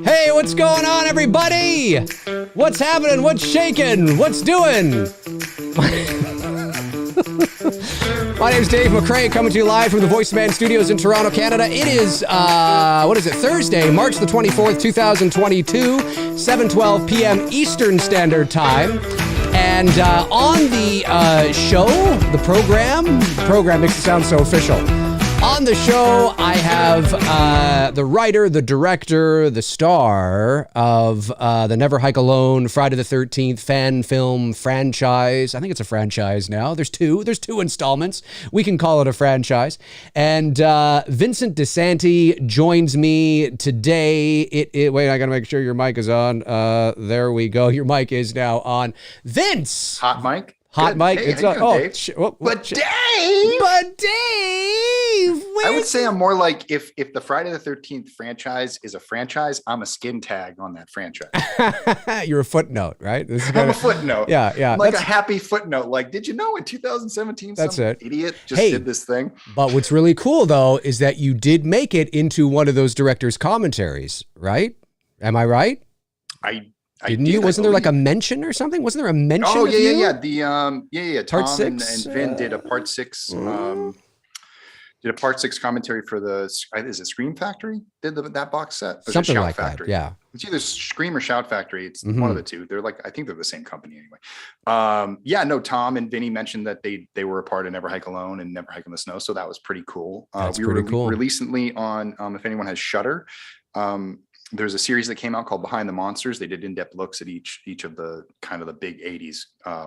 Hey, what's going on, everybody? What's happening? What's shaking? What's doing? My name's Dave McRae, coming to you live from the VoiceMann Studios in Toronto, Canada. It is, Thursday, March the 24th, 2022, 7:12 p.m. Eastern Standard Time. And on the show, the program makes it sound so official. On the show, I have the writer, the director, the star of the Never Hike Alone, Friday the 13th fan film franchise. I think it's a franchise now. There's two installments. We can call it a franchise. And Vincent DiSanti joins me today. Wait, I got to make sure your mic is on. There we go. Your mic is now on. Vince! Hot mic? Hot mic. Hey, It's on. But Dave! I would say I'm more like if the Friday the 13th franchise is a franchise, I'm a skin tag on that franchise. You're a footnote, right? I'm a footnote. Yeah. I'm like a happy footnote. Like, did you know in 2017 some idiot just did this thing? But what's really cool, though, is that you did make it into one of those director's commentaries, right? Am I right? Didn't you? Wasn't there like a mention or something? Wasn't there a mention? Oh, yeah. Tom Part 6? and Vin did a part 6. Did a part 6 commentary for the, is it Scream Factory? Did that box set? Or something Shout like Factory? That, yeah. It's either Scream or Shout Factory. It's one of the two. They're like, I think they're the same company anyway. Tom and Vinny mentioned that they were a part of Never Hike Alone and Never Hike in the Snow. So that was pretty cool. That's we pretty were cool. recently on, if anyone has Shudder, there's a series that came out called Behind the Monsters. They did in-depth looks at each of the kind of the big 80s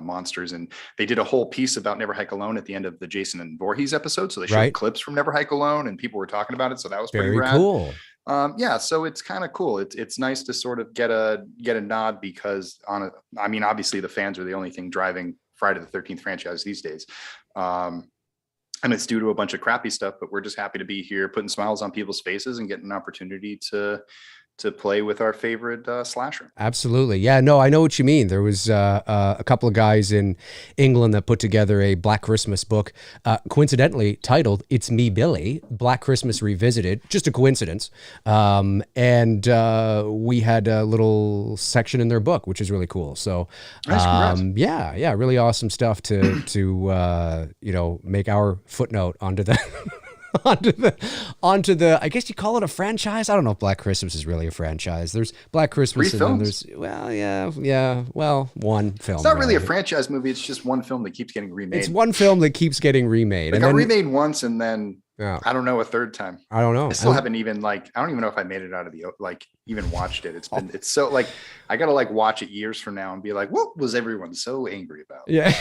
monsters. And they did a whole piece about Never Hike Alone at the end of the Jason and Voorhees episode. So they showed clips from Never Hike Alone and people were talking about it. So that was pretty rad. Cool. So it's kind of cool. It's nice to sort of get a nod because obviously the fans are the only thing driving Friday the 13th franchise these days. And it's due to a bunch of crappy stuff, but we're just happy to be here, putting smiles on people's faces and getting an opportunity to play with our favorite slasher. Absolutely. Yeah, no, I know what you mean. There was a couple of guys in England that put together a Black Christmas book, coincidentally titled It's Me, Billy, Black Christmas Revisited. Just a coincidence. And we had a little section in their book, which is really cool. So, yeah, really awesome stuff to make our footnote onto the... onto the I guess you call it a franchise. I don't know if Black Christmas is really a franchise. There's Black Christmas and then there's one film. It's not really a franchise movie. It's just one film that keeps getting remade. It's one film that keeps getting remade. It got remade once and then I don't know, a third time. I don't know. I still haven't even I don't even know if I made it out of the even watched it. It's so I gotta watch it years from now and be like, what was everyone so angry about? Yeah.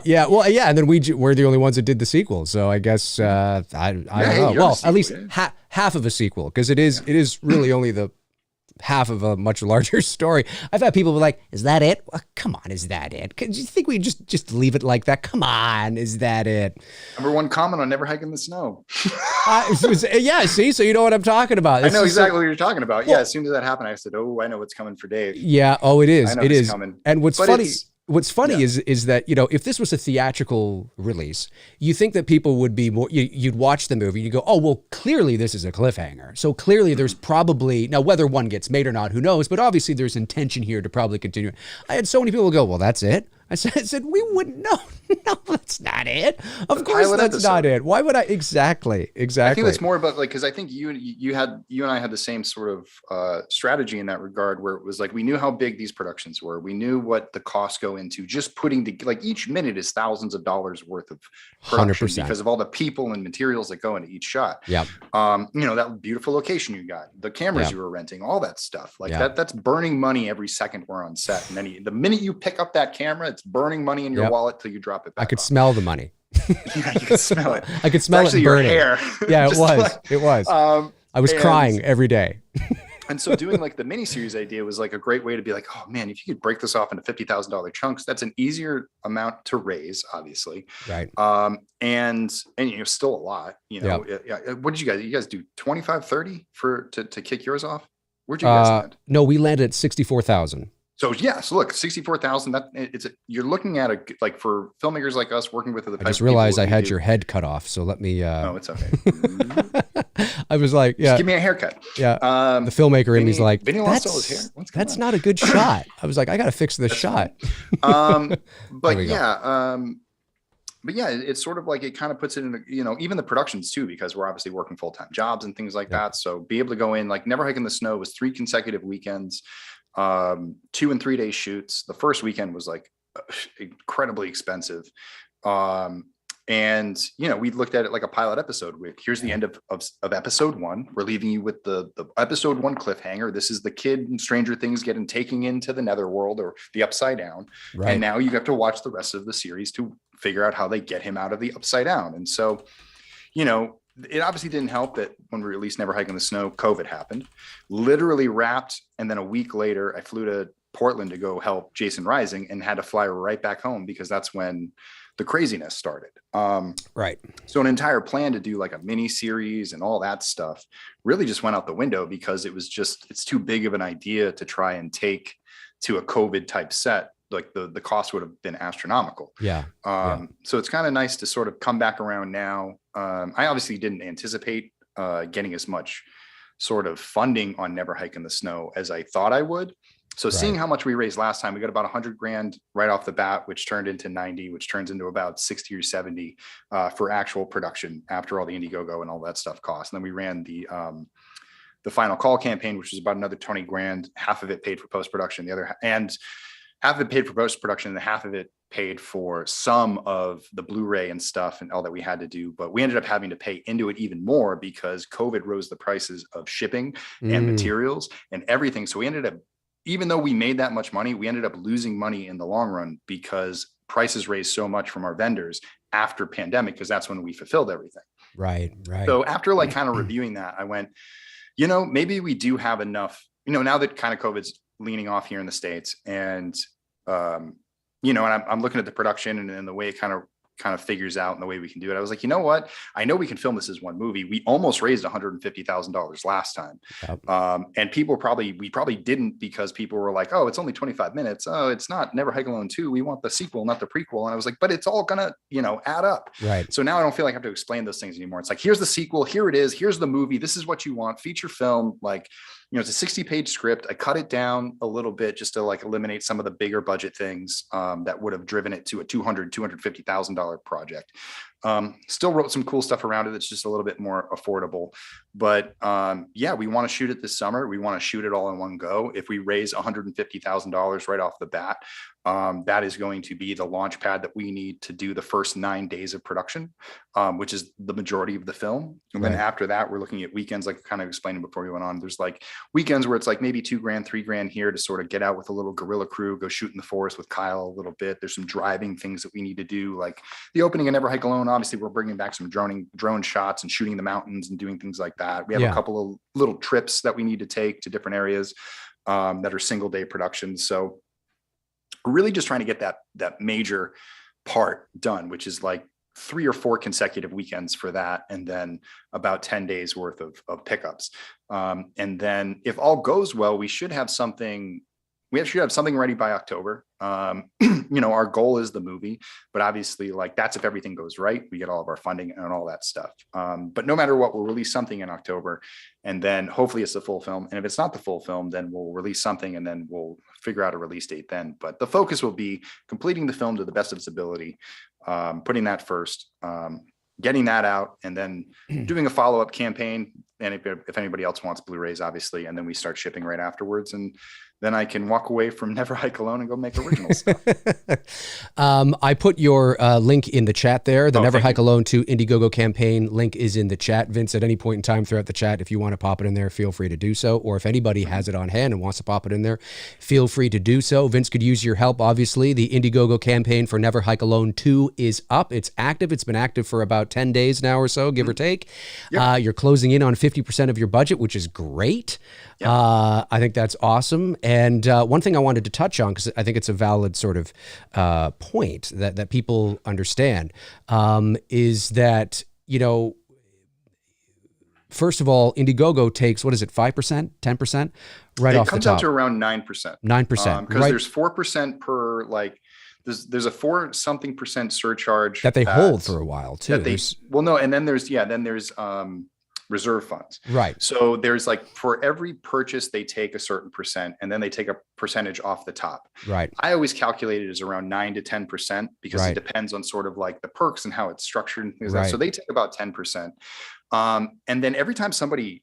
yeah. Well, yeah. And then we're the only ones that did the sequel. So I guess I don't know. Well, at least half of a sequel, because it is really only the half of a much larger story. I've had people be like, is that it? Well, come on, is that it? Do you think we just leave it like that? Come on, is that it? Number one comment on Never Hike in the Snow. Yeah, see? So you know what I'm talking about. I know exactly what you're talking about. Yeah, as soon as that happened, I said, I know what's coming for Dave. Yeah, it is. It is. Coming. And what's funny is that, if this was a theatrical release, you think that people would be more, you'd watch the movie, you go, oh, well, clearly this is a cliffhanger. So clearly there's probably, now whether one gets made or not, who knows, but obviously there's intention here to probably continue. I had so many people go, well, that's it? I said, we wouldn't know. No, that's not it. Of course, pilot that's episode. not it. Why would I? Exactly. I think that's more about like, because I think you and I had the same sort of strategy in that regard, where it was like we knew how big these productions were. We knew what the costs go into just putting the, like, each minute is thousands of dollars worth of production 100%. because of all the people and materials that go into each shot. Yeah. You know, that beautiful location you got, the cameras you were renting, all that stuff like that's burning money every second we're on set. And then the minute you pick up that camera, it's burning money in your wallet till you drop it back. I could smell the money. Yeah, you could smell it. I could smell it burning. Your hair. Yeah, it was. It was. I was crying every day. And so doing like the miniseries idea was like a great way to be like, oh man, if you could break this off into $50,000 chunks, that's an easier amount to raise, obviously. Right. And you know, still a lot, you know. What did you guys do 25, 30 to kick yours off? Where'd you guys land? No, we landed at 64,000. So yeah, so look, 64,000. You're looking at like for filmmakers like us working with the. I just realized I had your head cut off, so let me. No, it's okay. I was like, yeah, just give me a haircut. Yeah, the filmmaker in me's like, Vinny lost all his hair. That's not a good shot. I was like, I got to fix this shot. But yeah, it's sort of like it kind of puts it in, you know, even the productions too, because we're obviously working full-time jobs and things like that. So be able to go in, like Never Hike in the Snow was 3 consecutive weekends. 2 and 3 day shoots. The first weekend was like incredibly expensive. And you know, we looked at it like a pilot episode. Here's the end of episode 1. We're leaving you with the episode 1 cliffhanger. This is the kid in Stranger Things getting taken into the netherworld or the upside down. Right. And now you have to watch the rest of the series to figure out how they get him out of the upside down. And so, you know, it obviously didn't help that when we released Never Hike in the Snow, COVID happened, literally wrapped. And then a week later, I flew to Portland to go help Jason Rising and had to fly right back home because that's when the craziness started. Right. So an entire plan to do like a mini series and all that stuff really just went out the window because it's too big of an idea to try and take to a COVID type set. Like the cost would have been astronomical. Yeah. So it's kind of nice to sort of come back around now. I obviously didn't anticipate getting as much sort of funding on Never Hike in the Snow as I thought I would. So seeing how much we raised last time, we got about 100 grand right off the bat, which turned into 90, which turns into about 60 or 70 for actual production after all the Indiegogo and all that stuff cost. And then we ran the Final Call campaign, which was about another 20 grand, half of it paid for post-production, half of it paid for post-production and half of it paid for some of the Blu-ray and stuff and all that we had to do. But we ended up having to pay into it even more because COVID rose the prices of shipping and materials and everything. So we ended up, even though we made that much money, we ended up losing money in the long run because prices raised so much from our vendors after pandemic, because that's when we fulfilled everything. Right. So after like kind of reviewing that, I went, you know, maybe we do have enough, you know, now that kind of COVID's leaning off here in the States and, you know, and I'm looking at the production and the way it kind of figures out and the way we can do it. I was like, you know what? I know we can film this as one movie. We almost raised $150,000 last time. Yep. And we probably didn't because people were like, oh, it's only 25 minutes. Oh, it's not Never Hike Alone 2. We want the sequel, not the prequel. And I was like, but it's all gonna, you know, add up. Right. So now I don't feel like I have to explain those things anymore. It's like, here's the sequel. Here it is. Here's the movie. This is what you want. Feature film. Like, you know, it's a 60-page script. I cut it down a little bit just to like eliminate some of the bigger budget things that would have driven it to a $250,000 project. Still wrote some cool stuff around it that's just a little bit more affordable. But yeah, we want to shoot it this summer. We want to shoot it all in one go. If we raise $150,000 right off the bat, that is going to be the launch pad that we need to do the first 9 days of production, which is the majority of the film. And then after that, we're looking at weekends, like kind of explaining before we went on. There's like weekends where it's like maybe $2 grand, $3 grand here to sort of get out with a little guerrilla crew, go shoot in the forest with Kyle a little bit. There's some driving things that we need to do, like the opening of Never Hike Alone. Obviously, we're bringing back some drone shots and shooting the mountains and doing things like that. We have a couple of little trips that we need to take to different areas that are single day productions. So we're really just trying to get that major part done, which is like 3 or 4 consecutive weekends for that. And then about 10 days worth of pickups. And then if all goes well, we should have something we should have something ready by October. Our goal is the movie, but obviously like that's if everything goes right, we get all of our funding and all that stuff. But no matter what, we'll release something in October, and then hopefully it's the full film. And if it's not the full film, then we'll release something and then we'll figure out a release date then. But the focus will be completing the film to the best of its ability, putting that first, getting that out, and then doing a follow-up campaign. And if anybody else wants Blu-rays, obviously, and then we start shipping right afterwards. And then I can walk away from Never Hike Alone and go make original stuff. I put your link in the chat there. The Never Hike you. Alone to Indiegogo campaign link is in the chat. Vince, at any point in time throughout the chat, if you want to pop it in there, feel free to do so. Or if anybody has it on hand and wants to pop it in there, feel free to do so. Vince could use your help, obviously. The Indiegogo campaign for Never Hike Alone 2 is up. It's active. It's been active for about 10 days now or so, give or take. Yep. You're closing in on 50% of your budget, which is great. Yep. I think that's awesome. And one thing I wanted to touch on, because I think it's a valid sort of point that people understand, is that, first of all, Indiegogo takes, 5%, 10% right off the top? It comes out to around 9%. 9%. Because there's 4% per, there's a 4% surcharge. That they hold for a while, too. And then there's reserve funds. Right. So there's for every purchase, they take a certain percent, and then they take a percentage off the top. Right. I always calculate it as around 9 to 10% because it depends on sort of the perks and how it's structured and things like that. So they take about 10%. And then every time somebody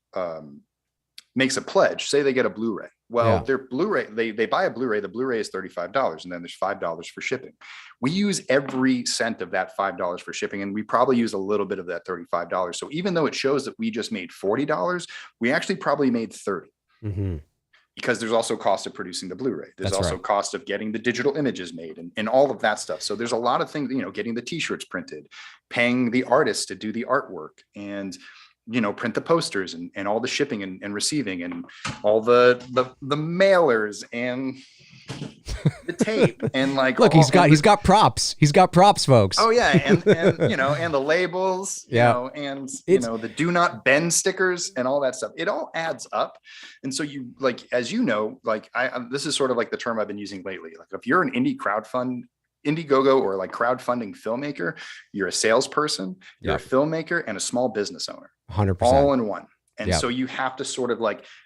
makes a pledge, say they get a Blu-ray. Well, their Blu-ray, they buy a Blu-ray, the Blu-ray is $35, and then there's $5 for shipping. We use every cent of that $5 for shipping, and we probably use a little bit of that $35. So even though it shows that we just made $40, we actually probably made $30. Mm-hmm. Because there's also cost of producing the Blu-ray. There's also cost of getting the digital images made and all of that stuff. So there's a lot of things, getting the t-shirts printed, paying the artists to do the artwork, and print the posters and all the shipping and receiving and all the mailers and the tape and look, he's got props. He's got props, folks. Oh yeah. And and the labels, the do not bend stickers and all that stuff. It all adds up. And so you this is sort of the term I've been using lately. If you're an Indiegogo or crowdfunding filmmaker, you're a salesperson, you're a filmmaker, and a small business owner. 100%. All in one. And so you have to sort of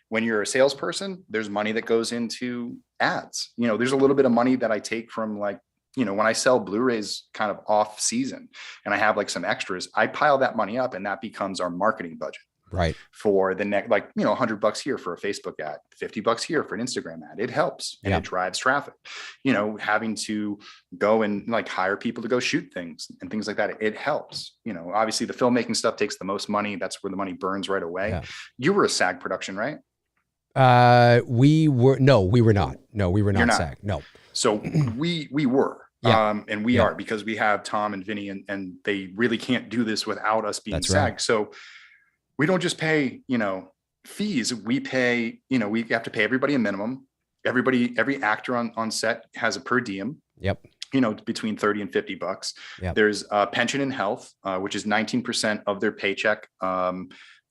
when you're a salesperson, there's money that goes into ads. There's a little bit of money that I take from when I sell Blu-rays kind of off season and I have some extras, I pile that money up and that becomes our marketing budget. Right. For the next, $100 here for a Facebook ad, $50 here for an Instagram ad. It helps and it drives traffic. Having to go and hire people to go shoot things and things like that. It helps. Obviously the filmmaking stuff takes the most money. That's where the money burns right away. Yeah. You were a SAG production, right? We were not. No, we were not SAG. No. So we were. Yeah. And we are, because we have Tom and Vinny and they really can't do this without us being SAG. Right. So we don't just pay, fees. We pay, we have to pay everybody a minimum. Every actor on set has a per diem. Yep. Between $30 and $50. Yep. There's pension and health, which is 19% of their paycheck,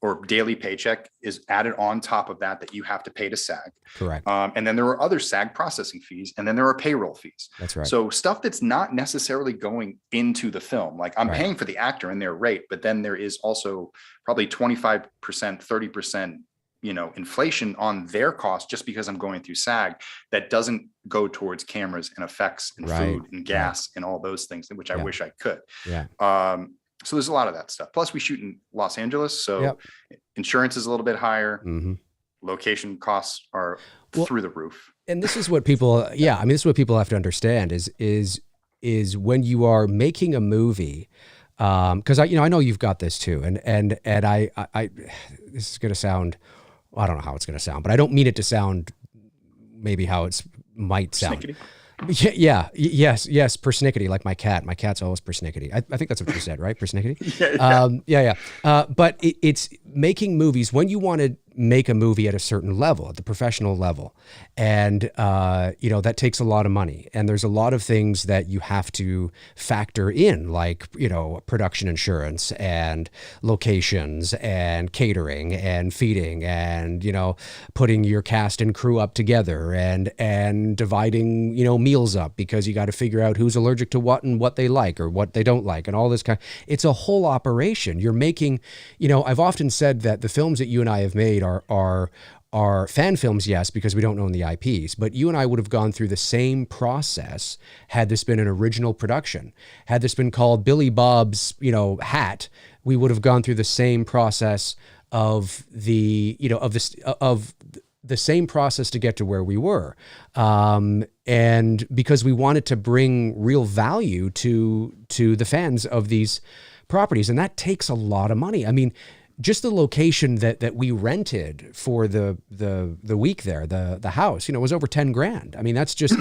or daily paycheck is added on top of that you have to pay to SAG. Correct. And then there are other SAG processing fees, and then there are payroll fees. That's right. So stuff that's not necessarily going into the film. I'm paying for the actor and their rate, but then there is also probably 25%, 30%, inflation on their cost just because I'm going through SAG that doesn't go towards cameras and effects and food and gas and all those things, which I wish I could. Yeah. So there's a lot of that stuff. Plus we shoot in Los Angeles. So insurance is a little bit higher. Mm-hmm. Location costs are through the roof. And this is what people, this is what people have to understand is when you are making a movie, cause I know you've got this too. And I this is going to sound, I don't know how it's going to sound, but I don't mean it to sound maybe how it might sound. Snickety. Yes, persnickety, like my cat. My cat's always persnickety. I think that's what you said, right? Persnickety? Yeah. But it's making movies when you want to make a movie at a certain level, at the professional level. And, that takes a lot of money. And there's a lot of things that you have to factor in, like, production insurance and locations and catering and feeding and, putting your cast and crew up together and dividing, meals up, because you got to figure out who's allergic to what and what they like or what they don't like and all this kind. It's a whole operation. You're making, I've often said that the films that you and I have made are fan films, yes, because we don't own the IPs, but you and I would have gone through the same process had this been an original production. Had this been called Billy Bob's, Hat, we would have gone through the same process of the same process to get to where we were. And because we wanted to bring real value to the fans of these properties, and that takes a lot of money. I mean, just the location that we rented for the week there, the house, was over 10 grand. I mean, that's just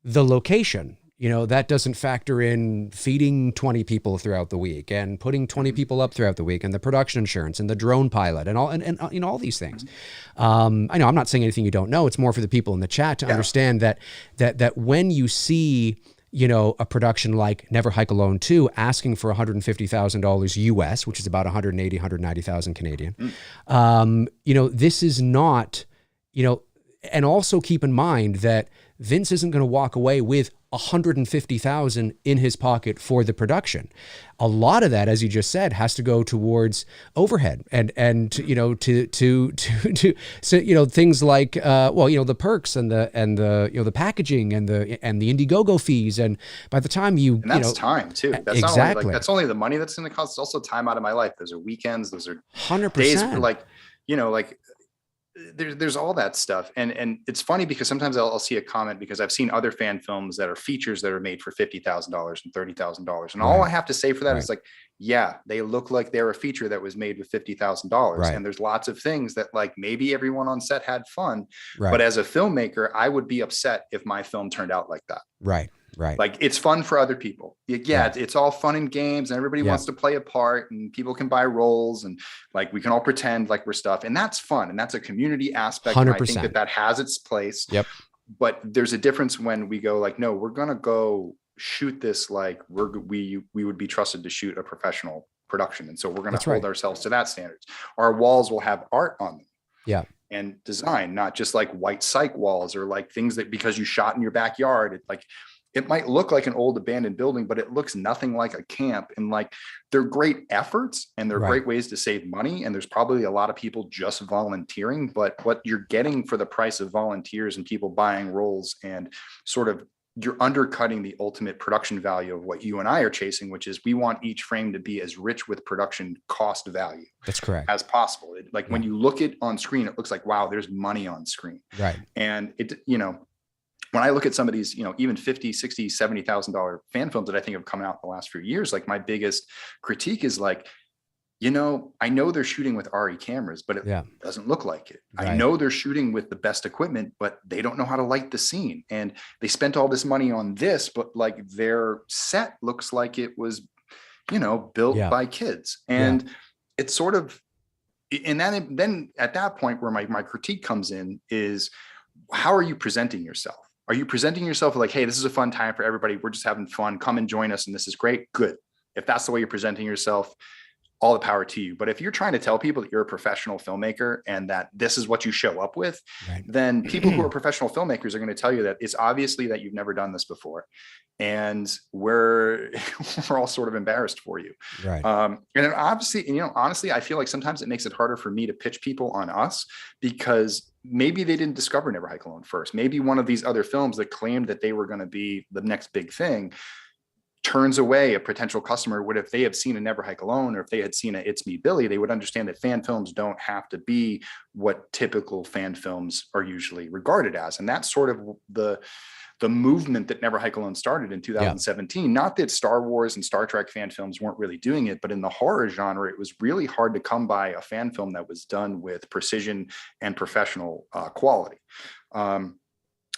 the location. That doesn't factor in feeding 20 people throughout the week and putting 20 people up throughout the week and the production insurance and the drone pilot and all these things. I know I'm not saying anything you don't know. It's more for the people in the chat to understand that when you see, a production like Never Hike Alone 2 asking for $150,000 US, which is about 190,000 Canadian. This is not, and also keep in mind that Vince isn't going to walk away with 150,000 in his pocket for the production. A lot of that, as you just said, has to go towards overhead and so things like the perks and the packaging and the Indiegogo fees, and by the time that's time too. That's exactly. Not only, that's only the money that's going to cost. It's also time out of my life. Those are weekends. Those are 100%. days for there's all that stuff. And it's funny because sometimes I'll see a comment because I've seen other fan films that are features that are made for $50,000 and $30,000. And all I have to say for that is like, yeah, they look like they're a feature that was made with $50,000. Right. And there's lots of things that like maybe everyone on set had fun, right. But as a filmmaker, I would be upset if my film turned out like that. Right. Right. Like it's fun for other people. It's all fun and games and everybody wants to play a part and people can buy roles and like we can all pretend like we're stuff, and that's fun and that's a community aspect. 100%. And I think that has its place. Yep. But there's a difference when we go like, no, we're gonna go shoot this like we would be trusted to shoot a professional production, and so we're gonna hold ourselves to that standards. Our walls will have art on them. Yeah. And design, not just like white cyc walls or like things that because you shot in your backyard, it might look like an old abandoned building, but it looks nothing like a camp. And like, they're great efforts and they're great ways to save money. And there's probably a lot of people just volunteering, but what you're getting for the price of volunteers and people buying roles and sort of you're undercutting the ultimate production value of what you and I are chasing, which is we want each frame to be as rich with production cost value. That's correct. As possible. When you look at on screen, it looks like, wow, there's money on screen. Right. And when I look at some of these, even $50,000, $60,000, $70,000 fan films that I think have come out in the last few years, like my biggest critique is like, I know they're shooting with RE cameras, but it doesn't look like it. Right. I know they're shooting with the best equipment, but they don't know how to light the scene. And they spent all this money on this, but like their set looks like it was, built by kids. And it's sort of, and then at that point where my critique comes in is, how are you presenting yourself? Are you presenting yourself like, hey, this is a fun time for everybody. We're just having fun. Come and join us. And this is great. Good. If that's the way you're presenting yourself, all the power to you. But if you're trying to tell people that you're a professional filmmaker and that this is what you show up with, then people who are professional filmmakers are going to tell you that it's obviously that you've never done this before. And we're all sort of embarrassed for you. Right. And obviously, honestly, I feel like sometimes it makes it harder for me to pitch people on us because maybe they didn't discover Never Hike Alone first. Maybe one of these other films that claimed that they were going to be the next big thing turns away a potential customer. Would if they have seen a Never Hike Alone or if they had seen a It's Me Billy, they would understand that fan films don't have to be what typical fan films are usually regarded as. And that's sort of the movement that Never Hike Alone started in 2017. Not that Star Wars and Star Trek fan films weren't really doing it, but in the horror genre, it was really hard to come by a fan film that was done with precision and professional quality.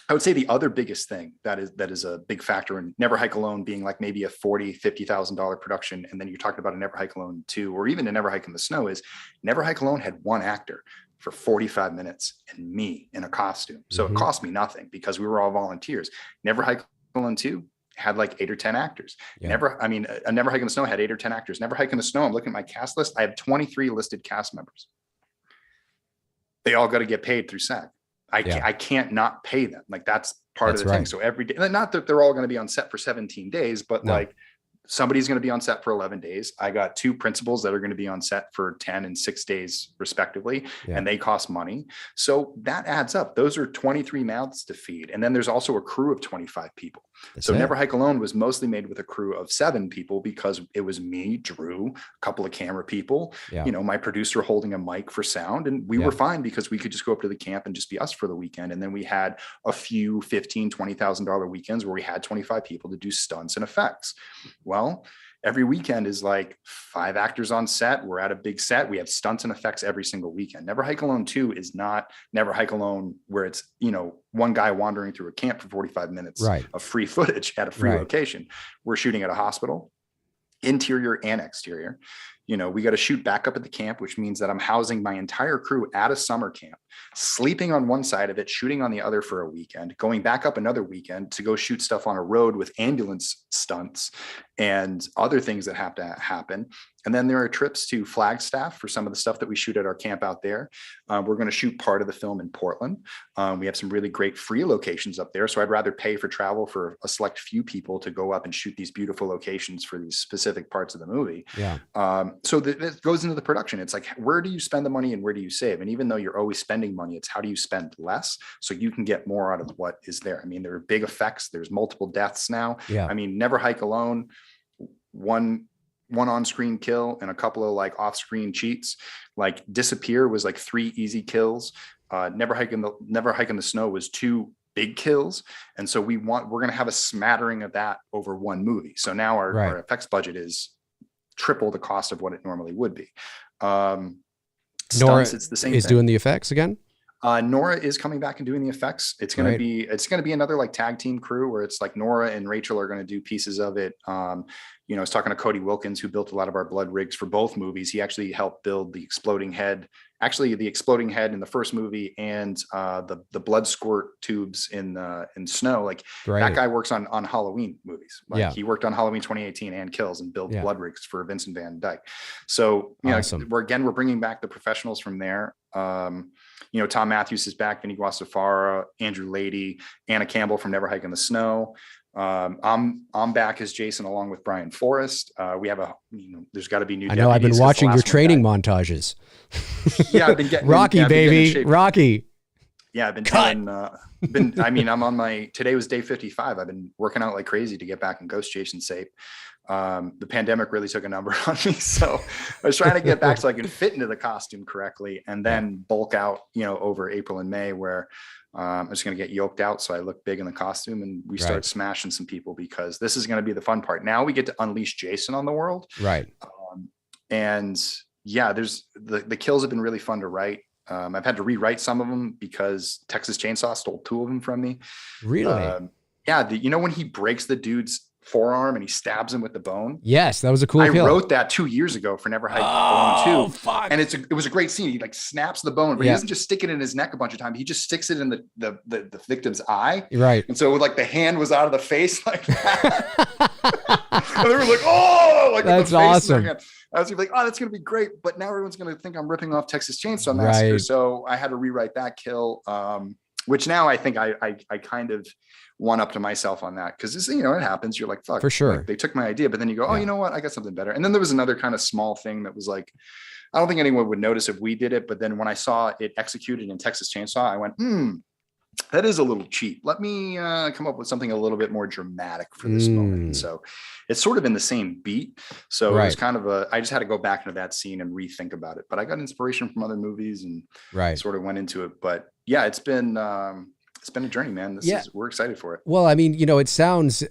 I would say the other biggest thing that is a big factor in Never Hike Alone being like maybe a $40,000-$50,000 production, and then you're talking about a Never Hike Alone 2 or even a Never Hike in the Snow, is Never Hike Alone had one actor for 45 minutes and me in a costume. So it cost me nothing because we were all volunteers. Never Hike Alone 2 had like 8 or 10 actors. A Never Hike in the Snow had 8 or 10 actors. Never Hike in the Snow, I'm looking at my cast list, I have 23 listed cast members. They all got to get paid through SAG. I can't not pay them. Like that's part of the thing. So every day, not that they're all going to be on set for 17 days, but like somebody's going to be on set for 11 days. I got 2 principals that are going to be on set for 10 and 6 days respectively, and they cost money. So that adds up. Those are 23 mouths to feed. And then there's also a crew of 25 people. So Never Hike Alone was mostly made with a crew of 7 people because it was me, Drew, a couple of camera people, you know, my producer holding a mic for sound. And we were fine because we could just go up to the camp and just be us for the weekend. And then we had a few $15,000, $20,000 weekends where we had 25 people to do stunts and effects. Well, every weekend is like 5 actors on set. We're at a big set. We have stunts and effects every single weekend. Never Hike Alone 2 is not Never Hike Alone where it's, you know, one guy wandering through a camp for 45 minutes of free footage at a free location. We're shooting at a hospital, interior and exterior. You know, we got to shoot back up at the camp, which means that I'm housing my entire crew at a summer camp, sleeping on one side of it, shooting on the other for a weekend, going back up another weekend to go shoot stuff on a road with ambulance stunts and other things that have to happen. And then there are trips to Flagstaff for some of the stuff that we shoot at our camp out there. We're going to shoot part of the film in Portland. We have some really great free locations up there. So I'd rather pay for travel for a select few people to go up and shoot these beautiful locations for these specific parts of the movie. So that goes into the production. It's like, where do you spend the money and where do you save? And even though you're always spending money, it's how do you spend less so you can get more out of what is there? I mean, there are big effects. There's multiple deaths now. I mean, Never Hike Alone, one on-screen kill and a couple of like off-screen cheats. Like Disappear was like 3 easy kills. Never Hike in the Snow was 2 big kills. And so we're going to have a smattering of that over one movie. So now our effects budget is triple the cost of what it normally would be. Nora it's the same is thing. Doing the effects again. Nora is coming back and doing the effects. It's going to be another like tag team crew where it's like Nora and Rachel are going to do pieces of it. You know, I was talking to Cody Wilkins, who built a lot of our blood rigs for both movies. He actually helped build the exploding head in the first movie and the blood squirt tubes in Snow. Like that guy works on Halloween movies. Like he worked on Halloween 2018 and Kills and built blood rigs for Vincent Van Dyke. So you know, we're bringing back the professionals from there. You know, Tom Matthews is back, Vinny Guasafara, Andrew Lady, Anna Campbell from Never Hike in the Snow. I'm back as Jason along with Brian Forrest. We have there's got to be new. I know I've been watching your training montages. Yeah, I've been getting Rocky, baby, Rocky. Yeah, I've been doing, I'm on today was day 55. I've been working out like crazy to get back in Ghost Jason shape. The pandemic really took a number on me. So I was trying to get back so I could fit into the costume correctly and then bulk out, you know, over April and May where I'm just going to get yoked out. So I look big in the costume and we start smashing some people because this is going to be the fun part. Now we get to unleash Jason on the world. And yeah, there's the kills have been really fun to write. I've had to rewrite some of them because Texas Chainsaw stole 2 of them from me. Really? Yeah. You know, when he breaks the dude's forearm and he stabs him with the bone. Yes, that was a cool kill. I wrote that 2 years ago for Never Hike Alone 2. Fuck. And it was a great scene. He like snaps the bone, but he doesn't just stick it in his neck a bunch of times. He just sticks it in the victim's eye. Right. And so like the hand was out of the face like that. And they were like, oh, like that's awesome. I was like, oh, that's going to be great. But now everyone's going to think I'm ripping off Texas Chainsaw Massacre. So I had to rewrite that kill, which now I think I kind of one up to myself on that. Cause this, you know, it happens. You're like, fuck, for sure. Like, they took my idea, but then you go, oh, you know what? I got something better. And then there was another kind of small thing that was like, I don't think anyone would notice if we did it. But then when I saw it executed in Texas Chainsaw, I went, that is a little cheap. Let me come up with something a little bit more dramatic for this moment. And so it's sort of in the same beat. So it was kind of I just had to go back into that scene and rethink about it. But I got inspiration from other movies and sort of went into it. But yeah, it's been a journey, man. We're excited for it. Well, I mean, you know, it sounds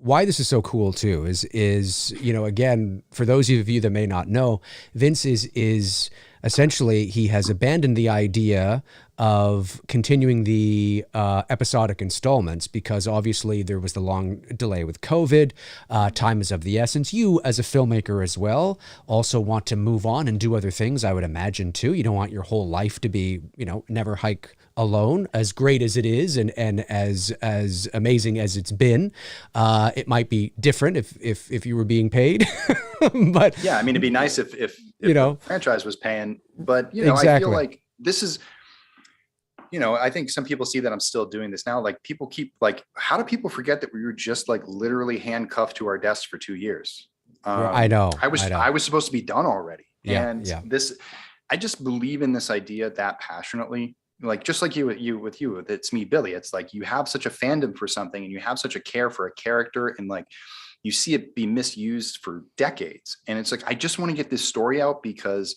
why this is so cool too is, you know, again, for those of you that may not know, Vince is essentially, he has abandoned the idea of continuing the episodic installments, because obviously there was the long delay with COVID. Time is of the essence. You, as a filmmaker as well, also want to move on and do other things, I would imagine, too. You don't want your whole life to be, Never Hike Alone, as great as it is and as amazing as it's been. It might be different if you were being paid. But yeah, I mean, it'd be nice if the franchise was paying, but exactly. I feel like this is, I think some people see that I'm still doing this now. Like, people keep how do people forget that we were just literally handcuffed to our desks for 2 years? I know. I was supposed to be done already. Yeah, and yeah. I just believe in this idea that passionately. Just like with you, it's me, Billy. It's like you have such a fandom for something and you have such a care for a character, and you see it be misused for decades. And it's like, I just want to get this story out because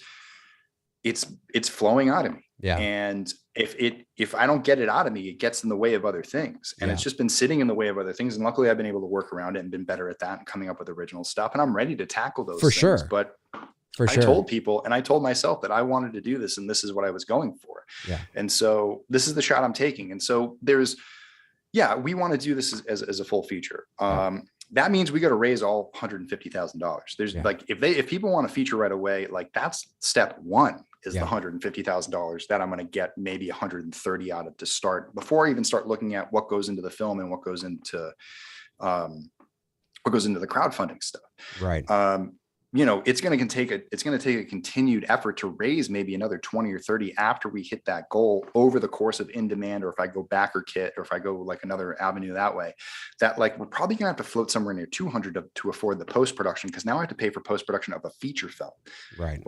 it's flowing out of me. Yeah. And if I don't get it out of me, it gets in the way of other things. And it's just been sitting in the way of other things. And luckily I've been able to work around it and been better at that and coming up with original stuff. And I'm ready to tackle those things. Sure. But For I sure. told people and I told myself that I wanted to do this and this is what I was going for. Yeah. And so this is the shot I'm taking. And so we want to do this as a full feature. That means we got to raise all $150,000. There's if people want to feature right away, that's step one is the $150,000 that I'm going to get maybe 130 out of to start before I even start looking at what goes into the film and what goes into the crowdfunding stuff. Right. It's going to take a continued effort to raise maybe another 20 or 30 after we hit that goal over the course of in demand, or if I go backer kit, or if I go another avenue that way, that we're probably going to have to float somewhere near 200 to afford the post-production. Cause now I have to pay for post-production of a feature film. Right.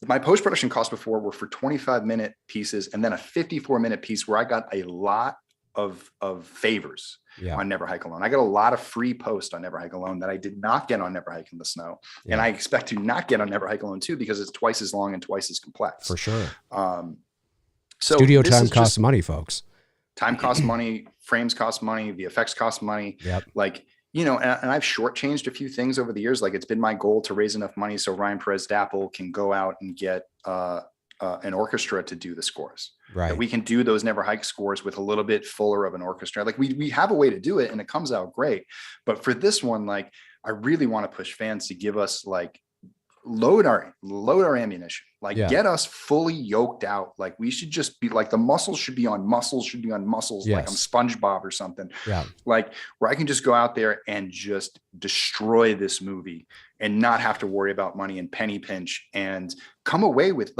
My post-production costs before were for 25-minute pieces and then a 54-minute piece where I got a lot of favors on Never Hike Alone. I got a lot of free post on Never Hike Alone that I did not get on Never Hike in the Snow. Yeah. And I expect to not get on Never Hike Alone too, because it's twice as long and twice as complex. For sure. So studio time costs money, folks. Time costs money, frames cost money, the effects cost money. Yep. And I've shortchanged a few things over the years. It's been my goal to raise enough money so Ryan Perez Dapple can go out and get an orchestra to do the scores. Right. That we can do those Never Hike scores with a little bit fuller of an orchestra. We have a way to do it and it comes out great. But for this one, I really want to push fans to give us load our ammunition, get us fully yoked out. We should just be the muscles should be on muscles, Yes. like I'm SpongeBob or something. Yeah. Where I can just go out there and just destroy this movie and not have to worry about money and penny pinch and come away with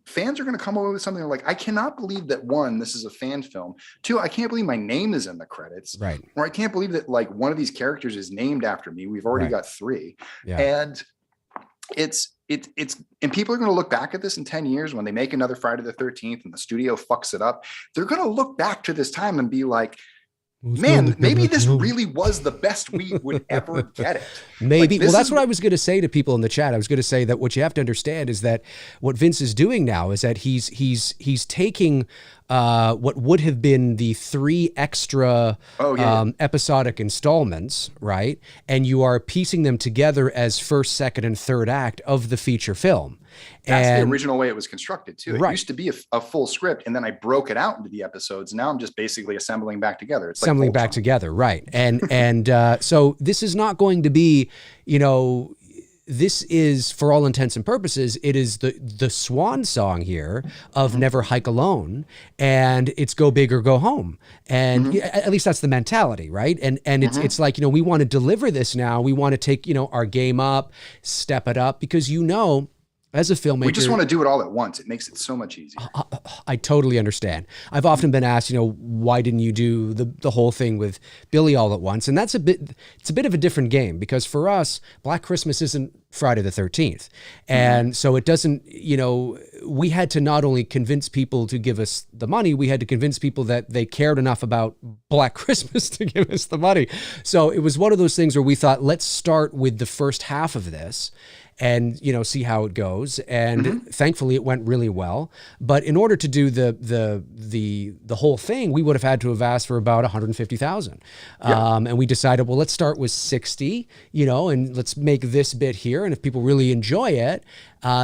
fans are going to come away with something I cannot believe that, one, this is a fan film. Two, I can't believe my name is in the credits. Right. Or I can't believe that one of these characters is named after me. We've already got 3. Yeah. And it's and people are going to look back at this in 10 years when they make another Friday the 13th and the studio fucks it up. They're going to look back to this time and be like, man, maybe this really was the best we would ever get it. Maybe. Well, that's what I was going to say to people in the chat. I was going to say that what you have to understand is that what Vince is doing now is that he's taking what would have been the 3 extra episodic installments, right? And you are piecing them together as first, second, and third act of the feature film. That's the original way it was constructed too. It used to be a full script, and then I broke it out into the episodes. Now I'm just basically assembling back together. It's assembling back together, right? And so this is not going to be, this is, for all intents and purposes, it is the swan song here of Never Hike Alone, and it's go big or go home. And at least that's the mentality, right? And it's we want to deliver this now. We want to take, our game up, step it up, because as a filmmaker, we just want to do it all at once. It makes it so much easier. I totally understand. I've often been asked, why didn't you do the whole thing with Billy all at once? And it's a bit of a different game, because for us, Black Christmas isn't Friday the 13th. And so it doesn't, we had to not only convince people to give us the money, we had to convince people that they cared enough about Black Christmas to give us the money. So it was one of those things where we thought, let's start with the first half of this. and, you know, see how it goes. And thankfully it went really well. But in order to do the whole thing, we would have had to have asked for about 150,000. And we decided, well, let's start with 60, you know, and let's make this bit here. And if people really enjoy it,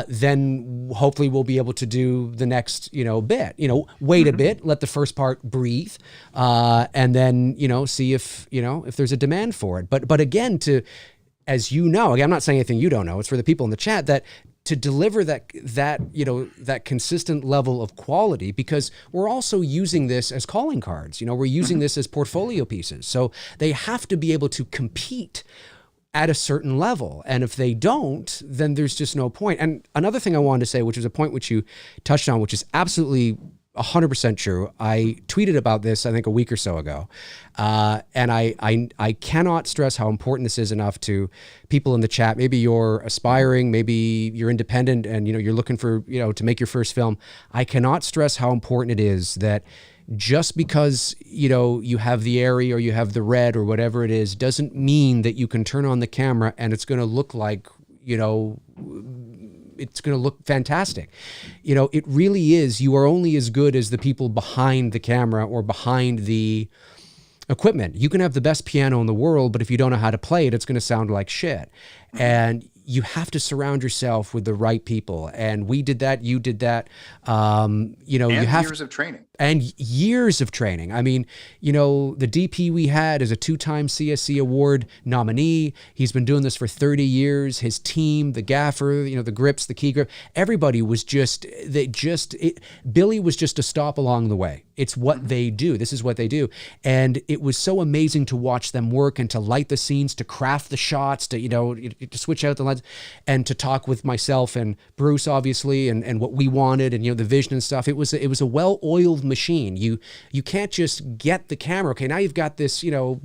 then hopefully we'll be able to do the next, you know, bit, you know, wait a bit, let the first part breathe, and then, you know, see if, you know, if there's a demand for it. But again, as you know, again, I'm not saying anything you don't know, it's for the people in the chat, that to deliver that, you know, that consistent level of quality, because we're also using this as calling cards, you know, we're using this as portfolio pieces. So they have to be able to compete at a certain level. And if they don't, then there's just no point. And another thing I wanted to say, which is a point which you touched on, which is absolutely 100% true. I tweeted about this, I think, a week or so ago. And I cannot stress how important this is enough to people in the chat. Maybe you're aspiring, maybe you're independent and, you know, you're looking for, you know, to make your first film. I cannot stress how important it is that just because, you know, you have the Airy or you have the Red or whatever it is, doesn't mean that you can turn on the camera and it's going to look like, you know, it's going to look fantastic. You know, it really is. You are only as good as the people behind the camera or behind the equipment. You can have the best piano in the world, but if you don't know how to play it, it's going to sound like shit. And you have to surround yourself with the right people. And we did that. You did that. You know, and you have years of training. And years of training. I mean, you know, the DP we had is a 2-time CSC award nominee. He's been doing this for 30 years. His team, the gaffer, you know, the grips, the key grip, everybody was Billy was just a stop along the way. It's what they do. This is what they do. And it was so amazing to watch them work and to light the scenes, to craft the shots, to, you know, to switch out the lens and to talk with myself and Bruce, obviously, and what we wanted and, you know, the vision and stuff. It was a well-oiled machine. You can't just get the camera. Okay, now you've got this, you know,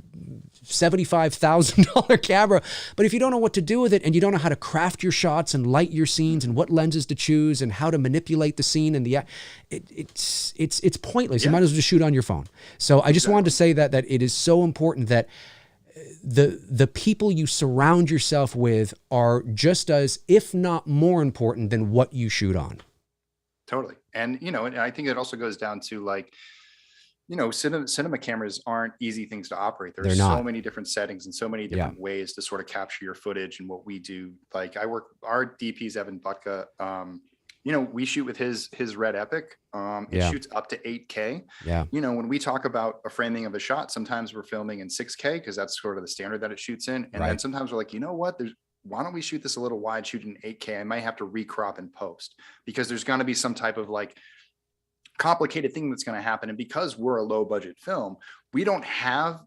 $75,000 camera, but if you don't know what to do with it and you don't know how to craft your shots and light your scenes and what lenses to choose and how to manipulate the scene and it's pointless. You might as well just shoot on your phone. So I just wanted to say that it is so important that the people you surround yourself with are just as, if not more important than what you shoot on. Totally. And, you know, and I think it also goes down to, like, you know, cinema cameras aren't easy things to operate. There's so many different settings and so many different ways to sort of capture your footage. And what we do, like, our DP's Evan Butka, you know, we shoot with his Red Epic. It shoots up to 8K. Yeah. You know, when we talk about a framing of a shot, sometimes we're filming in 6K because that's sort of the standard that it shoots in. And then sometimes we're like, you know what, why don't we shoot this a little wide, shoot in 8K? I might have to recrop and post because there's going to be some type of, like, complicated thing that's going to happen. And because we're a low budget film, we don't have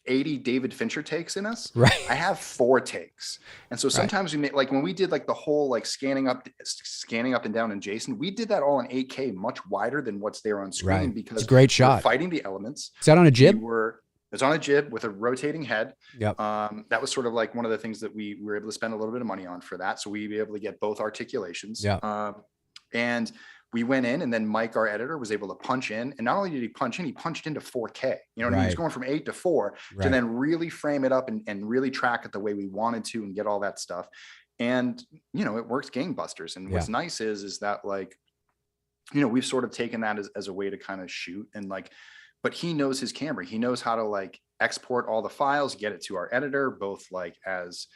80 David Fincher takes in us. Right. I have 4 takes. And so sometimes we make, like, when we did, like, the whole, like, scanning up and down in Jason, we did that all in 8K, much wider than what's there on screen because it's a great shot. Fighting the elements. Is that on a jib? It's on a jib with a rotating head. Yep. That was sort of like one of the things that we were able to spend a little bit of money on for that. So we'd be able to get both articulations. Yeah. And we went in, and then Mike, our editor, was able to punch in. And not only did he punch in, he punched into 4K. You know what I mean? He was going from 8 to 4 to then really frame it up and really track it the way we wanted to and get all that stuff. And, you know, it works gangbusters. And what's nice is that, like, you know, we've sort of taken that as a way to kind of shoot and, like, but he knows his camera. He knows how to, like, export all the files, get it to our editor, both, like, as,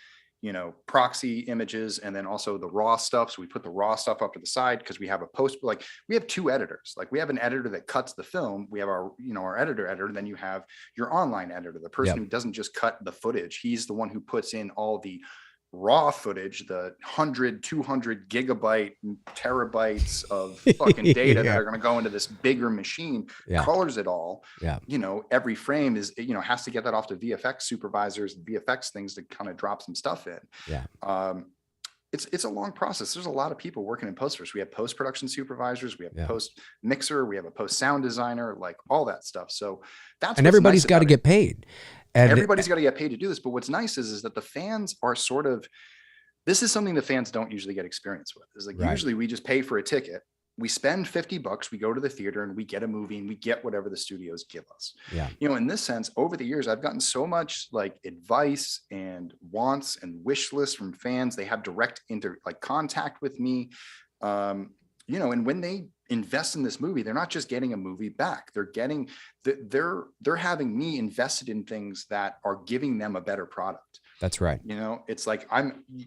you know, proxy images and then also the raw stuff. So we put the raw stuff up to the side because we have we have 2 editors. Like, we have an editor that cuts the film. We have our, you know, our editor, then you have your online editor, the person who doesn't just cut the footage. He's the one who puts in all the raw footage, the 100, 200 gigabyte terabytes of fucking data that are going to go into this bigger machine, colors it all. You know, every frame is, you know, has to get that off to VFX supervisors, VFX things to kind of drop some stuff in. It's a long process. There's a lot of people working in post. We have post-production supervisors, we have post mixer, we have a post sound designer, like all that stuff. So and everybody's got to get paid. And everybody's got to get paid to do this. But what's nice is that the fans are sort of, this is something the fans don't usually get experience with. Is like, usually we just pay for a ticket. we spend $50, we go to the theater and we get a movie and we get whatever the studios give us. Yeah. You know, in this sense, over the years, I've gotten so much like advice and wants and wish lists from fans. They have direct contact with me. You know, and when they invest in this movie, they're not just getting a movie back. They're getting, they're having me invested in things that are giving them a better product. That's right. You know, it's like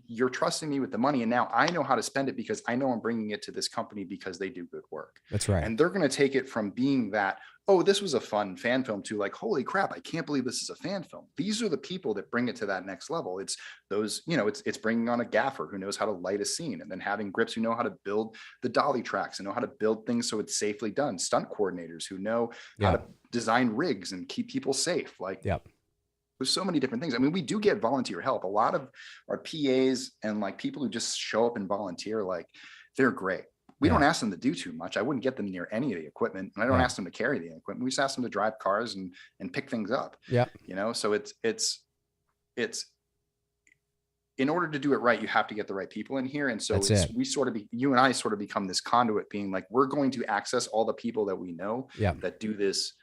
you're trusting me with the money, and now I know how to spend it because I know I'm bringing it to this company because they do good work. That's right. And they're going to take it from being that, oh, this was a fun fan film, to like, holy crap, I can't believe this is a fan film. These are the people that bring it to that next level. It's those, you know, it's bringing on a gaffer who knows how to light a scene, and then having grips who know how to build the dolly tracks and know how to build things so it's safely done. Stunt coordinators who know how to design rigs and keep people safe. Like, there's so many different things. I mean, we do get volunteer help. A lot of our PAs and like people who just show up and volunteer, like, they're great. We don't ask them to do too much. I wouldn't get them near any of the equipment, and I don't ask them to carry the equipment. We just ask them to drive cars and pick things up. Yeah. You know, so it's in order to do it right, you have to get the right people in here. And so you and I sort of become this conduit, being like, we're going to access all the people that we know that do this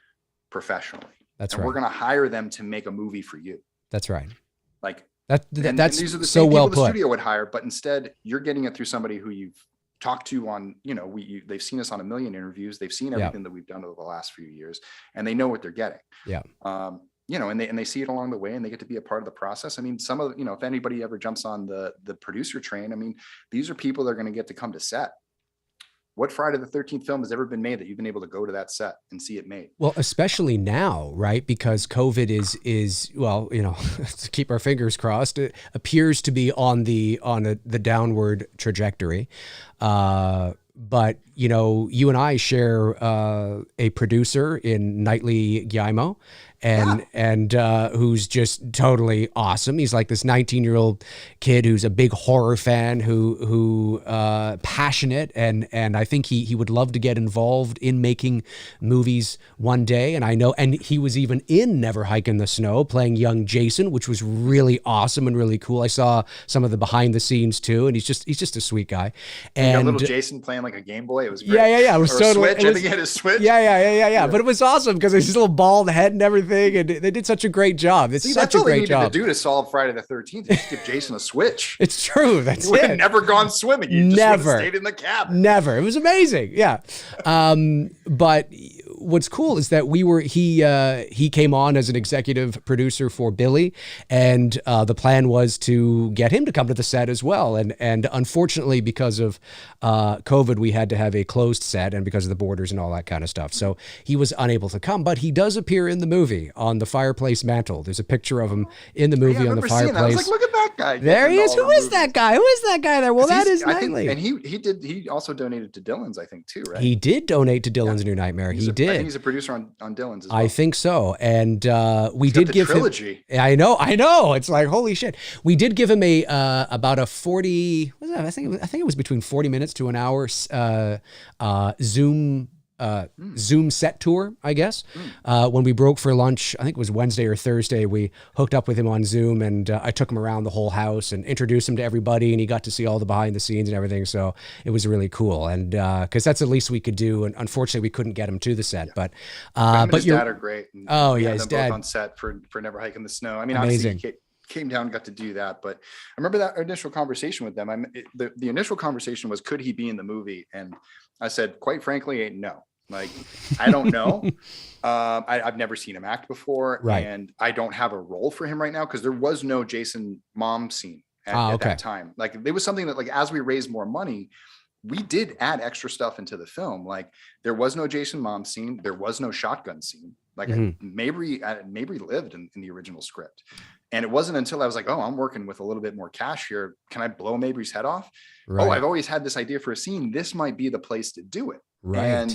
professionally. That's right. We're going to hire them to make a movie for you. That's right. Like that's and these are the same people the studio would hire, but instead you're getting it through somebody who you've talked to on, you know, they've seen us on a million interviews. They've seen everything that we've done over the last few years, and they know what they're getting. Yeah. You know, and they see it along the way, and they get to be a part of the process. I mean, some of, you know, if anybody ever jumps on the producer train, I mean, these are people that are going to get to come to set. What Friday the 13th film has ever been made that you've been able to go to that set and see it made? Well, especially now, right? Because COVID is well, you know, to keep our fingers crossed, it appears to be on the downward trajectory. But, you know, you and I share a producer in Nightly Guillermo, and who's just totally awesome. He's like this 19-year-old kid who's a big horror fan, who passionate, and I think he would love to get involved in making movies one day. And I know, and he was even in Never Hike in the Snow playing young Jason, which was really awesome and really cool. I saw some of the behind the scenes too, and he's just a sweet guy. And you got little Jason playing like a Game Boy. It was great. Yeah. It was totally. I think he had his Switch. Yeah. But it was awesome because his little bald head and everything. And they did such a great job. It's such a great job. To do to solve Friday the 13th, just give Jason a Switch. It's true. That's it. Have never gone swimming. You just would have stayed in the cabin. Never. It was amazing. Yeah. But what's cool is that he came on as an executive producer for Billy, and the plan was to get him to come to the set as well. And unfortunately, because of COVID, we had to have a closed set, and because of the borders and all that kind of stuff. So he was unable to come, but he does appear in the movie on the fireplace mantle. There's a picture of him in the movie on the fireplace. I was like, look at that guy. There he is. Who is that guy? Who is that guy there? Well, that is Nightly. And he also donated to Dylan's, I think, too, right? He did donate to Dylan's New Nightmare. I think he's a producer on Dylan's as well. I think so. And we did give trilogy. Him. I know. It's like, holy shit. We did give him about a 40. What was that? I think it was between 40 minutes to an hour Zoom set tour, I guess. When we broke for lunch, I think it was Wednesday or Thursday, we hooked up with him on Zoom, and I took him around the whole house and introduced him to everybody, and he got to see all the behind the scenes and everything. So it was really cool. And because that's the least we could do. And unfortunately, we couldn't get him to the set. But his dad are great. And his dad both on set for Never Hike in the Snow. I mean, amazing. Obviously, came down and got to do that, but I remember that initial conversation with them. The initial conversation was, could he be in the movie? And I said, quite frankly, no. Like, I don't know. I've never seen him act before, right. And I don't have a role for him right now because there was no Jason mom scene at that time. Like, there was something that, like, as we raised more money, we did add extra stuff into the film. Like, there was no Jason mom scene. There was no shotgun scene. Like, Mabry lived in the original script. And it wasn't until I was like, oh, I'm working with a little bit more cash here. Can I blow Mabry's head off? Right. Oh, I've always had this idea for a scene. This might be the place to do it. Right.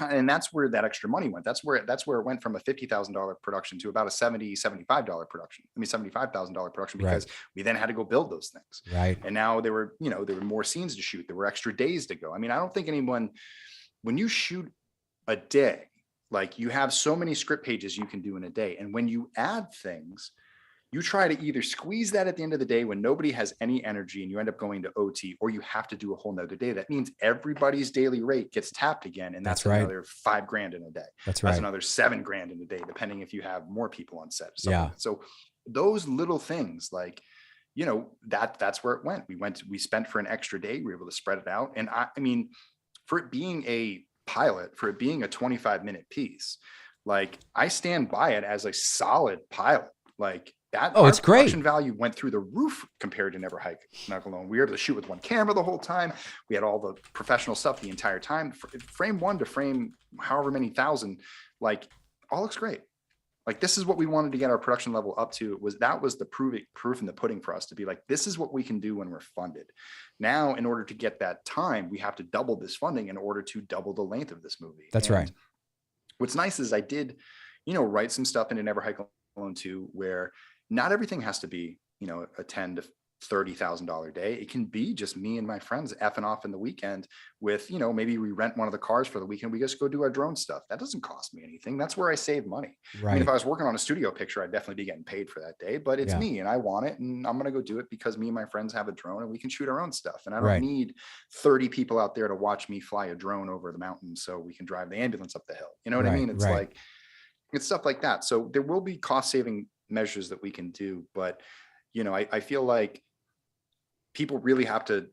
And that's where that extra money went. That's where it went from a $50,000 production to about a $75 production. $75,000 production, because we then had to go build those things. Right. And now there were more scenes to shoot. There were extra days to go. I mean, I don't think anyone, when you shoot a day, like, you have so many script pages you can do in a day. And when you add things, You try to either squeeze that at the end of the day when nobody has any energy and you end up going to OT, or you have to do a whole nother day. That means everybody's daily rate gets tapped again. And that's right. another $5,000 in a day. That's right. That's another $7,000 in a day, depending if you have more people on set. Yeah. So those little things, like, you know, that's where it went. We spent for an extra day. We were able to spread it out. And I mean, for it being a pilot, for it being a 25-minute piece, like, I stand by it as a solid pilot. Like, that, it's great. Production value went through the roof compared to Never Hike Alone. We were able to shoot with one camera the whole time. We had all the professional stuff the entire time. Frame one to frame however many thousand, like, all looks great. Like, this is what we wanted to get our production level up to. That was the proof in the pudding for us, to be like, this is what we can do when we're funded. Now, in order to get that time, we have to double this funding in order to double the length of this movie. That's right. What's nice is I did, you know, write some stuff into Never Hike Alone 2, where not everything has to be, you know, a $10,000 to $30,000 day. It can be just me and my friends effing off in the weekend with, you know, maybe we rent one of the cars for the weekend. We just go do our drone stuff. That doesn't cost me anything. That's where I save money. Right. I mean, if I was working on a studio picture, I'd definitely be getting paid for that day, but it's me and I want it, and I'm going to go do it because me and my friends have a drone and we can shoot our own stuff. And I don't need 30 people out there to watch me fly a drone over the mountain so we can drive the ambulance up the hill. You know what I mean? It's like, it's stuff like that. So there will be cost saving measures that we can do, but, you know, I feel like people really have to,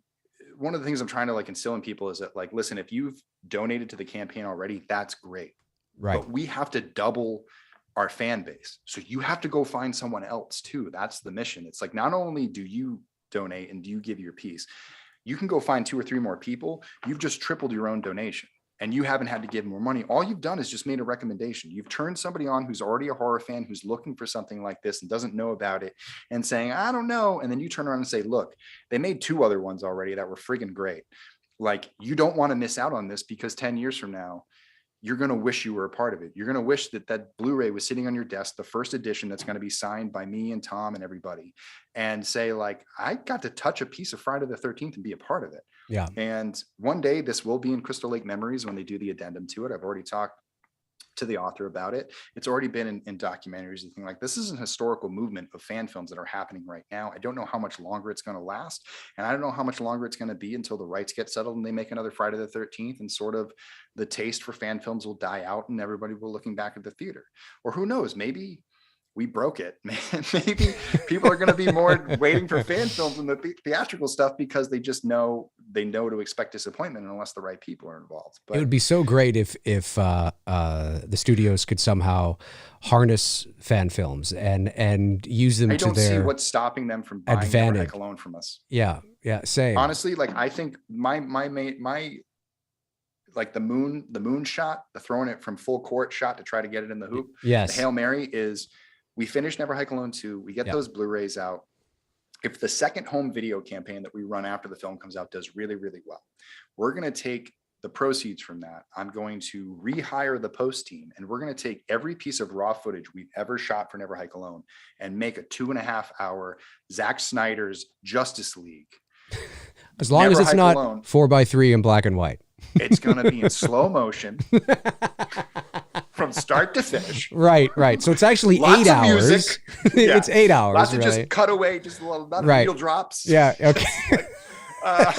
one of the things I'm trying to, like, instill in people is that, like, listen, if you've donated to the campaign already, that's great. Right. But we have to double our fan base. So you have to go find someone else too. That's the mission. It's like, not only do you donate and do you give your piece, you can go find 2 or 3 more people. You've just tripled your own donation. And you haven't had to give more money. All you've done is just made a recommendation. You've turned somebody on who's already a horror fan, who's looking for something like this and doesn't know about it, and saying, I don't know. And then you turn around and say, look, they made 2 other ones already that were friggin' great. Like, you don't want to miss out on this, because 10 years from now, you're going to wish you were a part of it. You're going to wish that that Blu-ray was sitting on your desk, the first edition that's going to be signed by me and Tom and everybody, and say, like, I got to touch a piece of Friday the 13th and be a part of it. Yeah. And one day this will be in Crystal Lake Memories when they do the addendum to it. I've already talked to the author about it. It's already been in documentaries and things like this. Is an historical movement of fan films that are happening right now. I don't know how much longer it's going to last. And I don't know how much longer it's going to be until the rights get settled and they make another Friday the 13th, and sort of the taste for fan films will die out and everybody will looking back at the theater. Or who knows, maybe we broke it. Maybe people are going to be more waiting for fan films than the theatrical stuff, because they just know to expect disappointment unless the right people are involved. But it would be so great if the studios could somehow harness fan films and use them to their advantage. I don't see what's stopping them from buying Never Hike Alone from us. Yeah, same. Honestly, like, I think my like the moon shot, the throwing it from full court shot to try to get it in the hoop. Yes. The Hail Mary is, we finish Never Hike Alone 2. We get those Blu-rays out. If the second home video campaign that we run after the film comes out does really, really well, we're going to take the proceeds from that. I'm going to rehire the post team, and we're going to take every piece of raw footage we've ever shot for Never Hike Alone and make a 2.5-hour Zack Snyder's Justice League. As long as it's not 4:3 in black and white. It's going to be in slow motion from start to finish. Right. So it's actually lots 8 hours. Music. It's 8 hours. Lots of just cut away, just a little, not needle drops. Yeah. Okay. But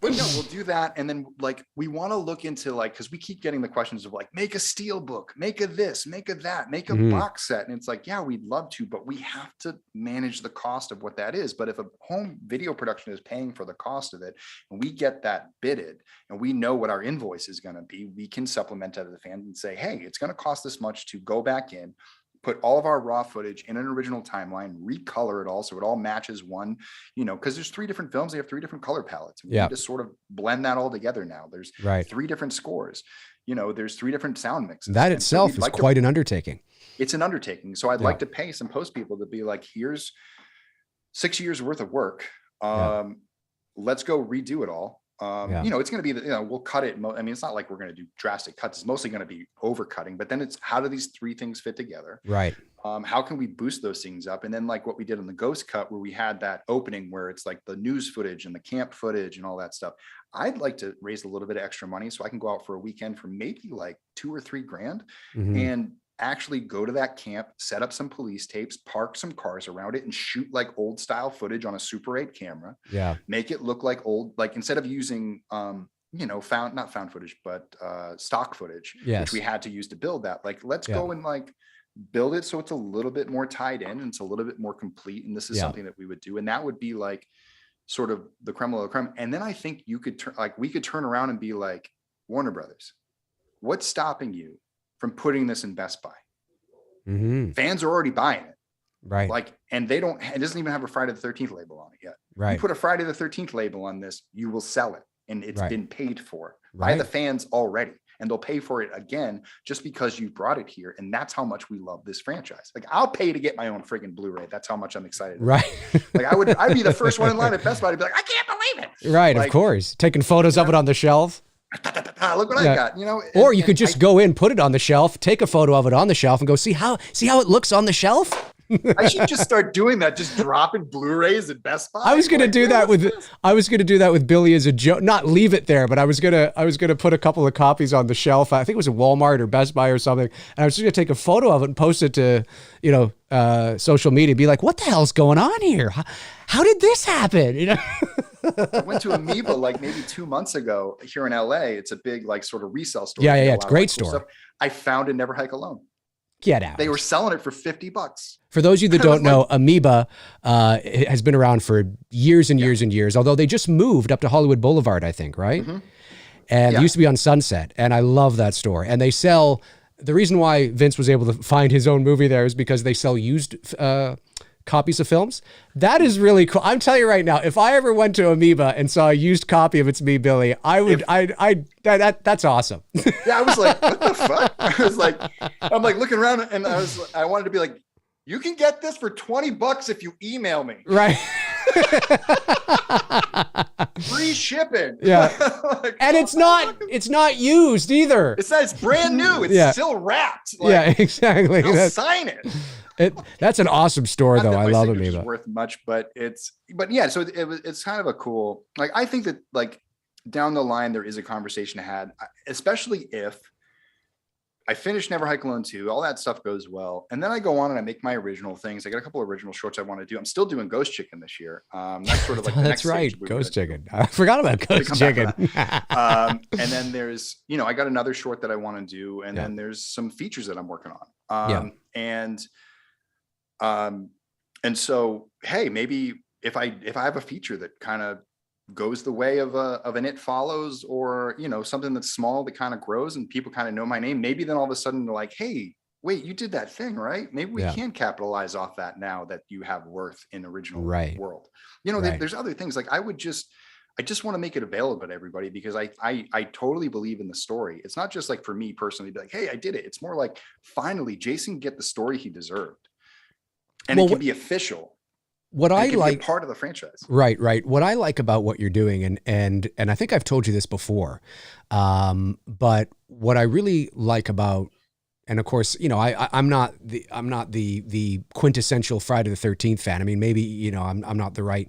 no, we'll do that. And then, like, we want to look into, like, because we keep getting the questions of, like, make a steel book, make a this, make a that, make a box set. And it's like, yeah, we'd love to, but we have to manage the cost of what that is. But if a home video production is paying for the cost of it, and we get that bidded, and we know what our invoice is going to be, we can supplement that to the fans and say, hey, it's going to cost this much to go back in, put all of our raw footage in an original timeline, recolor it all so it all matches one, you know, because there's 3 different films, they have 3 different color palettes. We need to sort of blend that all together now. There's 3 different scores, you know, there's 3 different sound mixes. That itself is quite an undertaking. It's an undertaking. So I'd like to pay some post people to be like, here's 6 years worth of work. Let's go redo it all. You know, it's going to be, we'll cut it. I mean, it's not like we're going to do drastic cuts. It's mostly going to be overcutting, but then it's, how do these 3 things fit together? Right. How can we boost those things up? And then, like what we did on the Ghost cut, where we had that opening where it's like the news footage and the camp footage and all that stuff. I'd like to raise a little bit of extra money so I can go out for a weekend for maybe like $2 or $3 grand and actually go to that camp, set up some police tapes, park some cars around it, and shoot like old style footage on a Super 8 camera. Yeah. Make it look like old, like instead of using, not found footage, but stock footage, which we had to use to build that. Like, let's go and like build it so it's a little bit more tied in and it's a little bit more complete. And this is something that we would do. And that would be like sort of the creme de la creme. And then I think we could turn around and be like, Warner Brothers, what's stopping you from putting this in Best Buy? Fans are already buying it. Right. Like, and it doesn't even have a Friday the 13th label on it yet. Right. You put a Friday the 13th label on this, you will sell it. And it's been paid for by the fans already. And they'll pay for it again just because you brought it here. And that's how much we love this franchise. Like, I'll pay to get my own friggin' Blu-ray. That's how much I'm excited. Right. Like, I'd be the first one in line at Best Buy to be like, I can't believe it. Right. Like, of course. Taking photos of it on the shelf. Look what I got, Or you could just go in, put it on the shelf, take a photo of it on the shelf and go, see how it looks on the shelf? I should just start doing that, just dropping Blu-rays at Best Buy. I was going to do that with Billy as a joke, not leave it there, but I was going to put a couple of copies on the shelf. I think it was at Walmart or Best Buy or something. And I was just going to take a photo of it and post it to, social media, be like, what the hell's going on here? How did this happen? I went to Amoeba like maybe 2 months ago here in LA. It's a big like sort of resale store. Yeah. It's a great store. Cool. I found a Never Hike Alone. Get out. They were selling it for $50. For those of you that don't know, Amoeba has been around for years and years and years, although they just moved up to Hollywood Boulevard, I think, right? And they used to be on Sunset, and I love that store. And they sell, the reason why Vince was able to find his own movie there is because they sell used copies of films. That is really cool. I'm telling you right now, if I ever went to Amoeba and saw a used copy of It's Me, Billy, that's awesome. Yeah, I was like, what the fuck? I'm like looking around and I wanted to be like, you can get this for $20 if you email me. Right. Free shipping. Yeah. Like, and it's not used either. It's brand new. It's still wrapped. Like, exactly. They'll sign it. That's an awesome store, though. I love Amoeba. It's worth much, but yeah. So it's kind of a cool. Like, I think that like down the line there is a conversation to have, especially if I finish Never Hike Alone 2, all that stuff goes well, and then I go on and I make my original things. I got a couple of original shorts I want to do. I'm still doing Ghost Chicken this year. That's sort of like the that's right, Ghost Chicken. I forgot about Ghost Chicken. And then there's I got another short that I want to do, and then there's some features that I'm working on. And so, hey, maybe if I have a feature that kind of goes the way of an It Follows, or something that's small that kind of grows and people kind of know my name, maybe then all of a sudden they're like, hey, wait, you did that thing, right? Maybe we can capitalize off that now that you have worth in original world. There's other things. Like, I just want to make it available to everybody, because I totally believe in the story. It's not just like for me personally to be like, hey, I did it. It's more like, finally Jason get the story he deserved, and it can be official. What I like, be a part of the franchise. Right. What I like about what you're doing, and I think I've told you this before, but what I really like about, and of course, I'm not the quintessential Friday the 13th fan. I mean, maybe, I'm not the right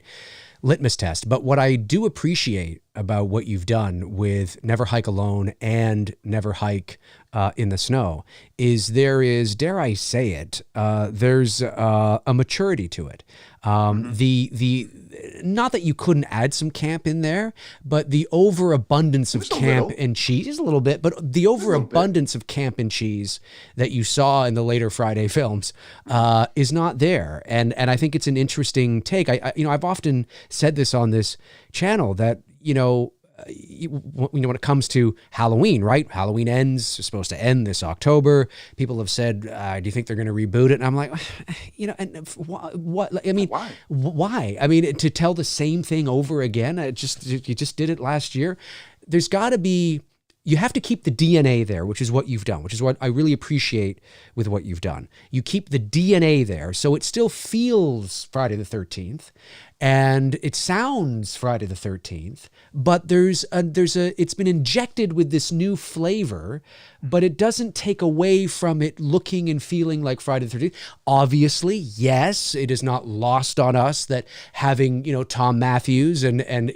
litmus test, but what I do appreciate about what you've done with Never Hike Alone and Never Hike in the Snow is there is, dare I say it, there's a maturity to it. The not that you couldn't add some camp in there, but the overabundance of camp and cheese, just a little bit, but the overabundance of camp and cheese that you saw in the later Friday films is not there. And I think it's an interesting take. I've often said this on this channel that, when it comes to Halloween, right? Halloween is supposed to end this October. People have said, do you think they're going to reboot it? And I'm like, and what? I mean, why? I mean, to tell the same thing over again, you just did it last year. There's got to be, you have to keep the DNA there, which is what you've done, which is what I really appreciate with what you've done. You keep the DNA there, so it still feels Friday the 13th, and it sounds Friday the 13th, but it's been injected with this new flavor, but it doesn't take away from it looking and feeling like Friday the 13th. Obviously, yes, it is not lost on us that having, Tom Matthews and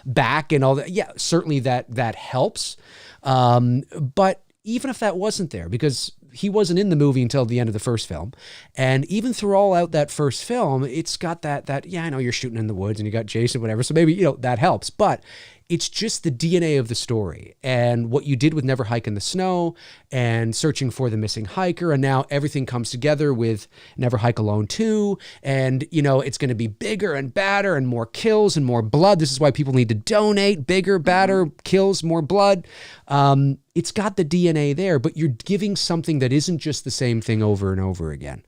back and all that. Yeah, certainly that helps. But even if that wasn't there, because he wasn't in the movie until the end of the first film. And even through all out that first film, it's got that, yeah, I know you're shooting in the woods and you got Jason, whatever. So maybe, that helps, but it's just the DNA of the story and what you did with Never Hike in the Snow and searching for the missing hiker. And now everything comes together with Never Hike Alone 2. And, it's going to be bigger and badder and more kills and more blood. This is why people need to donate. Bigger, badder, kills, more blood. It's got the DNA there, but you're giving something that isn't just the same thing over and over again.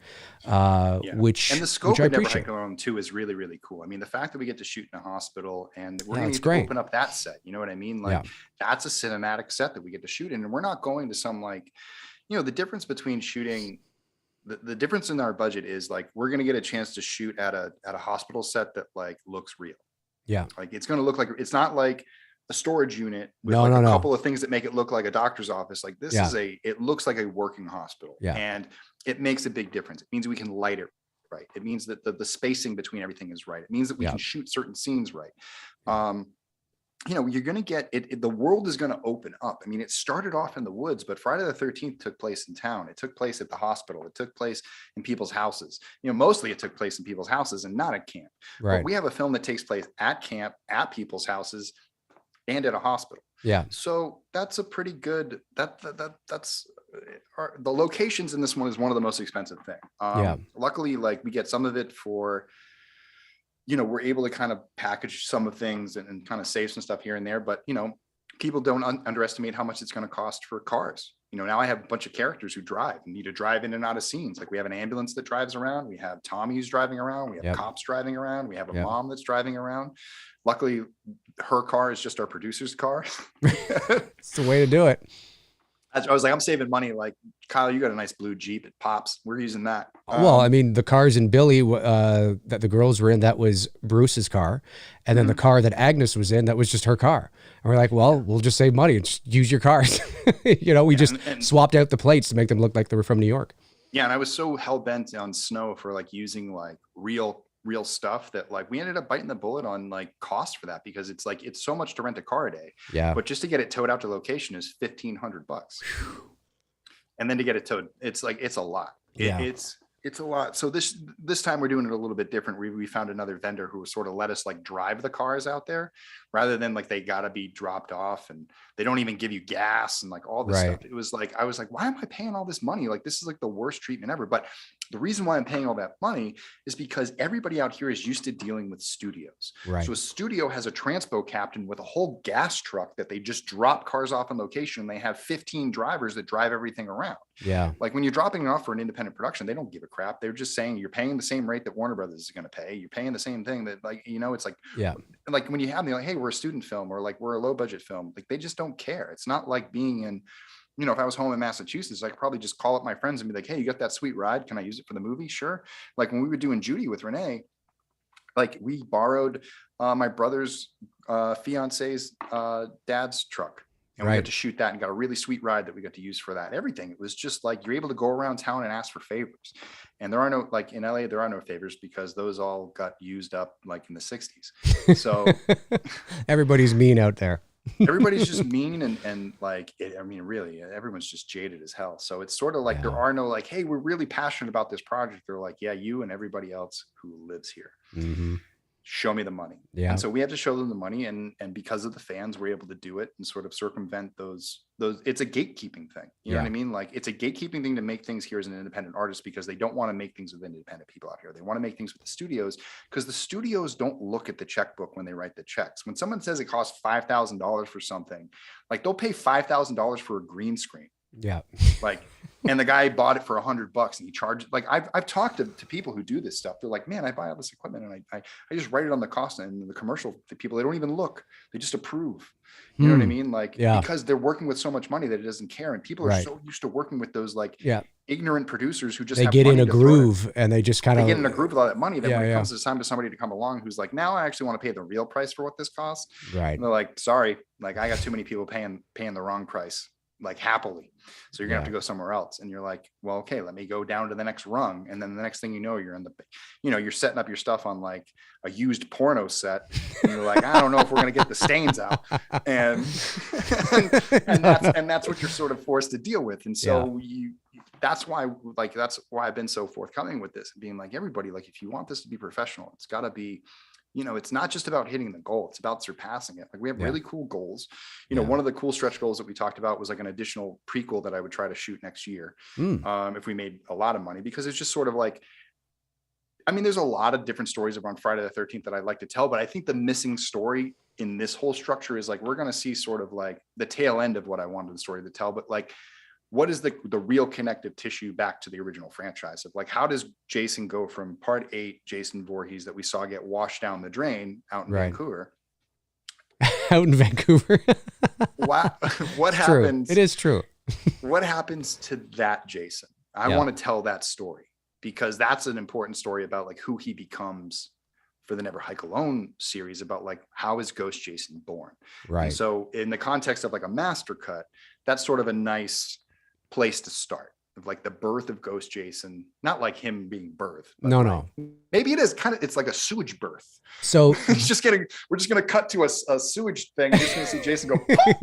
Which, and the scope I of Never appreciate. Hike Alone 2 is really, really cool. I mean, the fact that we get to shoot in a hospital and we're going to open up that set, you know what I mean? Like that's a cinematic set that we get to shoot in, and we're not going to some the difference between shooting, the difference in our budget is like, we're going to get a chance to shoot at a hospital set that like looks real. Yeah. Like it's going to look like, it's not like a storage unit with a couple of things that make it look like a doctor's office. Like this is it looks like a working hospital, and it makes a big difference. It means we can light it right. It means that the spacing between everything is right. It means that we can shoot certain scenes right. You're going to get it. The world is going to open up. I mean, it started off in the woods, but Friday the 13th took place in town. It took place at the hospital. It took place in people's houses. Mostly it took place in people's houses and not at camp. Right. But we have a film that takes place at camp, at people's houses, and at a hospital. Yeah. So that's a pretty good, that's the locations in this one is one of the most expensive thing. Luckily, like we get some of it for, we're able to kind of package some of things and kind of save some stuff here and there, but people don't underestimate how much it's going to cost for cars. Now I have a bunch of characters who drive and need to drive in and out of scenes. Like we have an ambulance that drives around. We have Tommy who's driving around. We have cops driving around. We have a mom that's driving around. Luckily, her car is just our producer's car. It's the way to do it. I was like, I'm saving money. Like, Kyle, you got a nice blue Jeep. It pops. We're using that. Well, I mean, the cars in Billy that the girls were in, that was Bruce's car. And then the car that Agnes was in, that was just her car. And we're like, well, we'll just save money and just use your cars. We just swapped out the plates to make them look like they were from New York. Yeah, and I was so hell-bent on snow for like using like real stuff that like we ended up biting the bullet on like cost for that, because it's like it's so much to rent a car a day, but just to get it towed out to location is $1,500, and then to get it towed, it's like it's a lot. It's a lot. So this time we're doing it a little bit different. We found another vendor who sort of let us like drive the cars out there, rather than like they gotta be dropped off and they don't even give you gas and like all this stuff. It was like I was like, why am I paying all this money? Like this is like the worst treatment ever. But the reason why I'm paying all that money is because everybody out here is used to dealing with studios. Right. So a studio has a transpo captain with a whole gas truck that they just drop cars off on location, and they have 15 drivers that drive everything around. Yeah. Like when you're dropping it off for an independent production, they don't give a crap. They're just saying you're paying the same rate that Warner Brothers is going to pay. You're paying the same thing that like, it's like, like when you have me like, hey, we're a student film, or like we're a low budget film. Like they just don't care. It's not like being in, if I was home in Massachusetts, I could probably just call up my friends and be like, hey, you got that sweet ride? Can I use it for the movie? Sure. Like when we were doing Judy with Renee, like we borrowed my brother's fiance's dad's truck. And we got to shoot that and got a really sweet ride that we got to use for that. Everything. It was just like, you're able to go around town and ask for favors. And there are no, like in LA, there are no favors because those all got used up like in the 60s. So everybody's mean out there. Everybody's just mean and like, I mean, really, everyone's just jaded as hell. So it's sort of like, there are no like, hey, we're really passionate about this project. They're like, yeah, you and everybody else who lives here. Mm-hmm. Show me the money. Yeah. And so we had to show them the money, and because of the fans, we're able to do it and sort of circumvent those. It's a gatekeeping thing. You know what I mean? Like it's a gatekeeping thing to make things here as an independent artist, because they don't want to make things with independent people out here. They want to make things with the studios, because the studios don't look at the checkbook when they write the checks. When someone says it costs $5,000 for something, like they'll pay $5,000 for a green screen. Yeah. Like, and the guy bought it for $100 and he charged, like, I've talked to people who do this stuff. They're like, man, I buy all this equipment and I just write it on the cost, and the commercial people, they don't even look, they just approve. You know what I mean? Like, because they're working with so much money that it doesn't care. And people are so used to working with those like ignorant producers who just they get in a groove and they just kind of get in a groove with all that money. Then when it comes to time to somebody to come along who's like, now I actually want to pay the real price for what this costs. Right. And they're like, sorry, like I got too many people paying the wrong price, like happily. So you're gonna have to go somewhere else. And you're like, well, okay, let me go down to the next rung. And then the next thing you know, you're in the, you're setting up your stuff on like a used porno set. And you're like, I don't know if we're gonna get the stains out. And that's what you're sort of forced to deal with. And so that's why I've been so forthcoming with this, being like, everybody, like, if you want this to be professional, it's got to be, it's not just about hitting the goal, it's about surpassing it. Like, we have really cool goals. One of the cool stretch goals that we talked about was like an additional prequel that I would try to shoot next year, if we made a lot of money, because it's just sort of like, I mean, there's a lot of different stories around Friday the 13th that I'd like to tell, but I think the missing story in this whole structure is like, we're going to see sort of like the tail end of what I wanted the story to tell, but like, what is the real connective tissue back to the original franchise of like, how does Jason go from part 8, Jason Voorhees, that we saw get washed down the drain out in Vancouver? Out in Vancouver. What happens? True. It is true. What happens to that Jason? I want to tell that story, because that's an important story about like who he becomes for the Never Hike Alone series, about like, how is Ghost Jason born? Right. And so in the context of like a master cut, that's sort of a nice place to start, of like the birth of Ghost Jason, not like him being birthed. No. Maybe it is kind of, it's like a sewage birth. So we're just going to cut to a sewage thing. We're just going to see Jason go, pop!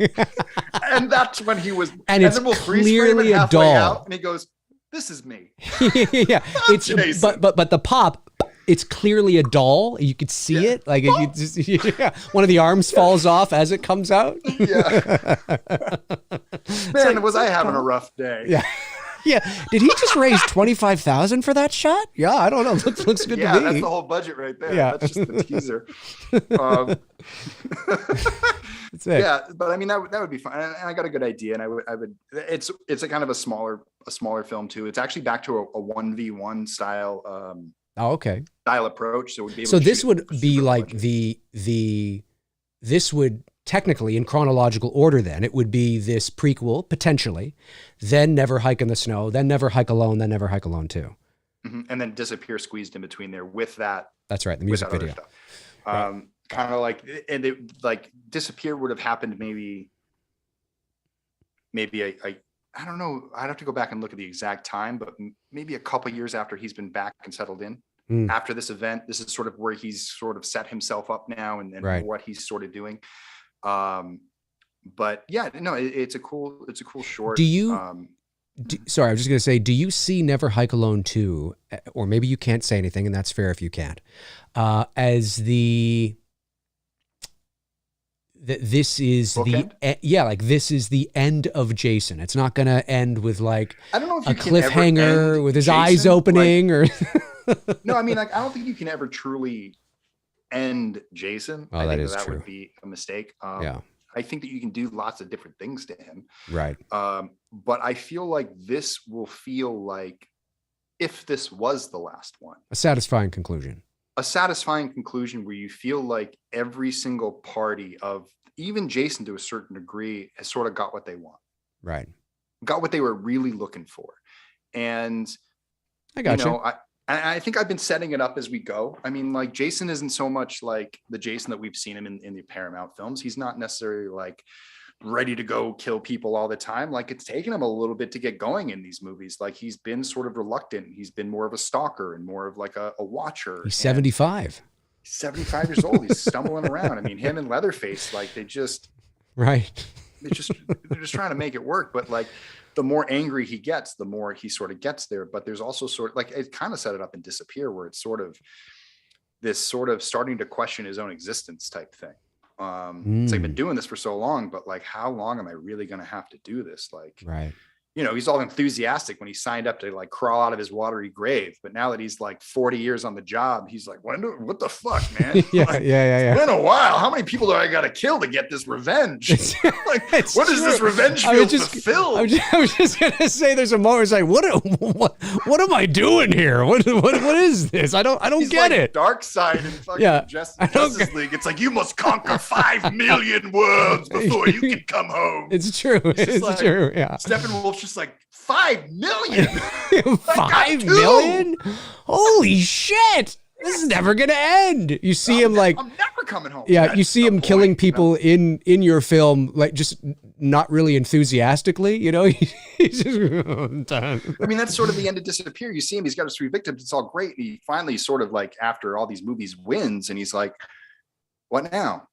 And that's when he was, and then we'll clearly a doll out, and he goes, "This is me." Yeah. It's Jason. but the pop, it's clearly a doll. You could see it. Like you just, one of the arms falls off as it comes out. Yeah. Man, was I having a rough day? Yeah. Yeah. Did he just raise 25,000 for that shot? Yeah, I don't know. Looks good to me. Yeah, that's the whole budget right there. Yeah. That's just the teaser. That's it. Yeah, but I mean that would be fun. And I got a good idea, and I would. It's a kind of a smaller film too. It's actually back to a 1v1 style. Okay. Style approach. So this would be like this would technically, in chronological order, then it would be this prequel potentially, then Never Hike in the Snow, then Never Hike Alone, then Never Hike Alone 2. Mm-hmm. And then Disappear squeezed in between there with that. That's right. The music video. Kind of like, and it, like, Disappear would have happened maybe I don't know. I'd have to go back and look at the exact time, but maybe a couple years after he's been back and settled in. After this event, this is sort of where he's sort of set himself up now, and what he's sort of doing. But yeah, no, it's a cool short. Do you? Sorry, I was just gonna say, do you see Never Hike Alone 2, or maybe you can't say anything, and that's fair if you can't, as this is this is the end of Jason. It's not going to end with like I don't know if a cliffhanger with his eyes opening, or no, I mean, like, I don't think you can ever truly end Jason. Oh, I think that would be a mistake. Yeah. I think that you can do lots of different things to him. Right. But I feel like this will feel like, if this was the last one, a satisfying conclusion where you feel like every single party, of even Jason to a certain degree, has sort of got what they want. Right. Got what they were really looking for. And I got you. I think I've been setting it up as we go. I mean, like, Jason isn't so much like the Jason that we've seen him in the Paramount films. He's not necessarily like ready to go kill people all the time. Like, it's taken him a little bit to get going in these movies. Like, he's been sort of reluctant. He's been more of a stalker and more of like a watcher. He's 75. He's 75 years old. He's stumbling around. I mean, him and Leatherface, like, they're just trying to make it work. But like, the more angry he gets, the more he sort of gets there. But there's also sort of like, it kind of set it up in Disappear, where it's sort of this sort of starting to question his own existence type thing. It's like, I've been doing this for so long, but like, how long am I really going to have to do this? Like, right. He's all enthusiastic when he signed up to like crawl out of his watery grave. But now that he's like 40 years on the job, he's like, what the fuck, man? Yeah. It's been a while. How many people do I got to kill to get this revenge? Like, what is this revenge feel fulfilled? I was just going to say, there's a moment it's like, what am I doing here? What is this? I don't get it. Dark Side in fucking Justice League. It's like, you must conquer 5 million worlds before you can come home. It's true. It's true. Yeah. Steppenwolf's just like, 5 million. 5 million? Holy shit. This is never gonna end. You see him like, I'm never coming home. Yeah, you see him killing people in your film, like, just not really enthusiastically, He's just, I mean, that's sort of the end of Disappear. You see him, he's got his 3 victims. It's all great. And he finally sort of like, after all these movies, wins, and he's like, what now?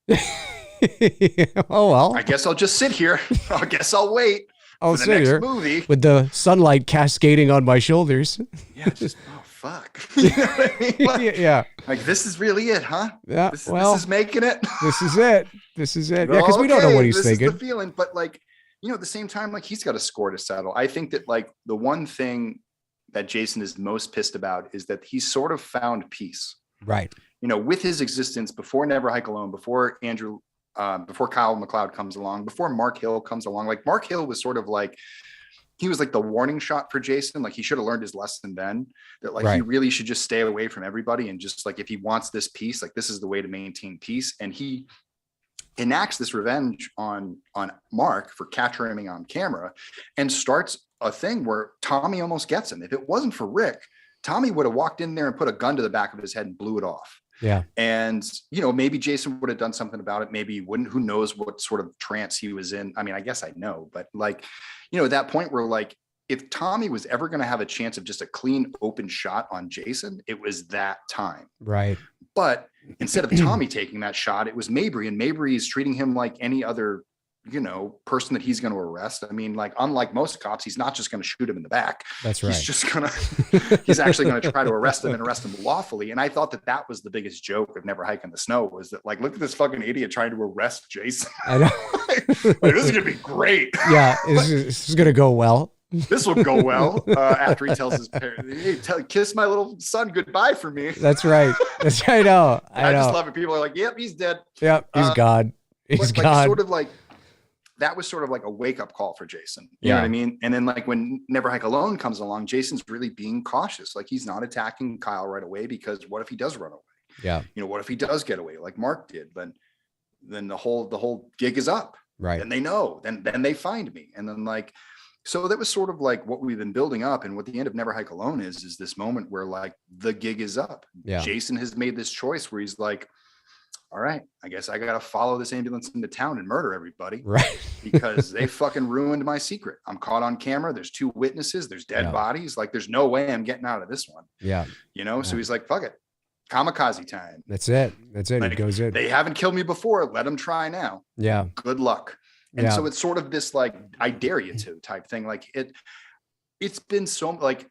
Oh, well. I guess I'll just sit here. I guess I'll wait. I'll for the sit next here movie with the sunlight cascading on my shoulders. Yeah, just oh fuck. You know what I mean? Like, Yeah. like this is really it, huh? Yeah. This Well, is making it. this is it. This is it. Yeah, because we don't know what he's this thinking. is the feeling, but like, you know, at the same time, like he's got a score to settle. I think that like the one thing that Jason is most pissed about is that he's sort of found peace. Right. You know, with his existence before Never Hike Alone, before before Kyle MacLeod comes along, before Mark Hill comes along. Like Mark Hill was sort of like, he was like the warning shot for Jason. Like he should have learned his lesson then, that like he really should just stay away from everybody. And just like, if he wants this peace, like this is the way to maintain peace. And he enacts this revenge on Mark for capturing him on camera and starts a thing where Tommy almost gets him. If it wasn't for Rick, Tommy would have walked in there and put a gun to the back of his head and blew it off. Yeah. And, you know, maybe Jason would have done something about it. Maybe he wouldn't. Who knows what sort of trance he was in? I mean, I guess I know, but like, you know, at that point where like, if Tommy was ever going to have a chance of just a clean, open shot on Jason, it was that time. Right. But instead of Tommy taking that shot, it was Mabry, and Mabry is treating him like any other, you know, person that he's going to arrest. I mean, like, unlike most cops, he's not just going to shoot him in the back. That's right. He's just going to, he's actually going to try to arrest him and arrest him lawfully. And I thought that that was the biggest joke of Never Hike in the Snow, was that like, look at this fucking idiot trying to arrest Jason. I know. Like, this is going to be great. Yeah. This is going to go well. This will go well after he tells his parents, hey, kiss my little son goodbye for me. That's right. That's right. I know. I just love it. People are like, yep, he's dead. Yep. He's gone. He's gone. gone. Sort of like, that was sort of like a wake up call for Jason. You know what I mean? And then like when Never Hike Alone comes along, Jason's really being cautious. Like he's not attacking Kyle right away, because what if he does run away? Yeah. You know, what if he does get away like Mark did? Then the whole gig is up. Right. And they know, then they find me. And then like, so that was sort of like what we've been building up. And what the end of Never Hike Alone is this moment where like the gig is up. Yeah. Jason has made this choice where he's like, all right, I guess I got to follow this ambulance into town and murder everybody. Right. Because they fucking ruined my secret. I'm caught on camera. There's 2 witnesses. There's dead bodies. Like there's no way I'm getting out of this one. Yeah. You know? So he's like, fuck it. Kamikaze time. That's it. That's it. Like, it goes in. They haven't killed me before. Let them try now. Yeah. Good luck. And so it's sort of this like, I dare you to type thing. Like it's been so like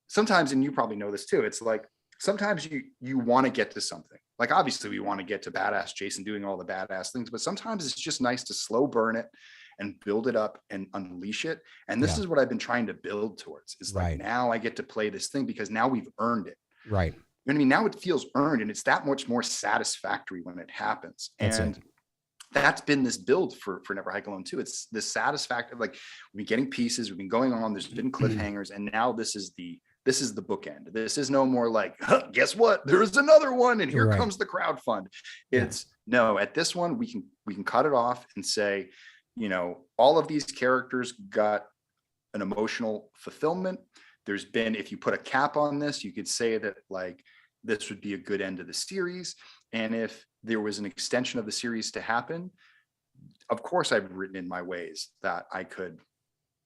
sometimes, and you probably know this too, it's like sometimes you want to get to something. Like obviously we want to get to badass Jason doing all the badass things, but sometimes it's just nice to slow burn it and build it up and unleash it. And this is what I've been trying to build towards, is like now I get to play this thing because now we've earned it. Right. You know what I mean? Now it feels earned, and it's that much more satisfactory when it happens. That's been this build for Never Hike Alone too. It's this satisfaction, like we've been getting pieces, we've been going on, there's been cliffhangers, and now this is the bookend. This is no more like, huh, guess what? There's another one, and here comes the crowdfund. It's no, at this one, we can cut it off and say, you know, all of these characters got an emotional fulfillment. There's been, if you put a cap on this, you could say that like this would be a good end of the series. And if there was an extension of the series to happen, of course I've written in my ways that I could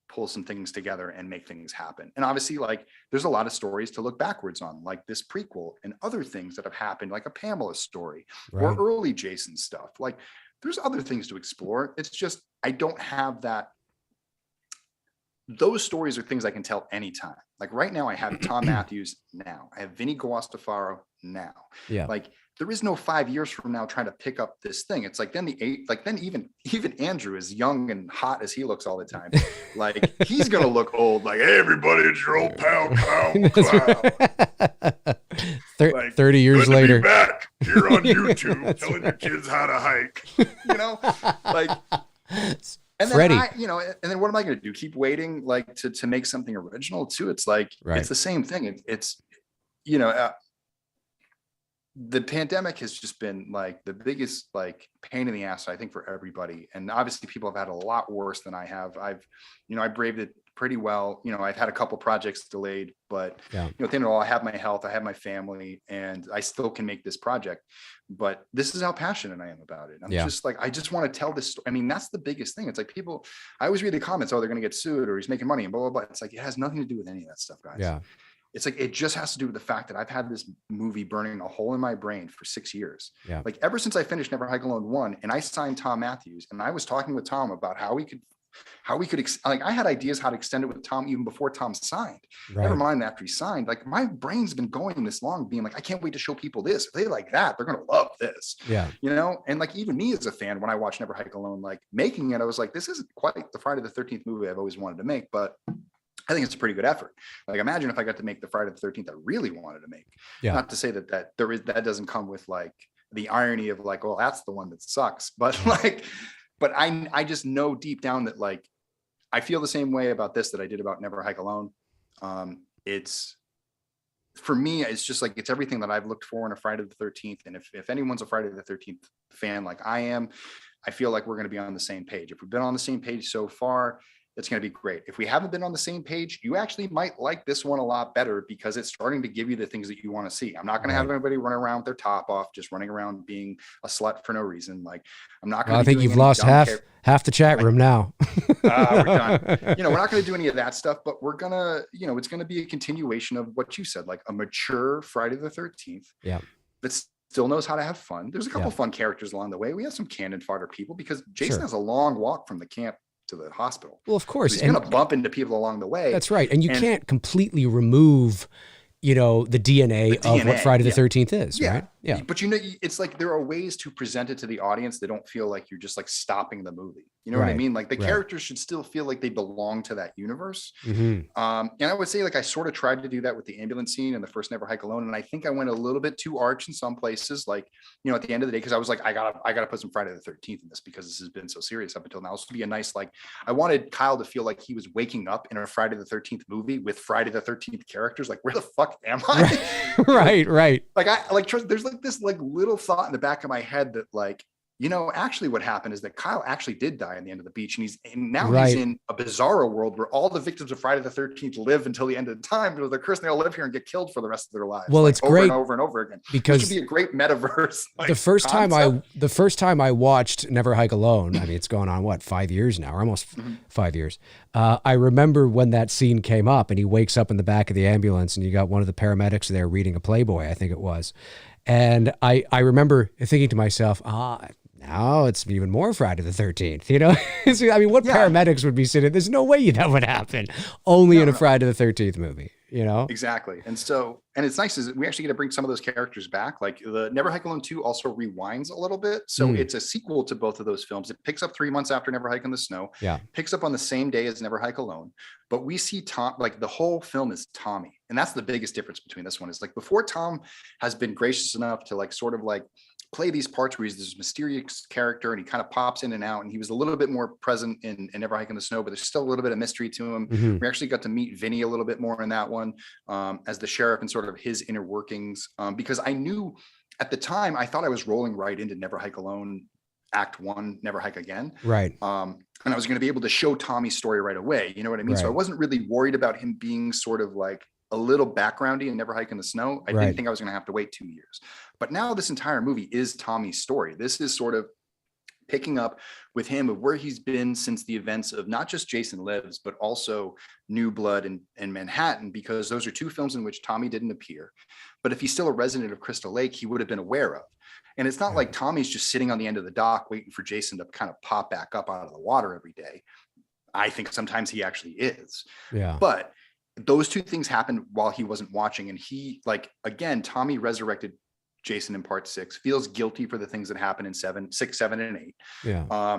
pull some things together and make things happen. And obviously, like there's a lot of stories to look backwards on, like this prequel and other things that have happened, like a Pamela story or early Jason stuff. Like there's other things to explore. It's just, I don't have that. Those stories are things I can tell anytime. Like right now I have Tom Matthews now. I have Vinny Guastafaro now. Yeah. Like there is no 5 years from now trying to pick up this thing. It's like then even Andrew, as young and hot as he looks all the time, like he's gonna look old. Like, hey, everybody, it's your old pal Kyle. 30 years later, be back here on YouTube telling your kids how to hike. You know, like. And then Freddie. and then what am I going to do? Keep waiting, like to make something original too? It's like it's the same thing. It's the pandemic has just been like the biggest like pain in the ass, I think, for everybody. And obviously people have had a lot worse than I have. I braved it pretty well. I've had a couple projects delayed, but at the end of it all, I have my health, I have my family, and I still can make this project. But this is how passionate I am about it. I'm just like, I just want to tell this story. I mean, that's the biggest thing. It's like people, I always read the comments, oh, they're going to get sued or he's making money and blah, blah, blah. It's like, it has nothing to do with any of that stuff, guys. Yeah. It's like, it just has to do with the fact that I've had this movie burning a hole in my brain for 6 years. Like ever since I finished Never Hike Alone 1 and I signed Tom Matthews, and I was talking with Tom about how we could how we could, like, I had ideas how to extend it with Tom even before Tom signed. Right. Never mind after he signed. Like, my brain's been going this long, being like, I can't wait to show people this. If they like that, they're gonna love this. Yeah. You know, and like even me as a fan, when I watched Never Hike Alone, like making it, I was like, this isn't quite the Friday the 13th movie I've always wanted to make, but I think it's a pretty good effort. Like, imagine if I got to make the Friday the 13th I really wanted to make. Yeah. Not to say that doesn't come with like the irony of like, well, that's the one that sucks. But like, but I just know deep down that like, I feel the same way about this that I did about Never Hike Alone. It's, for me, it's just like, it's everything that I've looked for in a Friday the 13th. And if anyone's a Friday the 13th fan like I am, I feel like we're going to be on the same page. If we've been on the same page so far, it's going to be great. If we haven't been on the same page, you actually might like this one a lot better because it's starting to give you the things that you want to see. I'm not going to have everybody run around with their top off, just running around being a slut for no reason. Like, I'm not going to. I think you've lost half the chat room now. We're done. You know, we're not going to do any of that stuff, but we're going to, you know, it's going to be a continuation of what you said, like a mature Friday the 13th. Yeah. That still knows how to have fun. There's a couple fun characters along the way. We have some cannon fodder people because Jason has a long walk from the camp to the hospital. Well, of course. So he's going to bump into people along the way. That's right. And you can't completely remove, you know, the DNA of what Friday the 13th is, right? Yeah. But you know, it's like there are ways to present it to the audience that don't feel like you're just like stopping the movie. You know what I mean? Like the characters should still feel like they belong to that universe. And I would say like I sort of tried to do that with the ambulance scene in the first Never Hike Alone. And I think I went a little bit too arch in some places, like, you know, at the end of the day, because I was like, I gotta put some Friday the 13th in this because this has been so serious up until now. This would be a nice, like, I wanted Kyle to feel like he was waking up in a Friday the 13th movie with Friday the 13th characters. Like, where the fuck am I? Right. Like, there's like this like little thought in the back of my head that like, you know, actually what happened is that Kyle actually did die in the end of the beach. And now he's in a bizarro world where all the victims of Friday the 13th live until the end of the time. Because they're cursed, they'll live here and get killed for the rest of their lives. Well, like, it's great over and over again. Because it should be a great metaverse. Like, the first time I watched Never Hike Alone, I mean, it's going on what, 5 years now, or almost 5 years. I remember when that scene came up and he wakes up in the back of the ambulance and you got one of the paramedics there reading a Playboy, I think it was. And I remember thinking to myself, now it's even more Friday the 13th, you know? I mean, what paramedics would be sitting? There's no way that would happen only in a Friday the 13th movie, you know? Exactly. And it's nice is we actually get to bring some of those characters back. Like the Never Hike Alone 2 also rewinds a little bit. So it's a sequel to both of those films. It picks up 3 months after Never Hike in the Snow. Yeah. Picks up on the same day as Never Hike Alone. But we see Tom, like the whole film is Tommy. And that's the biggest difference between this one is like before Tom has been gracious enough to like sort of like play these parts where he's this mysterious character and he kind of pops in and out, and he was a little bit more present in Never Hike in the Snow, but there's still a little bit of mystery to him. We actually got to meet Vinny a little bit more in that one as the sheriff and sort of his inner workings, because I knew at the time I thought I was rolling right into Never Hike Alone Act 1, Never Hike Again. Right. And I was going to be able to show Tommy's story right away. You know what I mean? Right. So I wasn't really worried about him being sort of like a little backgroundy and Never Hike in the Snow. I didn't think I was going to have to wait 2 years. But now this entire movie is Tommy's story. This is sort of picking up with him of where he's been since the events of not just Jason Lives, but also New Blood and Manhattan, because those are 2 films in which Tommy didn't appear. But if he's still a resident of Crystal Lake, he would have been aware of. And it's not like Tommy's just sitting on the end of the dock waiting for Jason to kind of pop back up out of the water every day. I think sometimes he actually is. Yeah. But those 2 things happened while he wasn't watching. And he, like, again, Tommy resurrected Jason in part 6, feels guilty for the things that happened in 6, 7, and 8. Yeah.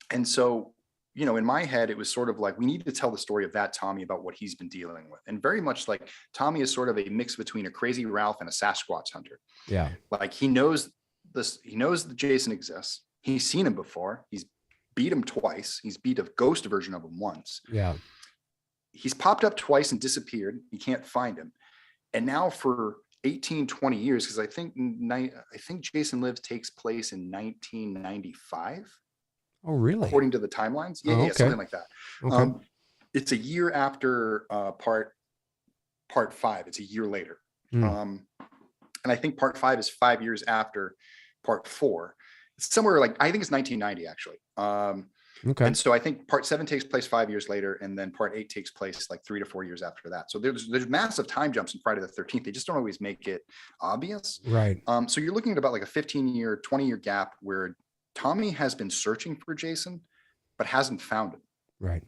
And so, you know, in my head, it was sort of like, we need to tell the story of that Tommy about what he's been dealing with. And very much like Tommy is sort of a mix between a crazy Ralph and a Sasquatch hunter. Yeah. Like he knows that Jason exists. He's seen him before. He's beat him twice. He's beat a ghost version of him once. Yeah. He's popped up twice and disappeared. You can't find him. And now for 18, 20 years, because I think Jason Lives takes place in 1995. Oh, really? According to the timelines. Yeah, yeah, something like that. Okay. It's a year after part 5. It's a year later. And I think part 5 is 5 years after part 4. It's somewhere like, I think it's 1990 actually. Okay. And so I think part 7 takes place 5 years later, and then part 8 takes place like 3 to 4 years after that. So there's massive time jumps in Friday the 13th. They just don't always make it obvious. Right. So you're looking at about like a 15-year, 20-year gap where Tommy has been searching for Jason but hasn't found him. Right.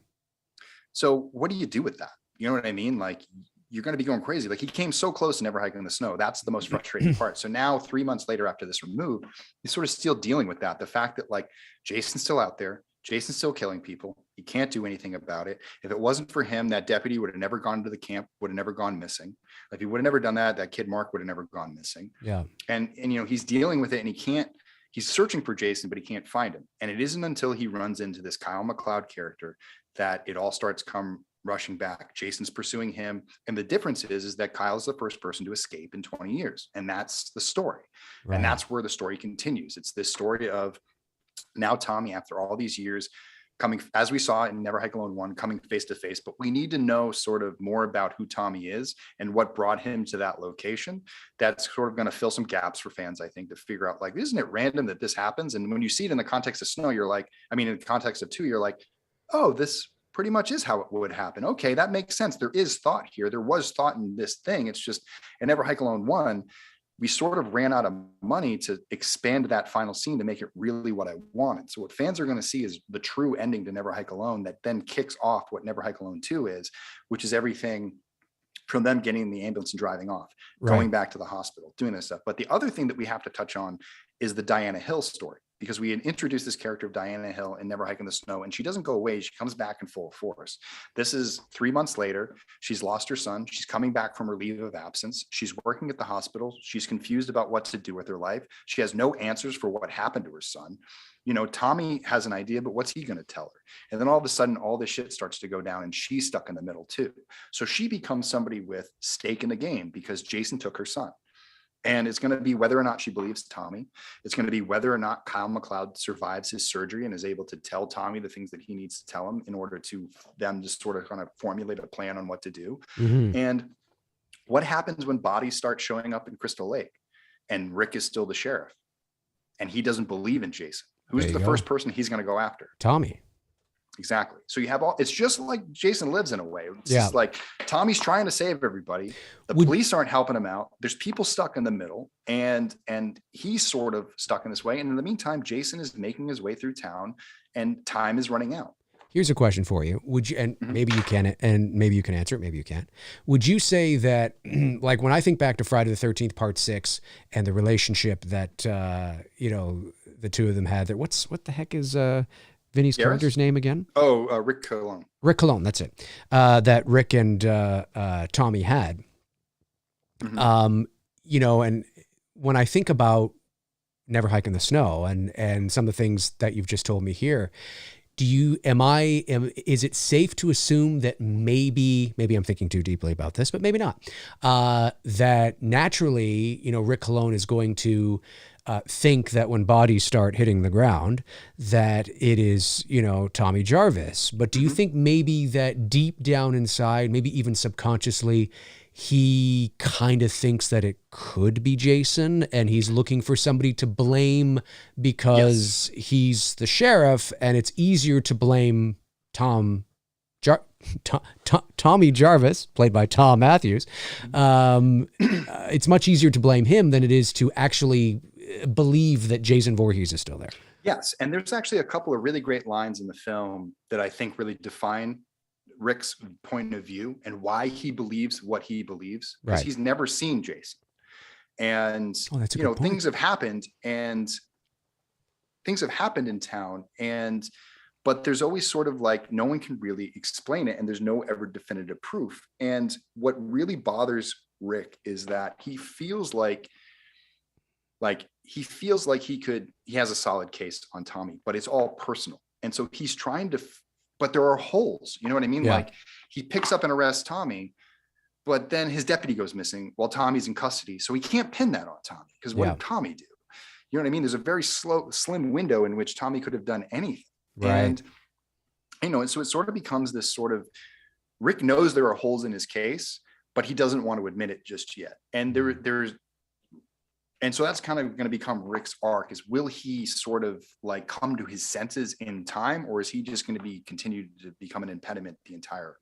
So what do you do with that? You know what I mean? Like, you're going to be going crazy. Like, he came so close to never hiking in the snow. That's the most frustrating part. So now 3 months later, after this removed, he's sort of still dealing with that. The fact that, like, Jason's still out there. Jason's still killing people. He can't do anything about it. If it wasn't for him, that deputy would have never gone to the camp, would have never gone missing. Like, he would have never done that. That kid Mark would have never gone missing. Yeah. And, you know, he's dealing with it, and he's searching for Jason, but he can't find him. And it isn't until he runs into this Kyle MacLeod character that it all starts come rushing back. Jason's pursuing him. And the difference is that Kyle's the first person to escape in 20 years. And that's the story. Right. And that's where the story continues. It's this story of now Tommy, after all these years, coming, as we saw in Never Hike Alone 1, coming face to face. But we need to know sort of more about who Tommy is and what brought him to that location. That's sort of going to fill some gaps for fans, I think, to figure out, like, isn't it random that this happens? And when you see it in the context of snow, you're like, I mean, in the context of 2, you're like, oh, this pretty much is how it would happen. Okay, that makes sense. There is thought here. There was thought in this thing. It's just, in Never Hike Alone 1, we sort of ran out of money to expand that final scene to make it really what I wanted. So what fans are going to see is the true ending to Never Hike Alone that then kicks off what Never Hike Alone 2 is, which is everything from them getting in the ambulance and driving off, going back to the hospital, doing this stuff. But the other thing that we have to touch on is the Diana Hill story, because we had introduced this character of Diana Hill in Never Hike in the Snow, and she doesn't go away. She comes back in full force. This is 3 months later. She's lost her son. She's coming back from her leave of absence. She's working at the hospital. She's confused about what to do with her life. She has no answers for what happened to her son. You know, Tommy has an idea, but what's he going to tell her? And then all of a sudden, all this shit starts to go down, and she's stuck in the middle too. So she becomes somebody with stake in the game because Jason took her son. And it's going to be whether or not she believes Tommy. It's going to be whether or not Kyle MacLeod survives his surgery and is able to tell Tommy the things that he needs to tell him in order to them just sort of kind of formulate a plan on what to do. Mm-hmm. And what happens when bodies start showing up in Crystal Lake and Rick is still the sheriff and he doesn't believe in Jason? Who's the first person he's going to go after? Tommy. Exactly. So you have it's just like Jason Lives in a way. It's just like Tommy's trying to save everybody. The police aren't helping him out. There's people stuck in the middle, and he's sort of stuck in this way. And in the meantime, Jason is making his way through town and time is running out. Here's a question for you. Would you, and maybe you can, and maybe you can answer it, maybe you can't. Would you say that, like, when I think back to Friday the 13th, part 6, and the relationship that, you know, the two of them had there, what the heck is, Vinny's character's name again? Oh, Rick Cologne. Rick Cologne, that's it. That Rick and Tommy had. Mm-hmm. You know, and when I think about Never Hike in the Snow and some of the things that you've just told me here, is it safe to assume that maybe I'm thinking too deeply about this, but maybe not, that naturally, you know, Rick Cologne is going to think that when bodies start hitting the ground, that it is, you know, Tommy Jarvis. But do you think maybe that deep down inside, maybe even subconsciously, he kind of thinks that it could be Jason and he's looking for somebody to blame because he's the sheriff, and it's easier to blame Tommy Jarvis, played by Tom Matthews. It's much easier to blame him than it is to actually believe that Jason Voorhees is still there. Yes. And there's actually a couple of really great lines in the film that I think really define Rick's point of view and why he believes what he believes, because he's never seen Jason. And, you know, things have happened in town, but there's always sort of like, no one can really explain it, and there's no ever definitive proof. And what really bothers Rick is that he feels like he has a solid case on Tommy, but it's all personal. And so he's trying to, but there are holes, you know what I mean? Yeah. Like, he picks up and arrests Tommy, but then his deputy goes missing while Tommy's in custody. So he can't pin that on Tommy, because what did Tommy do? You know what I mean? There's a very slim window in which Tommy could have done anything. Right. And, you know, and so it sort of becomes this sort of, Rick knows there are holes in his case, but he doesn't want to admit it just yet. And and so that's kind of going to become Rick's arc, is will he sort of like come to his senses in time, or is he just going to continue to become an impediment the entire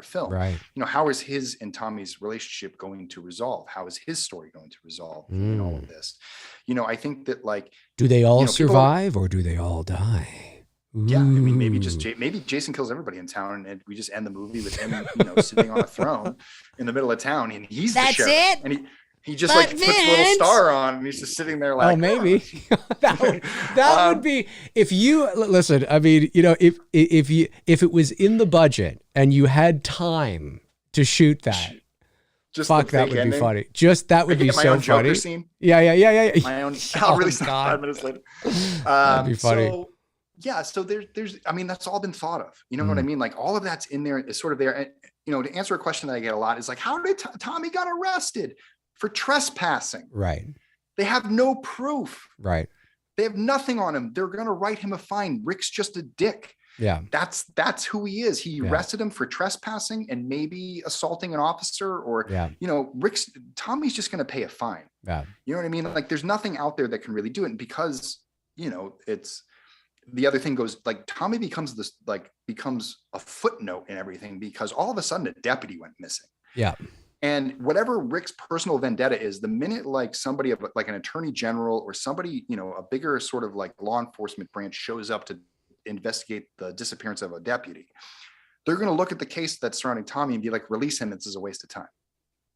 film? Right. You know, how is his and Tommy's relationship going to resolve? How is his story going to resolve in all of this? You know, I think that, like, do they all survive or do they all die? Yeah, I mean, Ooh. maybe Jason kills everybody in town, and we just end the movie with him, sitting on a throne in the middle of town, and he's the That's sheriff, it. and he just But like puts a little Vince. star on, and he's just sitting there Oh, like, maybe that would um, be if you listen. I mean, if it was in the budget and you had time to shoot that, just the fuck, that fake would be ending. funny. Just that I would could be get my so own Joker funny. scene. Yeah. My own. Oh, I'll release that God. 5 minutes later. That'd be funny. So yeah, so there's, I mean, that's all been thought of. You know what I Mm, mean? Like all of that's in there, is sort of there. And, to answer a question that I get a lot is like, how did Tommy got arrested for trespassing? right. They have no proof. Right. They have nothing on him. They're going to write him a fine. Rick's just a dick. Yeah. That's who he is. He Yeah. arrested him for trespassing and maybe assaulting an officer, or, Yeah. Tommy's just going to pay a fine. Yeah. You know what I mean? Like there's nothing out there that can really do it. And because, it's the other thing goes like Tommy becomes a footnote in everything, because all of a sudden a deputy went missing. Yeah. And whatever Rick's personal vendetta is, the minute like somebody like an attorney general or somebody, a bigger sort of like law enforcement branch shows up to investigate the disappearance of a deputy, they're going to look at the case that's surrounding Tommy and be like, release him. This is a waste of time.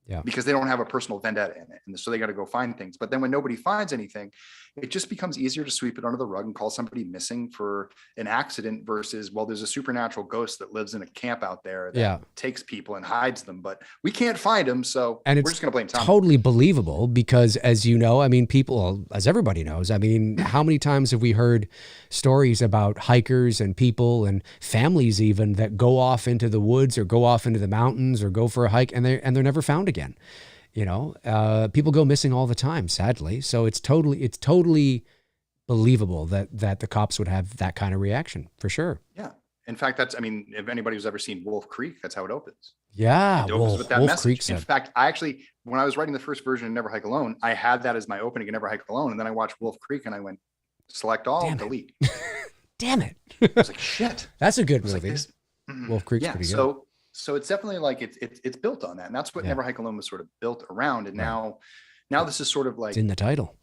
Yeah. Because they don't have a personal vendetta in it. And so they got to go find things. But then when nobody finds anything, it just becomes easier to sweep it under the rug and call somebody missing for an accident versus, well, there's a supernatural ghost that lives in a camp out there that takes people and hides them, but we can't find them. So And we're just going to blame Tommy. totally believable because, as you know, I mean, people, as everybody knows, I mean, how many times have we heard stories about hikers and people and families even that go off into the woods or go off into the mountains or go for a hike and they're never found again. People go missing all the time, sadly. So it's totally believable that the cops would have that kind of reaction for sure. Yeah. In fact, if anybody who's ever seen Wolf Creek, that's how it opens. Yeah. It opens with that Wolf message. Creek said. In fact, when I was writing the first version of Never Hike Alone, I had that as my opening in Never Hike Alone. And then I watched Wolf Creek and I went, select all, delete. Damn it. I was like, shit. That's a good like movie. Wolf Creek's pretty good. So it's definitely like it's built on that. And that's what Never Hike Alone was sort of built around. And now this is sort of like, it's in the title.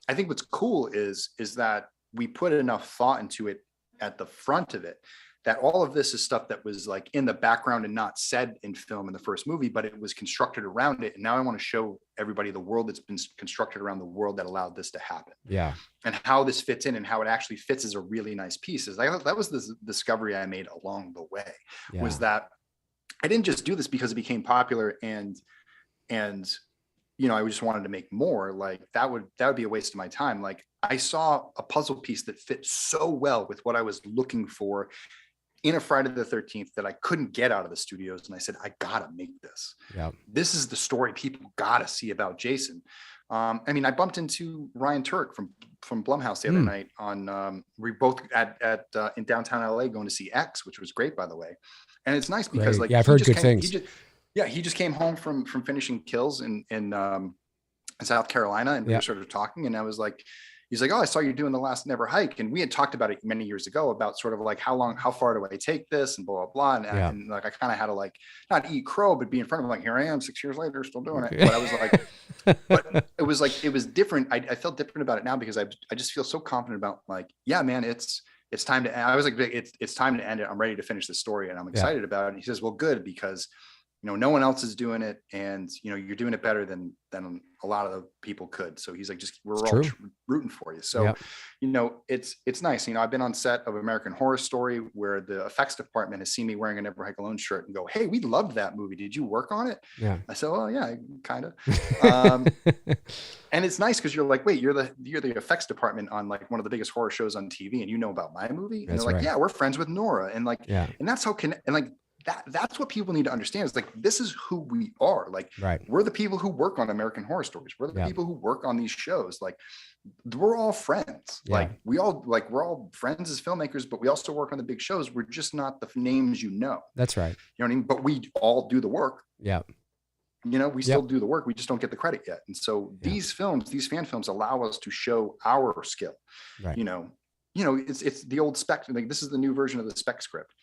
I think what's cool is that we put enough thought into it at the front of it, that all of this is stuff that was like in the background and not said in film in the first movie, but it was constructed around it. And now I want to show everybody the world that's been constructed around the world that allowed this to happen. Yeah. And how this fits in and how it actually fits is a really nice piece. That was the discovery I made along the way, was that I didn't just do this because it became popular and I just wanted to make more. Like that would be a waste of my time. Like I saw a puzzle piece that fit so well with what I was looking for in a Friday the 13th that I couldn't get out of the studios. And I said, I gotta make this. Yeah. This is the story people gotta see about Jason. I bumped into Ryan Turk from Blumhouse the other night on, we both in downtown LA going to see X, which was great, by the way. And it's nice because I've heard good things. He just came home from finishing Kills in South Carolina, and we were sort of talking, and I was like, he's like, oh, I saw you doing the last Never Hike. And we had talked about it many years ago about sort of like how far do I take this and blah, blah, blah. And like, I kind of had to like, not eat crow, but be in front of him, like, here I am 6 years later, still doing it. But I was like, but it was different. I felt different about it now because I just feel so confident about like, yeah, man, it's time to, I was like, it's time to end it. I'm ready to finish the story and I'm excited about it. And he says, well, good, because no one else is doing it, and you're doing it better than a lot of the people could. So he's like, we're all rooting for you. So it's nice. I've been on set of American Horror Story where the effects department has seen me wearing a Never Hike Alone shirt and go, hey, we loved that movie. Did you work on it? Yeah. I said, well, yeah, kind of. And it's nice because you're like, wait, you're the effects department on like one of the biggest horror shows on TV, and you know about my movie. And they're like, yeah, we're friends with Nora, and like, and that's how that's what people need to understand, is like, this is who we are. Like, we're the people who work on American Horror Stories. We're the people who work on these shows. Like, we're all friends. Like, we're all friends as filmmakers, but we also work on the big shows. We're just not the names, That's right. You know what I mean? But we all do the work. Yeah. We still do the work. We just don't get the credit yet. And so these fan films allow us to show our skill. Right. It's the old spec. Like, this is the new version of the spec script.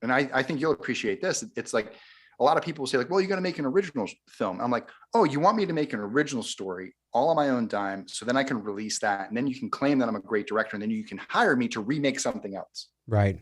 And I think you'll appreciate this. It's like, a lot of people say like, well, you got to make an original film. I'm like, oh, you want me to make an original story all on my own dime, so then I can release that, and then you can claim that I'm a great director, and then you can hire me to remake something else. Right.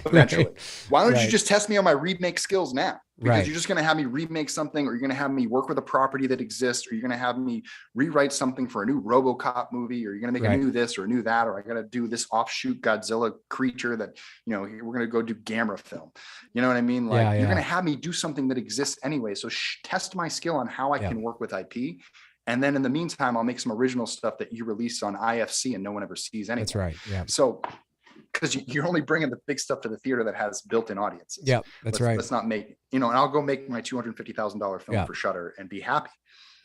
Eventually. Why don't you Right. just test me on my remake skills now? Because Right. you're just going to have me remake something, or you're going to have me work with a property that exists, or you're going to have me rewrite something for a new RoboCop movie, or you're going to make Right. a new this or a new that, or I got to do this offshoot Godzilla creature that, you know, we're going to go do Gamera film. You know what I mean? Like, you're going to have me do something that exists anyway. So test my skill on how I can work with IP. And then in the meantime, I'll make some original stuff that you release on IFC and no one ever sees anyway. That's right. Yeah. So, because you're only bringing the big stuff to the theater that has built-in audiences. Yeah, that's right. Let's not make, you know, and I'll go make my $250,000 film for Shudder and be happy.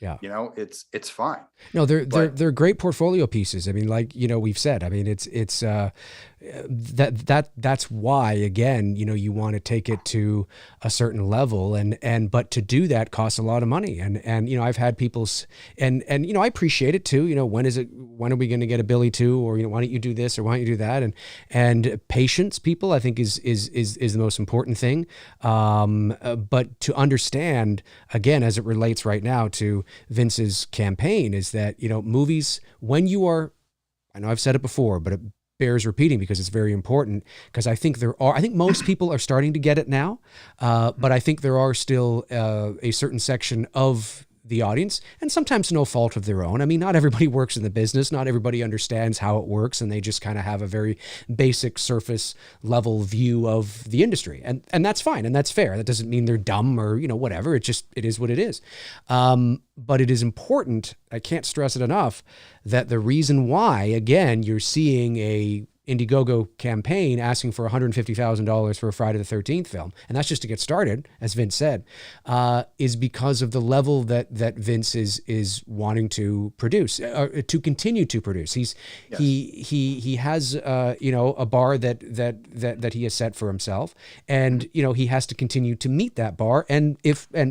Yeah. You know, it's fine. No, they're great portfolio pieces. I mean, like, you know, we've said, I mean, it's that's why, again, you know, you want to take it to a certain level, but to do that costs a lot of money. And, you know, I've had people and, you know, I appreciate it too. You know, when are we going to get a Billy 2, or, you know, why don't you do this, or why don't you do that? And patience, people, I think is the most important thing. But to understand, again, as it relates right now to Vince's campaign, is that, you know, movies, when you are, I know I've said it before, but it bears repeating because it's very important, because I think I think most people are starting to get it now, but I think there are still a certain section of the audience, and sometimes no fault of their own. I mean, not everybody works in the business, not everybody understands how it works, and they just kind of have a very basic surface level view of the industry, and that's fine, and that's fair. That doesn't mean they're dumb or, you know, whatever. It is what it is. But it is important, I can't stress it enough, that the reason why, again, you're seeing a Indiegogo campaign asking for $150,000 for a Friday the 13th film, and that's just to get started, as Vince said, is because of the level that Vince is wanting to produce, to continue to produce. He has you know, a bar that he has set for himself, and, you know, he has to continue to meet that bar, and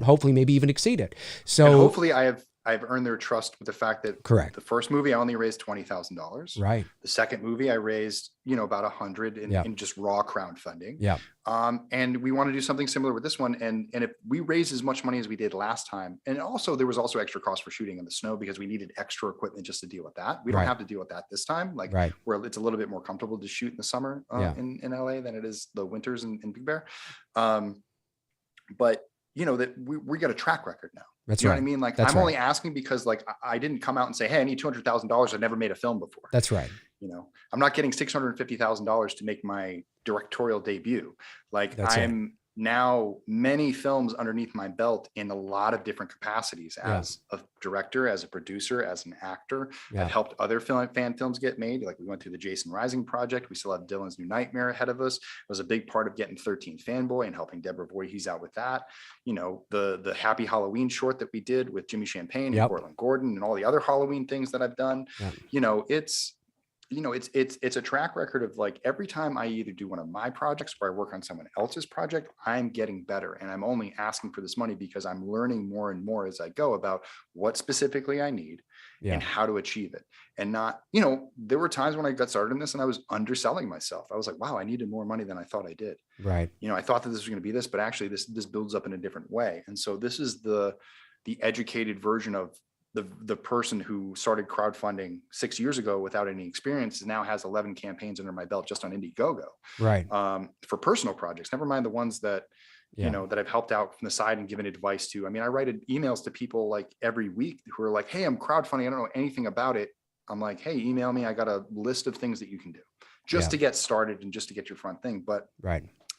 hopefully maybe even exceed it. So, and hopefully I've earned their trust with the fact that correct. The first movie I only raised $20,000. Right. The second movie I raised, you know, about 100 in just raw crowdfunding. Yeah. And we want to do something similar with this one. And if we raise as much money as we did last time, and also there was also extra cost for shooting in the snow because we needed extra equipment just to deal with that. We don't have to deal with that this time. Like, where it's a little bit more comfortable to shoot in the summer in LA than it is the winters in Big Bear. But you know, that we got a track record now. That's you know right. what I mean? Like, That's I'm only asking because, like, I didn't come out and say, hey, I need $200,000. I've never made a film before. That's right. You know, I'm not getting $650,000 to make my directorial debut. Like, I'm now many films underneath my belt in a lot of different capacities as a director, as a producer, as an actor. I've helped other fan films get made. Like, we went through the Jason Rising project. We still have Dylan's New Nightmare ahead of us. It was a big part of getting 13 Fanboy and helping Deborah Voorhees out with that. You know, the Happy Halloween short that we did with Jimmy Champagne and Portland Gordon and all the other Halloween things that I've done. You know, it's a track record of, like, every time I either do one of my projects or I work on someone else's project, I'm getting better. And I'm only asking for this money because I'm learning more and more as I go about what specifically I need and how to achieve it. And not, you know, there were times when I got started in this and I was underselling myself. I was like, wow, I needed more money than I thought I did. Right. You know, I thought that this was going to be this, but actually this builds up in a different way. And so this is the educated version of the person who started crowdfunding 6 years ago without any experience now has 11 campaigns under my belt just on Indiegogo, right? For personal projects, never mind the ones that, you know, that I've helped out from the side and given advice to. I mean, I write emails to people like every week who are like, hey, I'm crowdfunding. I don't know anything about it. I'm like, hey, email me. I got a list of things that you can do just to get started and just to get your front thing. But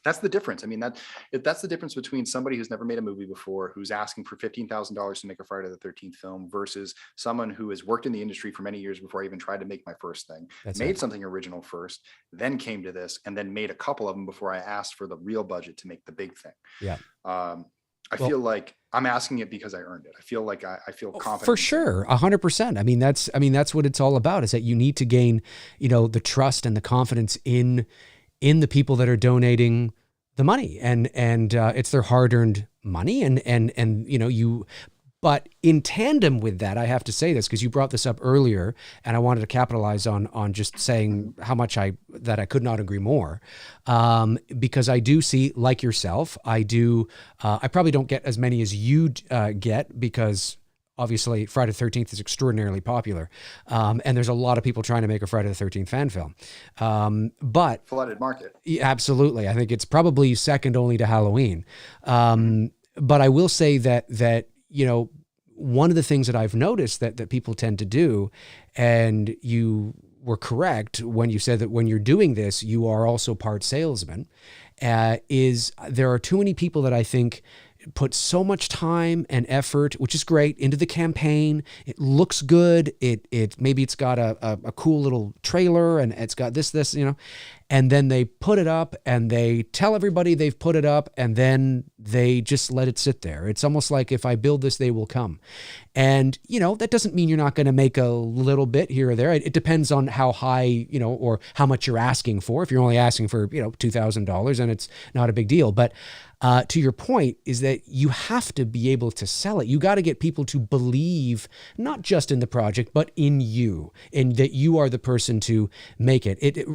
that's the difference. I mean, that's the difference between somebody who's never made a movie before, who's asking for $15,000 to make a Friday the 13th film, versus someone who has worked in the industry for many years before I even tried to make my first thing, made something original first, then came to this, and then made a couple of them before I asked for the real budget to make the big thing. Yeah. I feel like I'm asking it because I earned it. I feel like I feel confident. For sure. 100%. I mean, that's what it's all about, is that you need to gain, you know, the trust and the confidence in the people that are donating the money, and it's their hard-earned money, and you know, But in tandem with that, I have to say this because you brought this up earlier, and I wanted to capitalize on just saying how much I could not agree more. Because I do see, like yourself, I probably don't get as many as you get because obviously Friday the 13th is extraordinarily popular. And there's a lot of people trying to make a Friday the 13th fan film. But flooded market. Absolutely. I think it's probably second only to Halloween. But I will say that, you know, one of the things that I've noticed that people tend to do, and you were correct when you said that when you're doing this, you are also part salesman, is there are too many people that I think put so much time and effort, which is great, into the campaign. It looks good. Maybe it's got a cool little trailer and it's got this, you know, and then they put it up and they tell everybody they've put it up and then they just let it sit there. It's almost like if I build this, they will come. And, you know, that doesn't mean you're not going to make a little bit here or there. It depends on how high, you know, or how much you're asking for. If you're only asking for, you know, $2,000, then it's not a big deal. But to your point is that you have to be able to sell it. You got to get people to believe not just in the project, but in you, and that you are the person to make it. It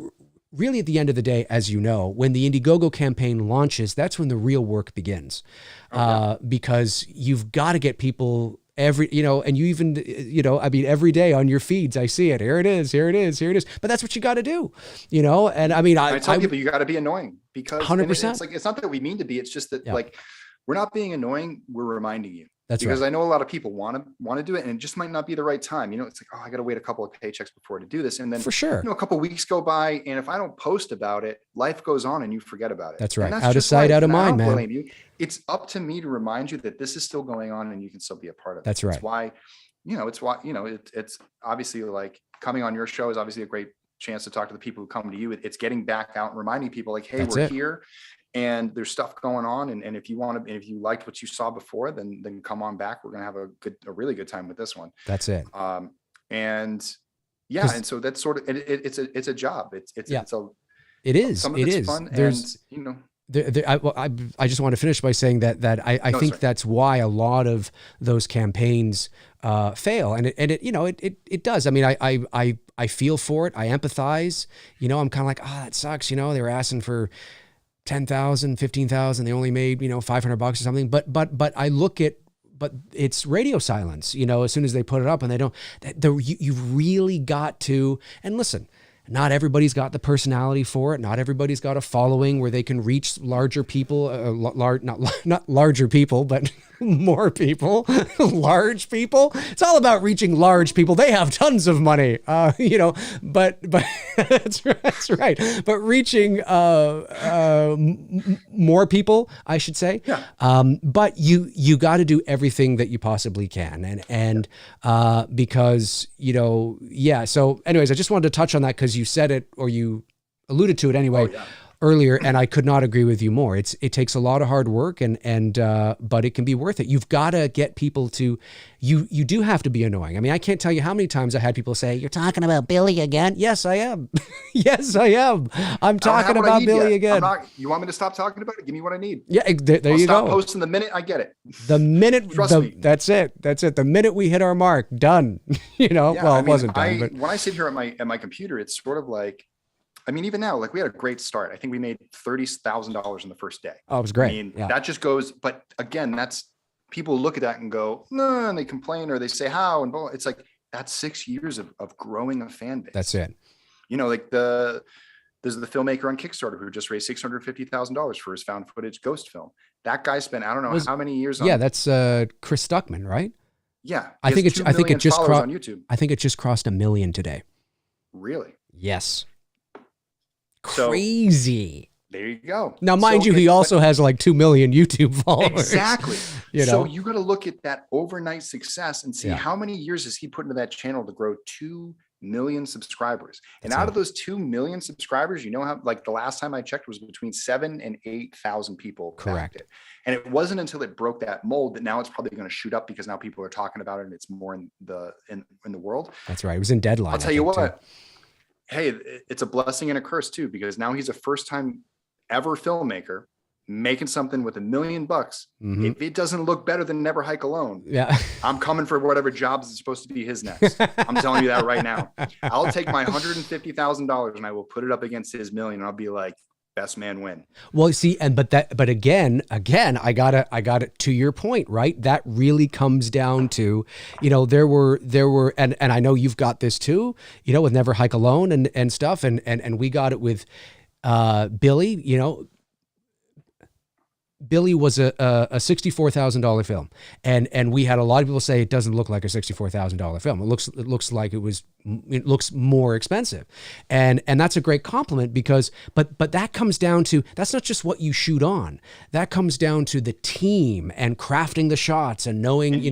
really, at the end of the day, as you know, when the Indiegogo campaign launches, that's when the real work begins. Because you've got to get people and you even, you know, I mean, every day on your feeds, I see it. Here it is. But that's what you got to do, you know? And I mean, I tell people you got to be annoying because 100%. It's like, it's not that we mean to be, it's just that like, we're not being annoying. We're reminding you. That's because right. I know a lot of people want to do it and it just might not be the right time. You know, it's like, oh, I got to wait a couple of paychecks before to do this. And then for sure, you know, a couple of weeks go by and if I don't post about it, life goes on and you forget about it. That's right. That's out of sight, out of mind, man. Blame you. It's up to me to remind you that this is still going on and you can still be a part of it. That's right. It's why, it's obviously like coming on your show is obviously a great chance to talk to the people who come to you. It's getting back out and reminding people like, hey, we're here. And there's stuff going on. And if you liked what you saw before, then come on back. We're going to have a really good time with this one. That's it. And so that's sort of, it's a job. It is fun. There's, and, you know, I just want to finish by saying that I think that's why a lot of those campaigns fail. And it does. I mean, I feel for it. I empathize, you know, I'm kind of like, that sucks. You know, they were asking for 10,000, 15,000. They only made, you know, $500 or something. But I look at, but it's radio silence, you know, as soon as they put it up and they don't, you've really got to, and listen, not everybody's got the personality for it. Not everybody's got a following where they can reach larger people, not larger people, but more people, large people. It's all about reaching large people. They have tons of money, you know, but that's right. But reaching more people, I should say. Yeah. But you got to do everything that you possibly can. And because, you know, so anyways, I just wanted to touch on that because you said it, or you alluded to it anyway. Earlier, and I could not agree with you more. It takes a lot of hard work, but it can be worth it. You've got to get people to, you do have to be annoying. I mean, I can't tell you how many times I had people say, "You're talking about Billy again." Yes, I am. Yes, I am. I'm talking about Billy again. You want me to stop talking about it? Give me what I need. Yeah, there you go. Stop posting the minute I get it. The minute, Trust me. That's it. The minute we hit our mark, done. You know, it wasn't done. But when I sit here at my computer, it's sort of like, I mean, even now, like we had a great start. I think we made $30,000 in the first day. Oh, it was great. I mean, that just goes, but again, that's, people look at that and go, no, and they complain or they say how, and blah. It's like, that's 6 years of growing a fan base. That's it. You know, like there's the filmmaker on Kickstarter who just raised $650,000 for his found footage ghost film. That guy spent, I don't know how many years on. Yeah, that's Chris Stuckman, right? Yeah. I think it just on YouTube. I think it just crossed 1 million today. Really? Yes. Crazy. So, there you go. Now, mind you, he also has like 2 million YouTube followers. Exactly. You know? So you got to look at that overnight success and see how many years has he put into that channel to grow 2 million subscribers. And out of those 2 million subscribers, you know how, like the last time I checked was between 7,000 and 8,000 people. Correct. It. And it wasn't until it broke that mold that now it's probably going to shoot up because now people are talking about it and it's more in the world. That's right. It was in Deadline. I'll tell you what. Hey, it's a blessing and a curse too, because now he's a first time ever filmmaker making something with $1 million. Mm-hmm. If it doesn't look better than Never Hike Alone, yeah, I'm coming for whatever jobs is supposed to be his next. I'm telling you that right now. I'll take my $150,000 and I will put it up against his $1 million. And I'll be like, best man win. Well, see, but again, I got it to your point, right? That really comes down to, there were, and I know you've got this too, with Never Hike Alone and stuff. And we got it with, Billy, Billy was a $64,000 film, and we had a lot of people say it doesn't look like a $64,000 film. It looks like it looks more expensive, and that's a great compliment because but that comes down to, that's not just what you shoot on. That comes down to the team and crafting the shots and knowing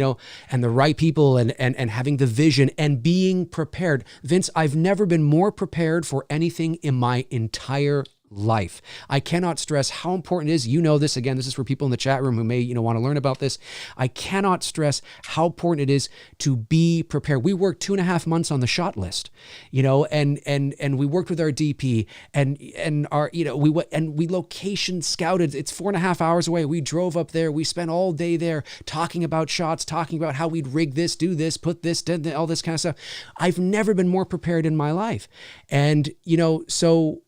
and the right people and having the vision and being prepared. Vince, I've never been more prepared for anything in my entire life. I cannot stress how important it is. This, again, this is for people in the chat room who may, want to learn about this. I cannot stress how important it is to be prepared. We worked 2.5 months on the shot list, and we worked with our DP and our, we location scouted. It's 4.5 hours away. We drove up there. We spent all day there talking about shots, talking about how we'd rig this, do this, put this, all this kind of stuff. I've never been more prepared in my life. And, so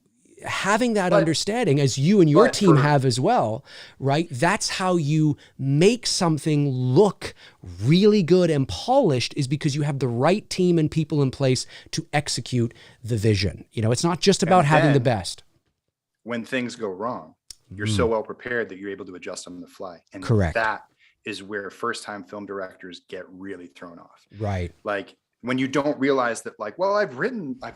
having that understanding, as you and your team have as well, right? That's how you make something look really good and polished, is because you have the right team and people in place to execute the vision. It's not just about having the best. When things go wrong, you're so well prepared that you're able to adjust on the fly. And correct. That is where first-time film directors get really thrown off. Right. Like, when you don't realize that, like, well, I've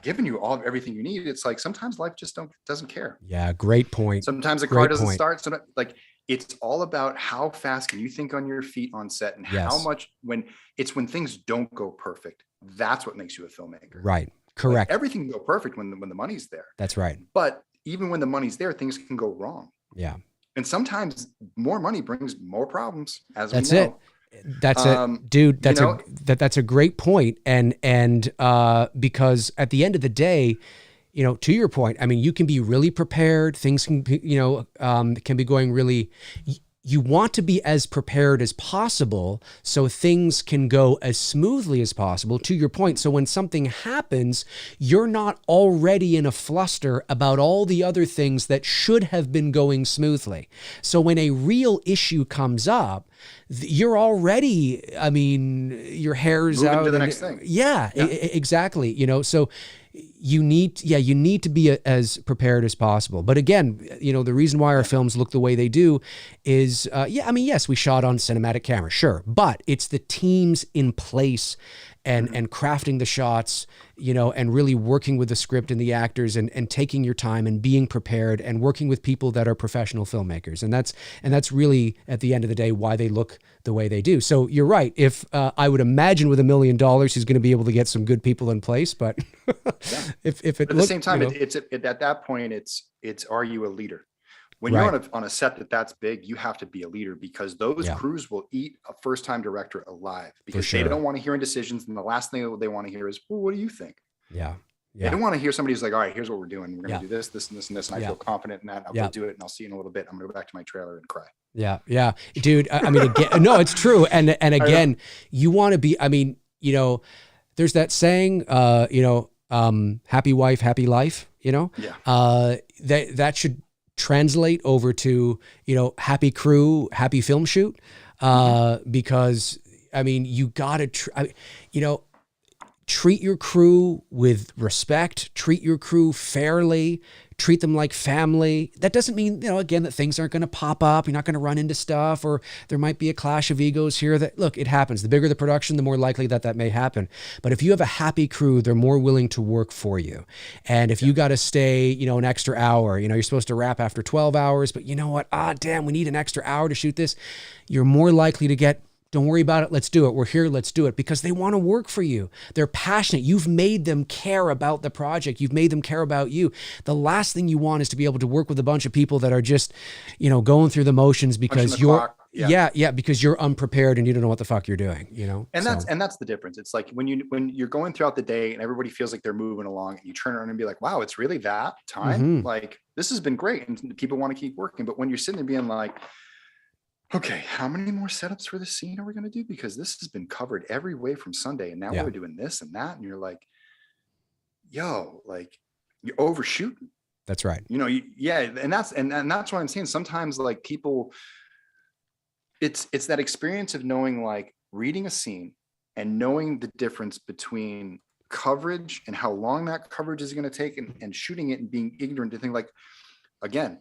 given you everything you need. It's like, sometimes life just doesn't care. Yeah. Great point. Sometimes the car doesn't start. So like, it's all about how fast can you think on your feet on set, and how much, when things don't go perfect, that's what makes you a filmmaker. Right. Correct. Like, everything can go perfect when the money's there. That's right. But even when the money's there, things can go wrong. Yeah. And sometimes more money brings more problems, as that's we know. It. That's it, dude. That's a great point. And because at the end of the day, to your point, I mean, you can be really prepared. Things can be, can be going really, you want to be as prepared as possible so things can go as smoothly as possible, to your point. So when something happens, you're not already in a fluster about all the other things that should have been going smoothly. So when a real issue comes up, you're already, your hair's moving out to the next thing. Yeah. Exactly. So you need to be as prepared as possible. But again, the reason why our films look the way they do is, yes, we shot on cinematic camera, sure, but it's the teams in place and crafting the shots, and really working with the script and the actors and taking your time and being prepared and working with people that are professional filmmakers. And that's really, at the end of the day, why they look the way they do. So you're right. If I would imagine with $1 million, he's going to be able to get some good people in place, but if it but at the same time, it's at that point, it's, are you a leader? When you're on a set that's big, you have to be a leader, because those crews will eat a first-time director alive, because they don't want to hear decisions. And the last thing they want to hear is, well, what do you think? Yeah. They don't want to hear somebody who's like, all right, here's what we're doing. We're going to do this, this, and this, and this. And I feel confident in that. I'll go do it. And I'll see you in a little bit. I'm going to go back to my trailer and cry. Yeah. Yeah. Dude, again, no, it's true. And again, you want to be, there's that saying, happy wife, happy life, that should translate over to, happy crew, happy film shoot. Because you gotta, treat your crew with respect, treat your crew fairly, treat them like family. That doesn't mean, again, that things aren't going to pop up. You're not going to run into stuff, or there might be a clash of egos here. That, look, it happens. The bigger the production, the more likely that may happen. But if you have a happy crew, they're more willing to work for you. And if you got to stay, an extra hour, you're supposed to wrap after 12 hours, but you know what? Damn, we need an extra hour to shoot this. You're more likely to get, don't worry about it. Let's do it. We're here. Let's do it, because they want to work for you. They're passionate. You've made them care about the project. You've made them care about you. The last thing you want is to be able to work with a bunch of people that are just, going through the motions because Yeah, because you're unprepared and you don't know what the fuck you're doing, you know? And that's the difference. It's like when you're going throughout the day and everybody feels like they're moving along, and you turn around and be like, wow, it's really that time. Like, this has been great. And people want to keep working. But when you're sitting there being like, okay, how many more setups for this scene are we going to do? Because this has been covered every way from Sunday. And now we're doing this and that. And you're like, yo, like, you're overshooting. That's right. You know, and that's what I'm saying. Sometimes, like, people, it's that experience of knowing, like, reading a scene and knowing the difference between coverage and how long that coverage is going to take, and shooting it and being ignorant to think, like, again,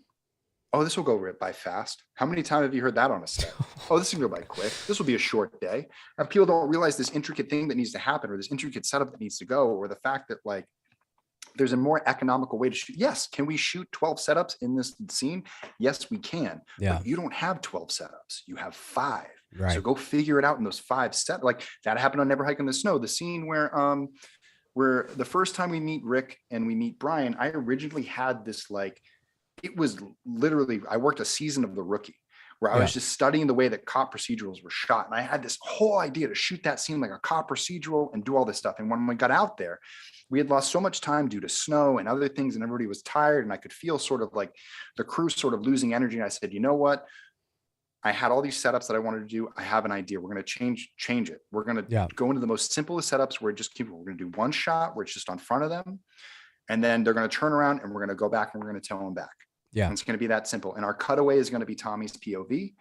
oh, this will go by fast. How many times have you heard that on a set? Oh, this will go by quick. This will be a short day. And people don't realize this intricate thing that needs to happen, or this intricate setup that needs to go, or the fact that, like, there's a more economical way to shoot. Yes. Can we shoot 12 setups in this scene? Yes, we can. Yeah. But you don't have 12 setups. You have 5. Right. So go figure it out in those 5 sets. Like, that happened on Never Hike in the Snow. The scene where the first time we meet Rick and we meet Brian, I originally had this, like, it was literally, I worked a season of The Rookie, where I was just studying the way that cop procedurals were shot. And I had this whole idea to shoot that scene like a cop procedural and do all this stuff. And when we got out there, we had lost so much time due to snow and other things, and everybody was tired. And I could feel sort of like the crew sort of losing energy. And I said, you know what? I had all these setups that I wanted to do. I have an idea. We're going to change it. We're going to go into the most simplest setups where we're going to do one shot where it's just on front of them. And then they're going to turn around and we're going to go back and we're going to tell them back. Yeah. And it's going to be that simple. And our cutaway is going to be Tommy's POV.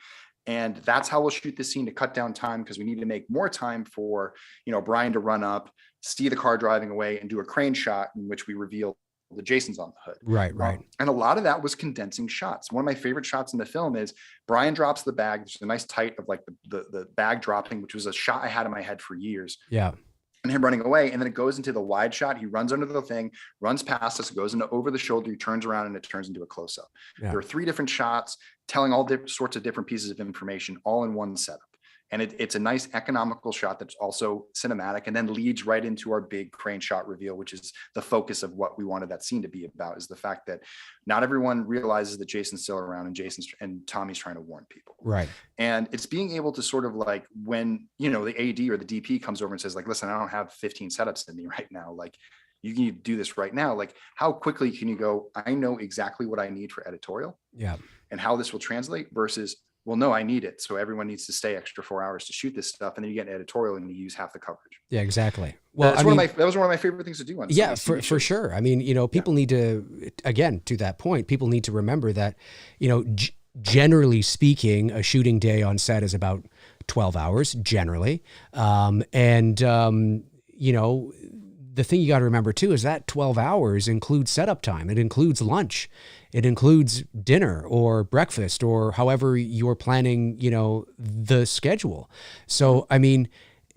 And that's how we'll shoot this scene to cut down time, because we need to make more time for, you know, Brian to run up, see the car driving away, and do a crane shot in which we reveal the Jason's on the hood. Right. And a lot of that was condensing shots. One of my favorite shots in the film is Brian drops the bag. There's a nice tight of, like, the bag dropping, which was a shot I had in my head for years. Yeah. And him running away. And then it goes into the wide shot. He runs under the thing, runs past us, goes into over the shoulder, he turns around, and it turns into a close-up. Yeah. There are 3 different shots telling all sorts of different pieces of information, all in one setup. And it's a nice economical shot that's also cinematic, and then leads right into our big crane shot reveal, which is the focus of what we wanted that scene to be about, is the fact that not everyone realizes that Jason's still around, and Tommy's trying to warn people. Right. And it's being able to sort of, like, when, you know, the AD or the DP comes over and says, like, listen, I don't have 15 setups in me right now. Like, you can do this right now. Like, how quickly can you go, I know exactly what I need for editorial. Yeah. And how this will translate, versus, well, no, I need it. So everyone needs to stay extra 4 hours to shoot this stuff. And then you get an editorial and you use half the coverage. Yeah, exactly. Well, that was one of my favorite things to do on. Yeah, for sure. I mean, you know, people need to, again, to that point, people need to remember that, you know, generally speaking, a shooting day on set is about 12 hours generally. You know, the thing you got to remember too is that 12 hours includes setup time. It includes lunch. It includes dinner or breakfast, or however you're planning, you know, the schedule. So, I mean,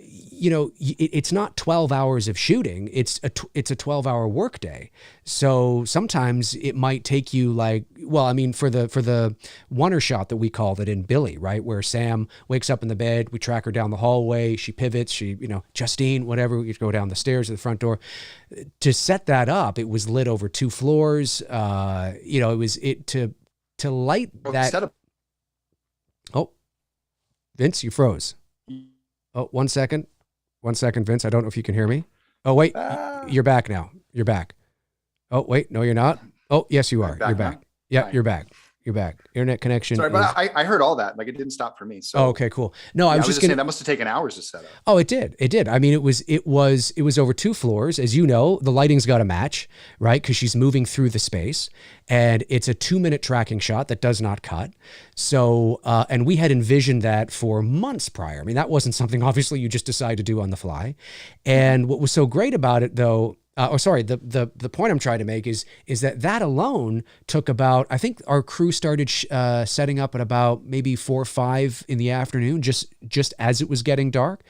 you know, it's not 12 hours of shooting. It's a 12-hour workday. So sometimes it might take you, like, well, I mean, for the oneer shot that we called it in Billy, right, where Sam wakes up in the bed, we track her down the hallway, she pivots, you know, Justine, whatever, we go down the stairs to the front door. To set that up, it was lit over 2 floors. You know, to light that. Oh, Vince, you froze. Oh, 1 second. 1 second, Vince. I don't know if you can hear me. Oh, wait. You're back now. You're back. Oh, wait. No, you're not. Oh, yes, you are. You're back. Yeah, you're back. You're back. Internet connection. Sorry, but I heard all that. Like, it didn't stop for me. So. Oh, okay, cool. No, I was just saying that must have taken hours to set up. Oh, it did. It did. I mean, it was over 2 floors. As you know, the lighting's got to match, right? Because she's moving through the space, and it's a 2-minute tracking shot that does not cut. So, and we had envisioned that for months prior. I mean, that wasn't something obviously you just decide to do on the fly. And what was so great about it, though. The point I'm trying to make is that alone took about, I think our crew started setting up at about maybe 4 or 5 in the afternoon, just as it was getting dark.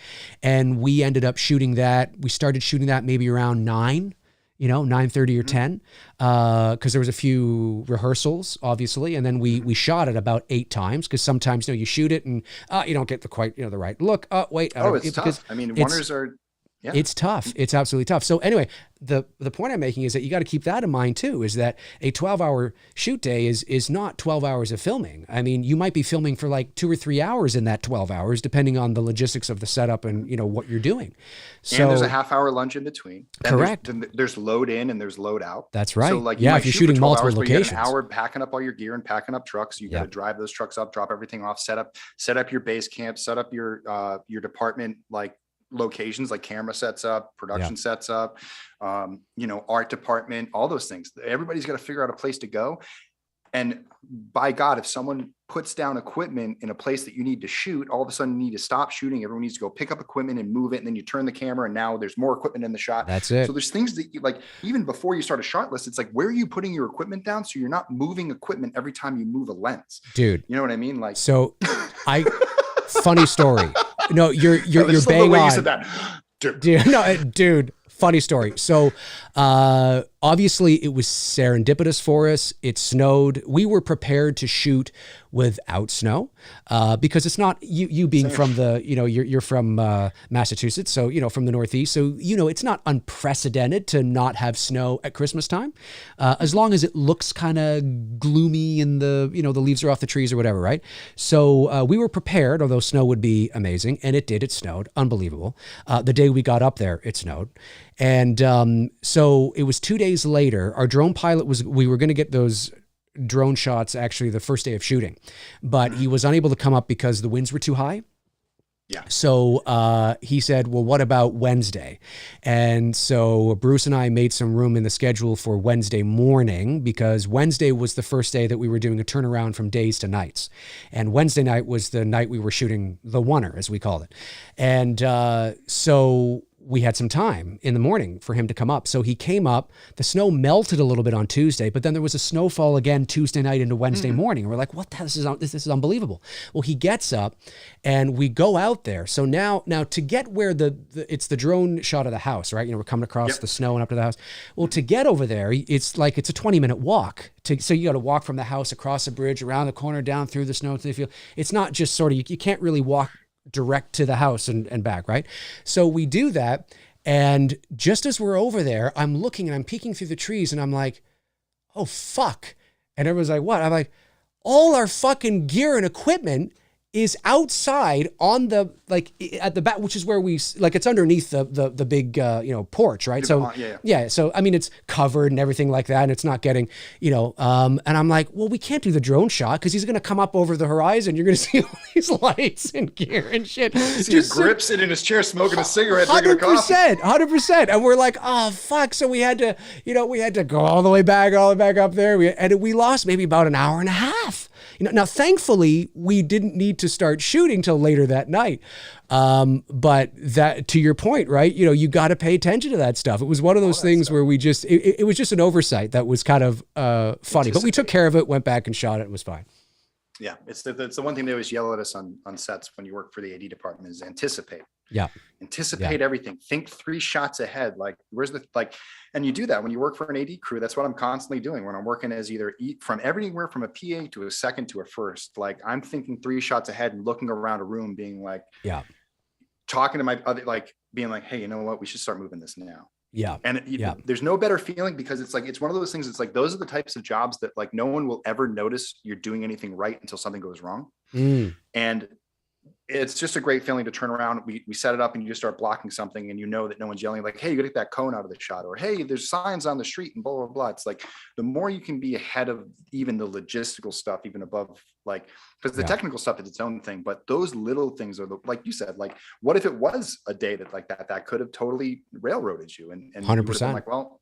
And we ended up shooting that. We started shooting that maybe around 9, you know, 9:30 or 10, because there was a few rehearsals, obviously. And then we shot it about 8 times, because sometimes, you know, you shoot it and you don't get the right look. Wait. It's tough. I mean, oneers are Yeah. It's tough. It's absolutely tough. So anyway, the point I'm making is that you got to keep that in mind too, is that a 12-hour shoot day is not 12 hours of filming. I mean, you might be filming for like 2 or 3 hours in that 12 hours, depending on the logistics of the setup and, you know, what you're doing. So and there's a half-hour lunch in between. Then correct. There's load in and there's load out. That's right. So like, yeah, if you're shooting multiple hours, locations, you got an hour packing up all your gear and packing up trucks. You got to drive those trucks up, drop everything off, set up your base camp, set up your department, like locations, like camera sets up, production sets up, you know, art department, all those things. Everybody's got to figure out a place to go. And by God, if someone puts down equipment in a place that you need to shoot, all of a sudden you need to stop shooting. Everyone needs to go pick up equipment and move it. And then you turn the camera and now there's more equipment in the shot. That's it. So there's things that you like, even before you start a shot list, it's like, where are you putting your equipment down? So you're not moving equipment every time you move a lens. Dude. You know what I mean? Like, so funny story. No, you're bang on. You said that. Dude, funny story. So obviously it was serendipitous for us. It snowed. We were prepared to shoot without snow because it's not you being from the, you know, you're from Massachusetts, so, you know, from the Northeast, so, you know, it's not unprecedented to not have snow at Christmas time, as long as it looks kind of gloomy and the, you know, the leaves are off the trees or whatever, right? So we were prepared, although snow would be amazing, and it did. It snowed, unbelievable. The day we got up there, it snowed. And so it was 2 days later. Our drone pilot we were going to get those drone shots actually the first day of shooting, but he was unable to come up because the winds were too high. Yeah. So he said, well, what about Wednesday? And so Bruce and I made some room in the schedule for Wednesday morning, because Wednesday was the first day that we were doing a turnaround from days to nights. And Wednesday night was the night we were shooting the oneer, as we called it. And so we had some time in the morning for him to come up. So he came up, the snow melted a little bit on Tuesday, but then there was a snowfall again Tuesday night into Wednesday morning. And we're like, what the hell, this is unbelievable. Well, he gets up and we go out there. So now to get where it's the drone shot of the house, right? You know, we're coming across the snow and up to the house. Well, to get over there, it's a 20-minute walk. So you got to walk from the house across the bridge, around the corner, down through the snow to the field. It's not just sort of, you can't really walk direct to the house and back, right? So we do that, and just as we're over there, I'm looking and I'm peeking through the trees and I'm like, oh fuck. And everyone's like, what? I'm like, all our fucking gear and equipment is outside on the, like, at the back, which is where we, like, it's underneath the big, porch, right? So, yeah. So, I mean, it's covered and everything like that, and it's not getting, and I'm like, well, we can't do the drone shot because he's going to come up over the horizon. You're going to see all these lights and gear and shit. Just Grip sitting in his chair smoking a cigarette, drinking a coffee. 100%. And we're like, oh, fuck. So we had to go all the way back up there. And we lost maybe about an hour and a half. Now, thankfully, we didn't need to start shooting till later that night. But that, to your point, right? You got to pay attention to that stuff. It was one of those things where we just, it was just an oversight that was kind of funny, but we took care of it, went back and shot it. It was fine. Yeah. It's the one thing they always yell at us on sets when you work for the AD department is anticipate. Yeah. Anticipate everything. Think 3 shots ahead. Like, and you do that when you work for an AD crew. That's what I'm constantly doing when I'm working as either from everywhere from a PA to a second to a first. Like, I'm thinking 3 shots ahead and looking around a room being like, talking to my other, like being like, hey, you know what? We should start moving this now. Yeah. And there's no better feeling, because it's like, it's one of those things. It's like, those are the types of jobs that, like, no one will ever notice you're doing anything right until something goes wrong. And it's just a great feeling to turn around. We set it up and you just start blocking something, and you know that no one's yelling like, hey, you gotta get that cone out of the shot, or hey, there's signs on the street and blah, blah, blah. It's like, the more you can be ahead of even the logistical stuff, even above, like, because the technical stuff is its own thing, but those little things are like you said, like, what if it was a day that could have totally railroaded you, and 100%. Like, well,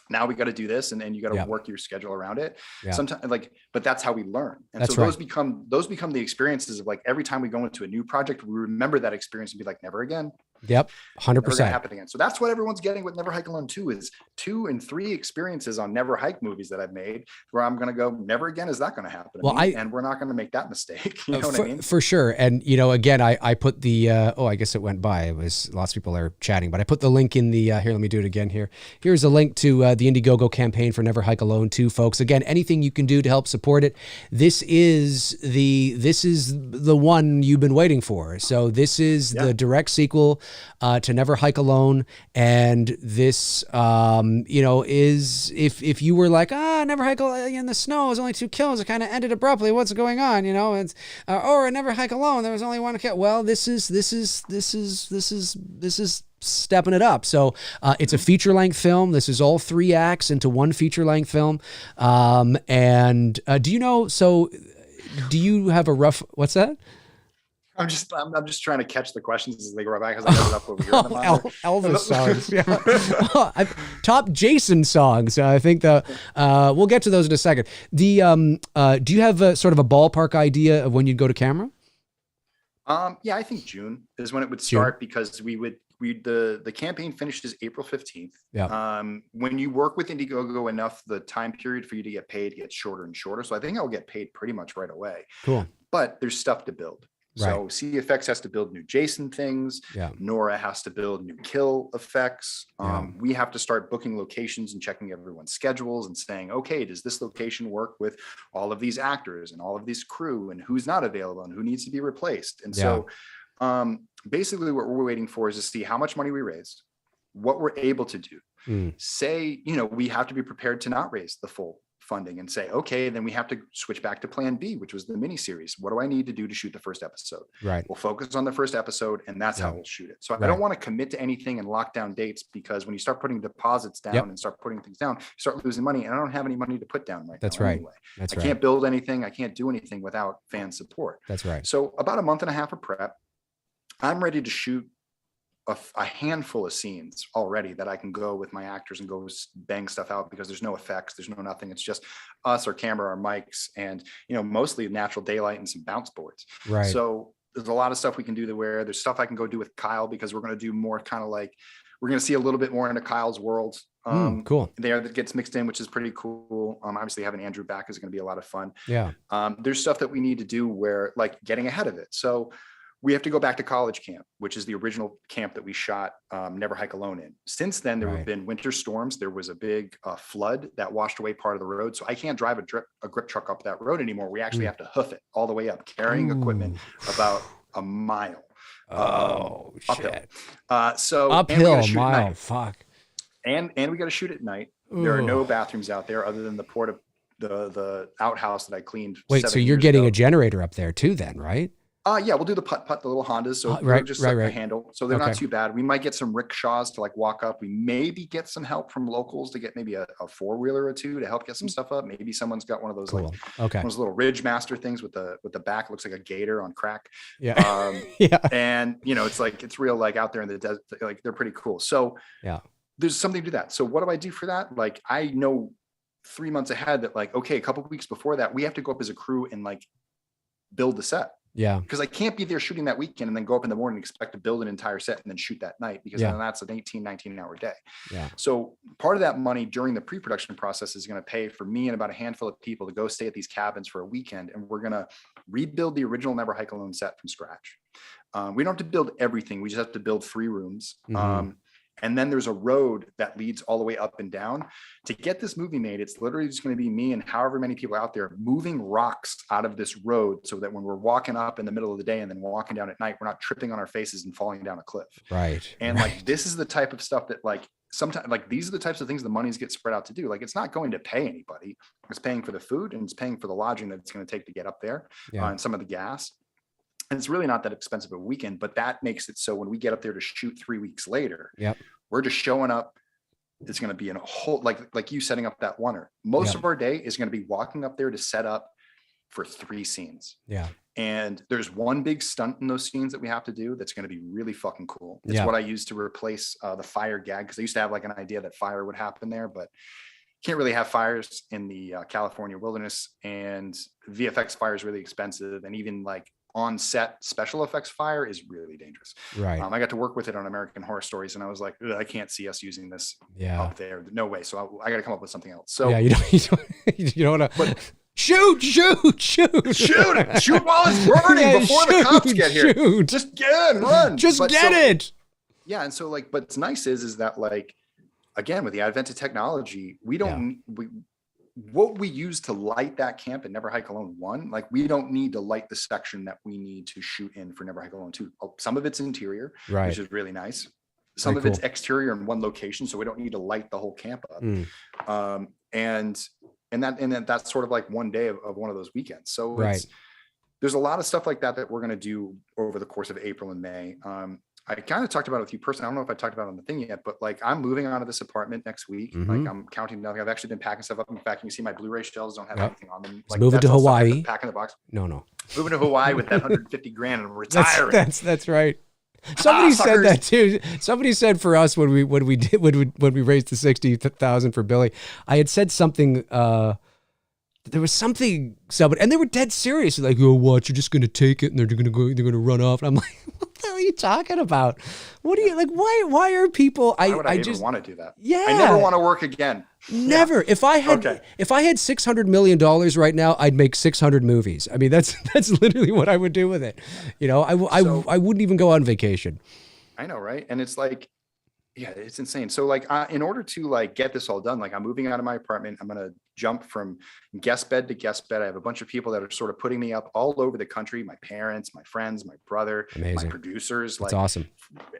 now we got to do this, and then you got to work your schedule around it. Sometimes, like, but that's how we learn. And that's so those become the experiences of, like, every time we go into a new project, we remember that experience and be like, never again. Yep. 100%. Happen again. So that's what everyone's getting with Never Hike Alone 2 is 2 and 3 experiences on Never Hike movies that I've made where I'm going to go, never again is that going to happen. Well, and we're not going to make that mistake. You know what I mean? For sure. And, again, I put the, I guess it went by. It was lots of people are chatting, but I put the link in the, here, let me do it again here. Here's a link to the Indiegogo campaign for Never Hike Alone 2, folks. Again, anything you can do to help support it. This is the one you've been waiting for. So this is the direct sequel to Never Hike Alone. And this, you know, is if you were like, Never Hike in the snow, it was only 2 kills. It kind of ended abruptly. What's going on? You know, it's or Never Hike Alone, there was only 1 kill. Well, this is stepping it up. So it's a feature length film. This is all 3 acts into 1 feature length film. And do you know? So do you have a rough? What's that? I'm just trying to catch the questions as they go by because I got it up over here. Elvis songs, yeah. Top Jason songs. I think we'll get to those in a second. Do you have a sort of a ballpark idea of when you'd go to camera? Yeah, I think June is when it would start because the campaign finishes April 15th. Yeah. When you work with Indiegogo enough, the time period for you to get paid gets shorter and shorter. So I think I'll get paid pretty much right away. Cool. But there's stuff to build. So CFX has to build new Jason things. Yeah. Nora has to build new kill effects. We have to start booking locations and checking everyone's schedules and saying, okay, does this location work with all of these actors and all of this crew and who's not available and who needs to be replaced? And so basically what we're waiting for is to see how much money we raised, what we're able to do. Say, you know, we have to be prepared to not raise the full funding and say, okay, then we have to switch back to plan B, which was the miniseries. What do I need to do to shoot the first episode? Right. We'll focus on the first episode and that's how we'll shoot it. So I don't want to commit to anything and lock down dates because when you start putting deposits down and start putting things down, you start losing money and I don't have any money to put down right now. Anyway. I can't build anything. I can't do anything without fan support. That's right. So about a month and a half of prep, I'm ready to shoot a handful of scenes already that I can go with my actors and go bang stuff out because there's no effects, there's no nothing. It's just us, our camera, our mics, and you know, mostly natural daylight and some bounce boards. Right. So there's a lot of stuff we can do to where there's stuff I can go do with Kyle because we're going to do more kind of like we're going to see a little bit more into Kyle's world. Cool. There that gets mixed in, which is pretty cool. Obviously having Andrew back is going to be a lot of fun. Yeah. There's stuff that we need to do where like getting ahead of it. So we have to go back to college camp, which is the original camp that we shot Never Hike Alone in. Since then, there have been winter storms. There was a big flood that washed away part of the road. So I can't drive a grip truck up that road anymore. We actually have to hoof it all the way up, carrying equipment about a mile. Uphill. So uphill mile, fuck. And we got to shoot at night. There are no bathrooms out there other than the outhouse that I cleaned. Wait, so you're getting a generator up there too then, right? Yeah, we'll do the putt, the little Hondas. So just a handle. So they're not too bad. We might get some rickshaws to like walk up. We maybe get some help from locals to get maybe a 4-wheeler or 2 to help get some stuff up. Maybe someone's got one of those one of those little Ridge Master things with the back. It looks like a gator on crack. Yeah. And you know, it's real like out there in the desert. Like they're pretty cool. So there's something to that. So what do I do for that? Like I know 3 months ahead that like, okay, a couple of weeks before that, we have to go up as a crew and like build the set. Yeah. Because I can't be there shooting that weekend and then go up in the morning and expect to build an entire set and then shoot that night because then that's an 19 hour day. Yeah. So part of that money during the pre-production process is going to pay for me and about a handful of people to go stay at these cabins for a weekend. And we're going to rebuild the original Never Hike Alone set from scratch. We don't have to build everything. We just have to build 3 rooms. And then there's a road that leads all the way up and down. To get this movie made, it's literally just going to be me and however many people out there moving rocks out of this road so that when we're walking up in the middle of the day and then walking down at night, we're not tripping on our faces and falling down a cliff. Right. And like, this is the type of stuff that like, sometimes like these are the types of things the monies get spread out to do. Like it's not going to pay anybody. It's paying for the food and it's paying for the lodging that it's going to take to get up there and some of the gas. And it's really not that expensive a weekend, but that makes it so when we get up there to shoot 3 weeks later, we're just showing up. It's going to be in a whole, like you setting up that oneer. Most of our day is going to be walking up there to set up for 3 scenes. Yeah. And there's one big stunt in those scenes that we have to do that's going to be really fucking cool. It's what I used to replace the fire gag because I used to have like an idea that fire would happen there, but can't really have fires in the California wilderness, and VFX fire is really expensive, and even like on set special effects fire is really dangerous. Right. I got to work with it on American Horror Stories, and I was like, I can't see us using this up there. No way. So I got to come up with something else. So you don't want to. Shoot while it's burning before the cops get here. Just get in, run. Get it. Yeah. And so like, but what's nice is that like, again, with the advent of technology, what we use to light that camp in Never Hike Alone 1, like we don't need to light the section that we need to shoot in for Never Hike Alone 2. Some of it's interior, which is really nice. Some of it's exterior in one location, so we don't need to light the whole camp up. And then that's sort of like one day of one of those weekends. So there's a lot of stuff like that we're going to do over the course of April and May. I kind of talked about it with you personally. I don't know if I talked about it on the thing yet, but like I'm moving out of this apartment next week. Like I'm counting nothing. I've actually been packing stuff up. In fact, you can see my Blu-ray shelves don't have anything on them. Like moving to Hawaii. Packing the box. No. Moving to Hawaii with that 150 grand and retiring. That's right. Somebody said that too. Somebody said for us when we raised the 60,000 for Billy, I had said something. There was something, and they were dead serious. Like, oh, what? You're just going to take it, and they're going to run off. And I'm like, what the hell are you talking about? What are you like? Why are people? Why would I just want to do that. Yeah, I never want to work again. Never. Yeah. If I had $600 million right now, I'd make 600 movies. I mean, that's literally what I would do with it. You know, I wouldn't even go on vacation. I know, right? And it's like, yeah, it's insane. So like, in order to like get this all done, like I'm moving out of my apartment. I'm going to jump from guest bed to guest bed. I have a bunch of people that are sort of putting me up all over the country. My parents, my friends, my brother, my producers. That's like awesome.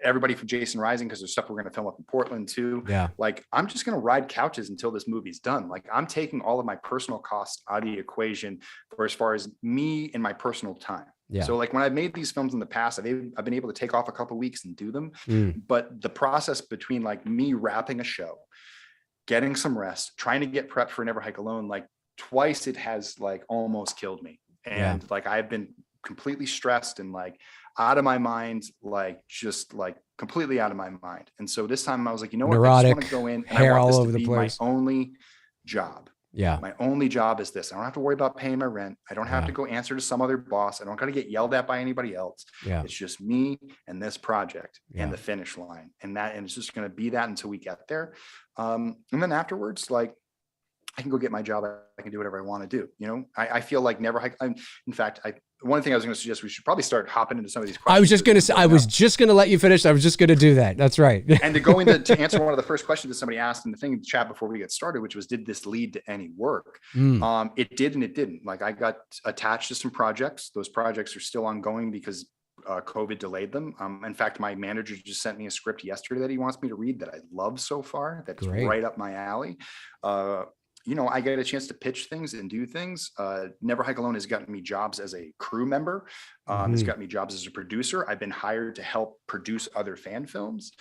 Everybody from Jason Rising, because there's stuff we're going to film up in Portland too. Yeah. Like I'm just going to ride couches until this movie's done. Like I'm taking all of my personal costs out of the equation for as far as me and my personal time. Yeah. So like when I've made these films in the past, I've been able to take off a couple of weeks and do them. But the process between like me wrapping a show, getting some rest, trying to get prepped for Never Hike Alone, like twice it has like almost killed me. And like I've been completely stressed and like out of my mind, like just like completely out of my mind. And so this time I was like, you know what? Neurotic, I just want to go in and I want this to be my place. only job. Yeah. My only job is this. I don't have to worry about paying my rent. I don't have to go answer to some other boss. I don't got to get yelled at by anybody else. Yeah. It's just me and this project and the finish line. And it's just going to be that until we get there. And then afterwards, like I can go get my job. I can do whatever I want to do. You know, I feel like Never Hike. In fact, one thing I was going to suggest, we should probably start hopping into some of these questions. I was just going to let you finish. I was just going to do that. That's right. And to go into to answer one of the first questions that somebody asked in the thing in the chat before we get started, which was, did this lead to any work? It did and it didn't. Like I got attached to some projects. Those projects are still ongoing because COVID delayed them. In fact, my manager just sent me a script yesterday that he wants me to read that I love so far. That's right up my alley. You know, I get a chance to pitch things and do things. Never Hike Alone has gotten me jobs as a crew member. It's got me jobs as a producer. I've been hired to help produce other fan films.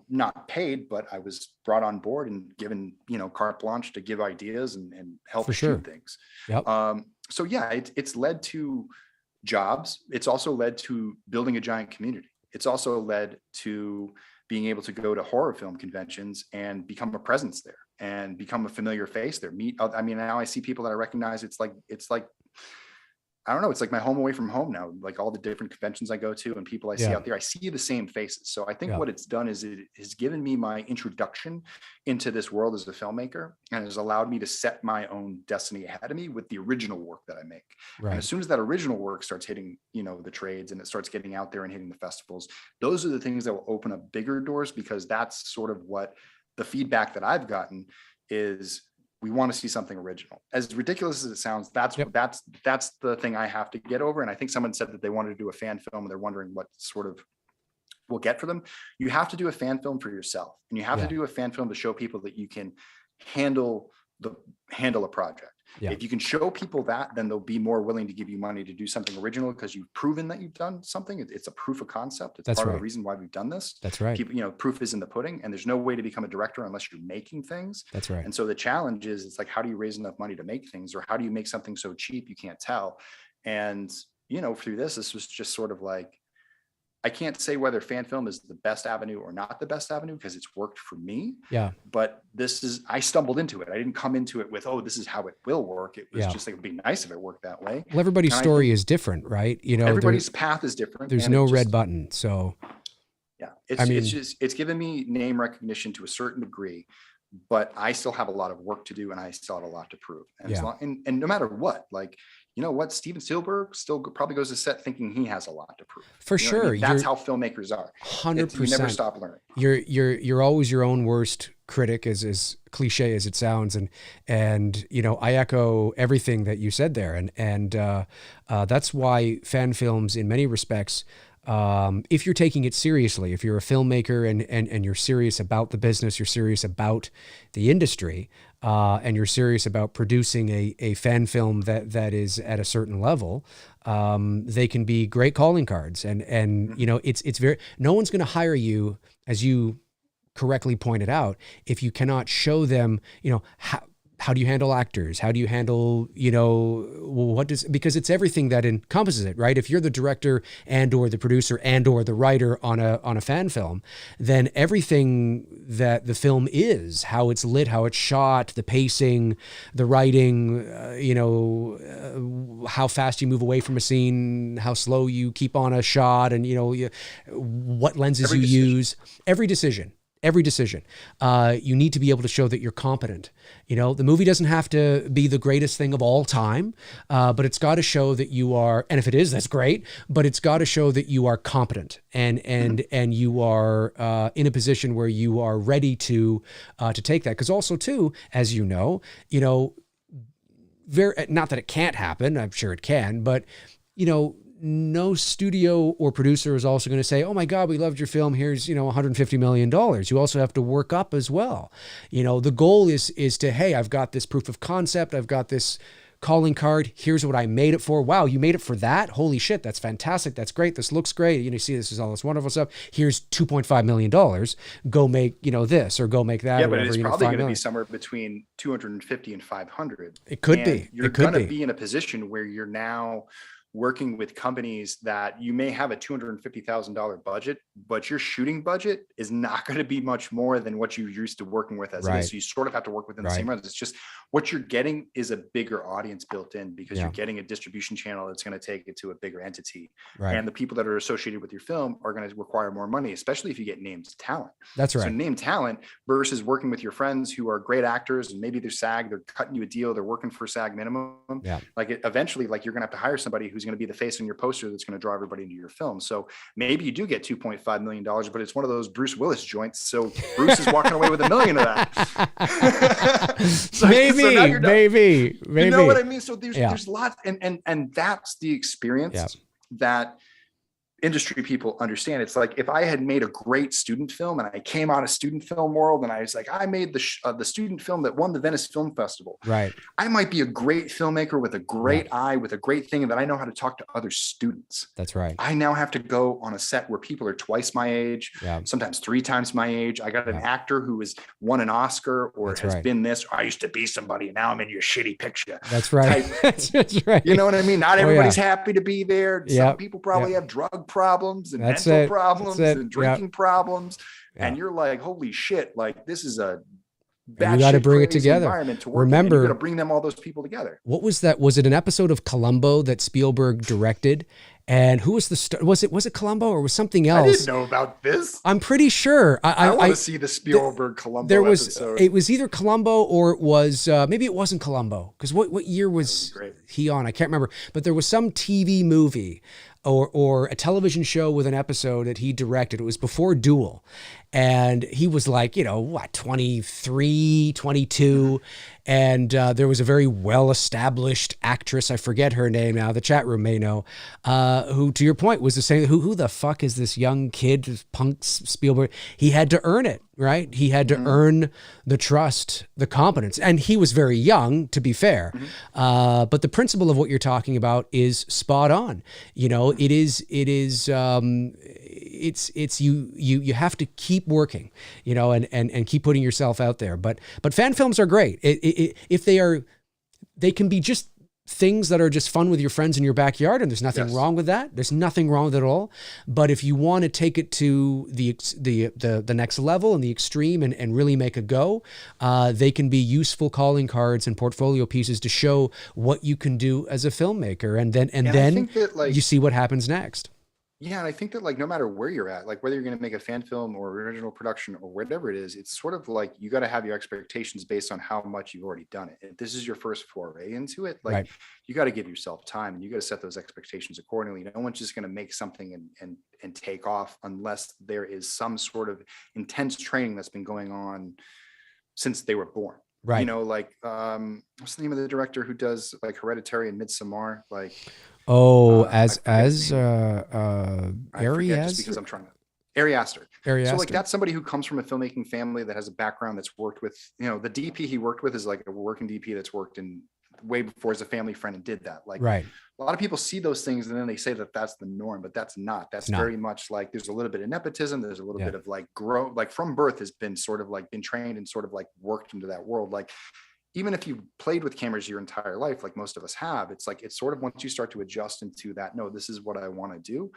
Not paid, but I was brought on board and given, you know, carte blanche to give ideas and help shoot things. So yeah, it's led to jobs. It's also led to building a giant community. It's also led to being able to go to horror film conventions and become a presence there and become a familiar face there. I mean, now I see people that I recognize. It's like, I don't know. It's like my home away from home now, like all the different conventions I go to and people I see out there, I see the same faces. So I think what it's done is it has given me my introduction into this world as a filmmaker and has allowed me to set my own destiny ahead of me with the original work that I make. And as soon as that original work starts hitting, you know, the trades and it starts getting out there and hitting the festivals, those are the things that will open up bigger doors, because that's sort of what the feedback that I've gotten is. We want to see something original. As ridiculous as it sounds, that's the thing I have to get over. And I think someone said that they wanted to do a fan film and they're wondering what sort of will get for them. You have to do a fan film for yourself, and you have to do a fan film to show people that you can handle a project. If you can show people that, then they'll be more willing to give you money to do something original because you've proven that you've done something. It's a proof of concept. It's part of the reason why we've done this. That's right. People, you know, proof is in the pudding, and there's no way to become a director unless you're making things. That's right. And so the challenge is, it's like, how do you raise enough money to make things, or how do you make something so cheap you can't tell? And, you know, through this was just sort of like, I can't say whether fan film is the best avenue or not the best avenue, because it's worked for me. But I stumbled into it. I didn't come into it with, oh, this is how it will work. It was just like, it'd be nice if it worked that way. Well, everybody's story is different, right? You know, everybody's path is different. There's no red button. So yeah, it's given me name recognition to a certain degree, but I still have a lot of work to do and I still have a lot to prove. And and no matter what, like, you know what, Steven Spielberg still probably goes to set thinking he has a lot to prove. For sure. I mean? That's how filmmakers are. 100%. You never stop learning. You're always your own worst critic, as cliche as it sounds, and you know, I echo everything that you said there, and that's why fan films, in many respects, if you're taking it seriously, if you're a filmmaker and you're serious about the business, you're serious about the industry, and you're serious about producing a fan film that is at a certain level, they can be great calling cards. And you know, it's very, no one's going to hire you, as you correctly pointed out, if you cannot show them, you know, how do you handle actors? How do you handle, you know, because it's everything that encompasses it, right? If you're the director and or the producer and or the writer on a fan film, then everything that the film is, how it's lit, how it's shot, the pacing, the writing, you know, how fast you move away from a scene, how slow you keep on a shot, and, you know, what lenses you use, every decision, you need to be able to show that you're competent. You know, the movie doesn't have to be the greatest thing of all time, but it's got to show that you are, and if it is, that's great, but it's got to show that you are competent and you are in a position where you are ready to take that. Because also too, as you know, not that it can't happen, I'm sure it can, but you know, no studio or producer is also going to say, oh my God, we loved your film. Here's, you know, $150 million. You also have to work up as well. You know, the goal is to, hey, I've got this proof of concept. I've got this calling card. Here's what I made it for. Wow, you made it for that? Holy shit, that's fantastic. That's great. This looks great. You know, see, this is all this wonderful stuff. Here's $2.5 million. Go make, you know, this or go make that. Yeah, or but whatever, it's probably going to be $5 somewhere between 250 and 500. It could and be. You're It could going to be in a position where you're now working with companies that you may have a $250,000 budget, but your shooting budget is not going to be much more than what you're used to working with as it is. So you sort of have to work within the same runs. It's just what you're getting is a bigger audience built in because you're getting a distribution channel that's going to take it to a bigger entity. And the people that are associated with your film are going to require more money, especially if you get named talent. That's right. So named talent versus working with your friends who are great actors and maybe they're SAG, they're cutting you a deal, they're working for SAG minimum. Like eventually, like you're going to have to hire somebody who's going to be the face on your poster that's going to draw everybody into your film. So maybe you do get $2.5 million, but it's one of those Bruce Willis joints. So Bruce is walking away with $1 million of that. Maybe. You know what I mean? So there's lots, and that's the experience that industry people understand. It's like if I had made a great student film and I came out of student film world and I was like, I made the student film that won the Venice Film Festival. Right. I might be a great filmmaker with a great eye, with a great thing that I know how to talk to other students. That's right. I now have to go on a set where people are twice my age, sometimes 3 times my age. I got an actor who has won an Oscar or has been this. I used to be somebody and now I'm in your shitty picture. That's right. That's right. You know what I mean? Not everybody's happy to be there. Some people probably have drug problems and mental problems and drinking problems. And you're like, holy shit, like this is a bad, you got to bring it together. Environment to work. Remember, you got to bring them all those people together. What was that? Was it an episode of Columbo that Spielberg directed? And who was the star? Was it Columbo or was something else? I didn't know about this. I'm pretty sure. I want to see the Spielberg Columbo episode. It was either Columbo or it was maybe it wasn't Columbo, because what year was he on? I can't remember. But there was some TV movie or a television show with an episode that he directed. It was before Duel. And he was like, 23, 22. And there was a very well-established actress, I forget her name now, the chat room may know, who, to your point, was the same. Who the fuck is this young kid, punk Spielberg? He had to earn it, right? He had to earn the trust, the competence. And he was very young, to be fair. But the principle of what you're talking about is spot on. It's you have to keep working, and keep putting yourself out there. But fan films are great. If they can be just things that are just fun with your friends in your backyard, and there's nothing wrong with that. There's nothing wrong with it at all. But if you want to take it to the next level and the extreme and really make a go, they can be useful calling cards and portfolio pieces to show what you can do as a filmmaker, and then I think that, you see what happens next. Yeah, and I think that no matter where you're at, whether you're going to make a fan film or original production or whatever it is, it's sort of like you got to have your expectations based on how much you've already done it. If this is your first foray into it, you got to give yourself time and you got to set those expectations accordingly. No one's just going to make something and take off unless there is some sort of intense training that's been going on since they were born. Right. You know, like what's the name of the director who does like Hereditary and Midsommar? Like Ari just because I'm trying to Ari Aster. Ari So Aster. like that's somebody who comes from a filmmaking family that has a background that's worked with, you know, the DP he worked with is like a working DP that's worked in way before as a family friend and did that. Like Right. a lot of people see those things and then they say that that's the norm, but that's not. That's very much like there's a little bit of nepotism. There's a little bit of like growth, like from birth has been sort of like been trained and sort of like worked into that world. Like even if you played with cameras your entire life, like most of us have, it's like, it's sort of once you start to adjust into that, no, this is what I want to do.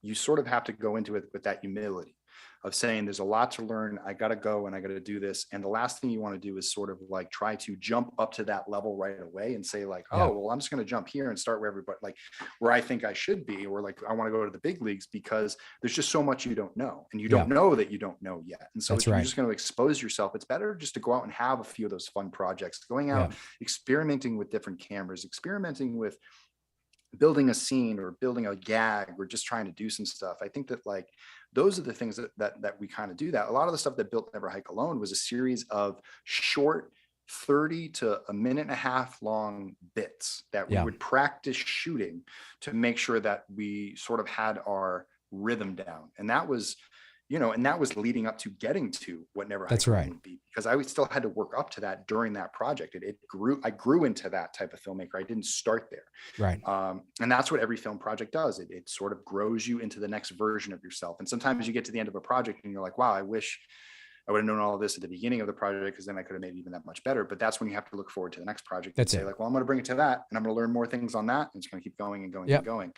You sort of have to go into it with that humility of saying there's a lot to learn. I got to go and I got to do this. And the last thing you want to do is sort of like try to jump up to that level right away and say like, oh, well, I'm just going to jump here and start where everybody, like where I think I should be, or like, I want to go to the big leagues, because there's just so much you don't know, and you don't know that you don't know yet. And so if you're just going to expose yourself, it's better just to go out and have a few of those fun projects, going out, experimenting with different cameras, experimenting with building a scene or building a gag or just trying to do some stuff. I think that like those are the things that we kind of do. That a lot of the stuff that built Never Hike Alone was a series of short 30 to a minute and a half long bits that we would practice shooting to make sure that we sort of had our rhythm down. And that was, you know, and that was leading up to getting to what Never Hike Alone would be, because I still had to work up to that during that project. I grew into that type of filmmaker. I didn't start there. Right. And that's what every film project does. It sort of grows you into the next version of yourself. And sometimes you get to the end of a project and you're like, wow, I wish I would have known all of this at the beginning of the project, because then I could have made it even that much better. But that's when you have to look forward to the next project and say like, well, I'm going to bring it to that and I'm going to learn more things on that. And it's going to keep going and going and going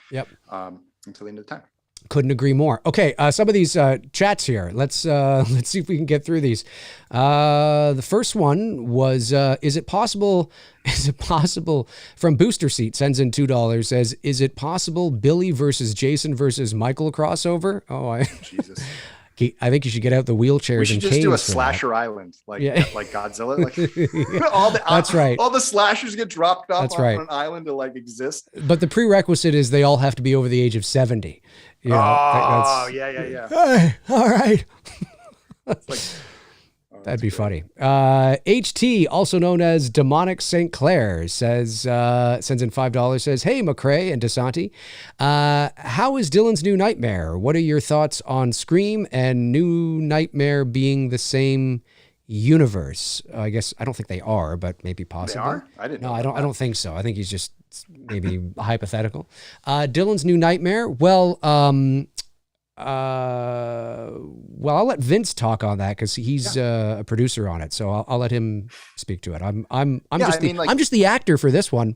until the end of the time. Couldn't agree more. Okay, some of these chats here. Let's see if we can get through these. The first one was, is it possible? Is it possible? From Booster Seat sends in $2. Says, is it possible Billy versus Jason versus Michael crossover? Oh, Jesus. I think you should get out the wheelchairs. We should and just do a slasher island, like Godzilla. Like that's right. All the slashers get dropped off on an island to like exist. But the prerequisite is they all have to be over the age of 70. You know, yeah. Hey, all right. That'd be funny. HT, also known as Demonic St. Clair, says, sends in $5, says, hey, McRae and Disanti, how is Dylan's New Nightmare? What are your thoughts on Scream and New Nightmare being the same universe? I guess, I don't think they are, but maybe possibly. They are? I didn't know. No, I don't think so. I think he's just maybe hypothetical. Dylan's New Nightmare. Well, I'll let Vince talk on that because he's a producer on it, so I'll let him speak to it. I'm just the actor for this one.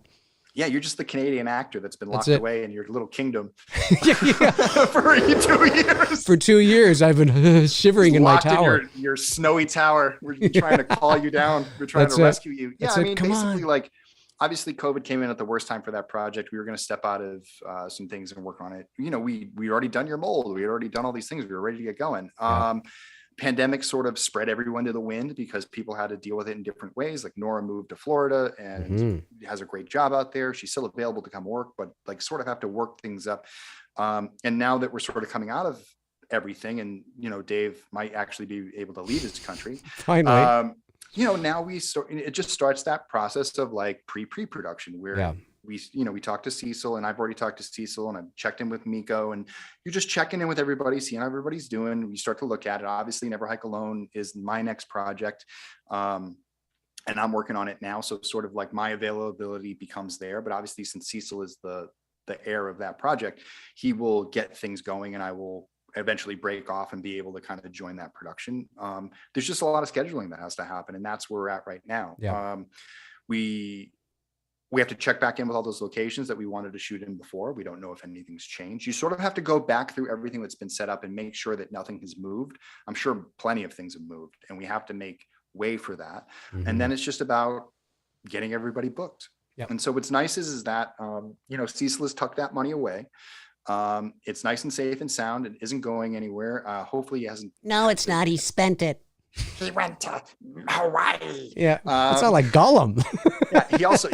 Yeah, you're just the Canadian actor that's been locked away in your little kingdom for 2 years. For 2 years, I've been shivering in my tower. In your snowy tower. We're trying to call you down. We're trying to rescue you. Yeah, I mean, basically, like, obviously, COVID came in at the worst time for that project. We were going to step out of some things and work on it. You know, we already done your mold. We had already done all these things. We were ready to get going. Pandemic sort of spread everyone to the wind because people had to deal with it in different ways. Like Nora moved to Florida and has a great job out there. She's still available to come work, but like sort of have to work things up. And now that we're sort of coming out of everything, and, you know, Dave might actually be able to leave his country. Finally. You know, now it just starts that process of like pre-production where we talked to Cecil, and I've already talked to Cecil, and I've checked in with Miko, and you're just checking in with everybody, seeing how everybody's doing. You start to look at it. Obviously, Never Hike Alone is my next project. And I'm working on it now. So sort of like my availability becomes there, but obviously since Cecil is the heir of that project, he will get things going and I will eventually break off and be able to kind of join that production. There's just a lot of scheduling that has to happen, and that's where we're at right now. We have to check back in with all those locations that we wanted to shoot in before. We don't know if anything's changed. You sort of have to go back through everything that's been set up and make sure that nothing has moved. I'm sure plenty of things have moved, and we have to make way for that. And then it's just about getting everybody booked. And so what's nice is that, you know, Cecil has tucked that money away. It's nice and safe and sound. It isn't going anywhere. Hopefully he hasn't. No, it's not. He spent it. He went to Hawaii. Yeah. It's not like Gollum. He also,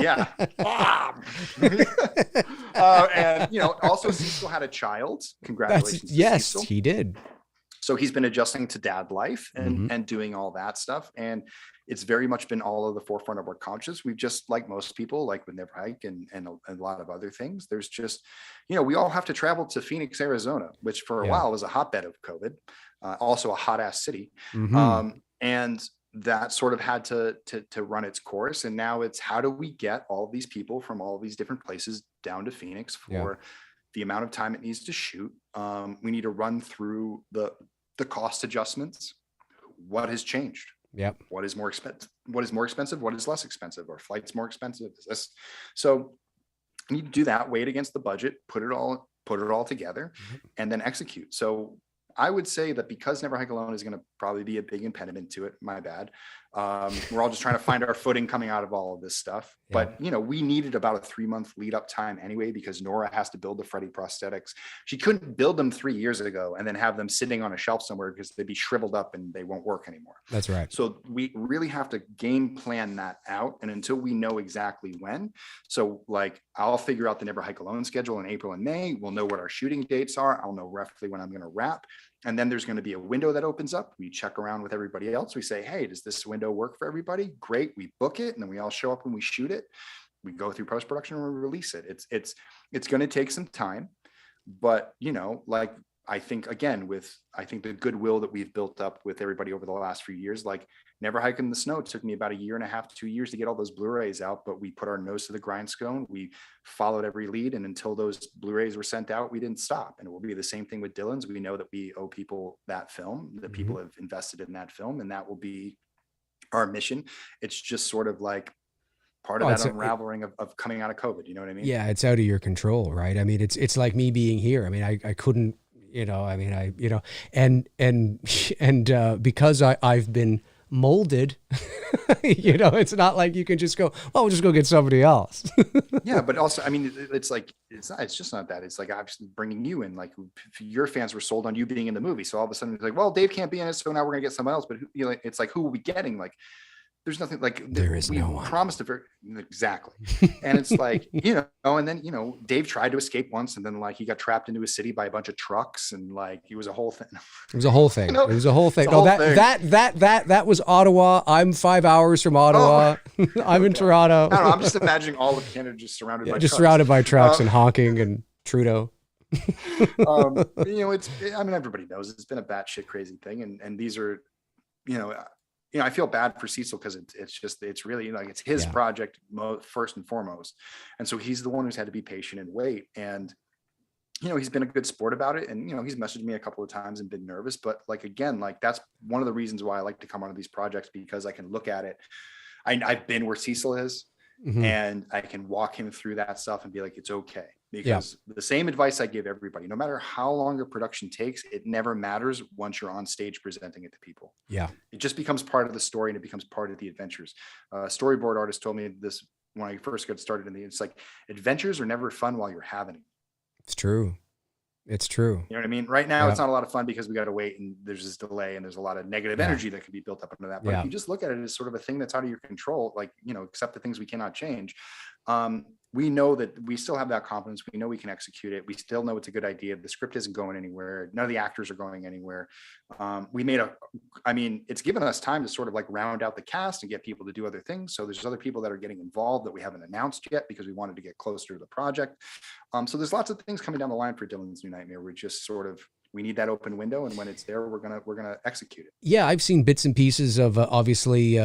and, you know, also Cecil had a child. Congratulations. Yes, he did. So he's been adjusting to dad life and doing all that stuff. And it's very much been all of the forefront of our conscious. We've just, like most people, like with Never Hike and a lot of other things, there's just, we all have to travel to Phoenix, Arizona, which for a while was a hotbed of COVID, also a hot ass city. And that sort of had to run its course. And now it's, how do we get all of these people from all of these different places down to Phoenix for the amount of time it needs to shoot? We need to run through the cost adjustments. What has changed? Yep. What is more expensive? What is more expensive? What is less expensive? Are flights more expensive? Is this? So you need to do that, weigh it against the budget, put it all together, and then execute. So I would say that because Never Hike Alone is going to probably be a big impediment to it. My bad. We're all just trying to find our footing coming out of all of this stuff. But, we needed about a 3-month lead up time anyway, because Nora has to build the Freddy prosthetics. She couldn't build them 3 years ago and then have them sitting on a shelf somewhere because they'd be shriveled up and they won't work anymore. That's right. So we really have to game plan that out. And until we know exactly when, so like I'll figure out the Never Hike Alone schedule in April and May. We'll know what our shooting dates are. I'll know roughly when I'm going to wrap. And then there's going to be a window that opens up. We check around with everybody else. We say, hey, does this window work for everybody? Great. We book it. And then we all show up when we shoot it. We go through post-production and we release it. It's going to take some time, but like I think the goodwill that we've built up with everybody over the last few years, like Never Hike in the Snow, it took me about 1.5 years, 2 years to get all those Blu-rays out, but we put our nose to the grindstone. We followed every lead, and until those Blu-rays were sent out, we didn't stop. And it will be the same thing with Dylan's. We know that we owe people that film, that people have invested in that film, and that will be our mission. It's just sort of like part of that unraveling of coming out of COVID. You know what I mean? Yeah, it's out of your control, right? I mean, it's like me being here. I mean, I couldn't, and because I've been molded, it's not like you can just go, oh, we'll just go get somebody else. Yeah, but also, I mean, it's just not that. It's like obviously bringing you in, like your fans were sold on you being in the movie. So all of a sudden it's like, well, Dave can't be in it, so now we're gonna get someone else. But it's like, who are we getting? Like, there's nothing, like there is no one. Promised a very exactly. And it's like, and then, Dave tried to escape once, and then like he got trapped into a city by a bunch of trucks, and like it was a whole thing. It was a whole thing. It was a whole thing. That was Ottawa. I'm 5 hours from Ottawa. Oh. I'm in Toronto. I don't know, I'm just imagining all of Canada just surrounded by trucks. Surrounded by trucks and honking and Trudeau. Everybody knows it's been a batshit crazy thing. And these are, I feel bad for Cecil because it's really like it's his project first and foremost. And so he's the one who's had to be patient and wait. And, he's been a good sport about it. And, he's messaged me a couple of times and been nervous, but like, again, like that's one of the reasons why I like to come onto these projects, because I can look at it. I've been where Cecil is and I can walk him through that stuff and be like, it's okay. Because the same advice I give everybody, no matter how long a production takes, it never matters once you're on stage presenting it to people. Yeah. It just becomes part of the story and it becomes part of the adventures. Storyboard artist told me this when I first got started it's like, adventures are never fun while you're having it. It's true. It's true. You know what I mean? Right now, it's not a lot of fun because we got to wait and there's this delay and there's a lot of negative energy that can be built up into that. But if you just look at it as sort of a thing that's out of your control, like, except the things we cannot change. We know that we still have that confidence. We know we can execute it. We still know it's a good idea. The script isn't going anywhere. None of the actors are going anywhere. It's given us time to sort of like round out the cast and get people to do other things. So there's other people that are getting involved that we haven't announced yet because we wanted to get closer to the project. So there's lots of things coming down the line for Dylan's New Nightmare. We're just sort of, we need that open window. And when it's there, we're going to execute it. Yeah. I've seen bits and pieces of obviously,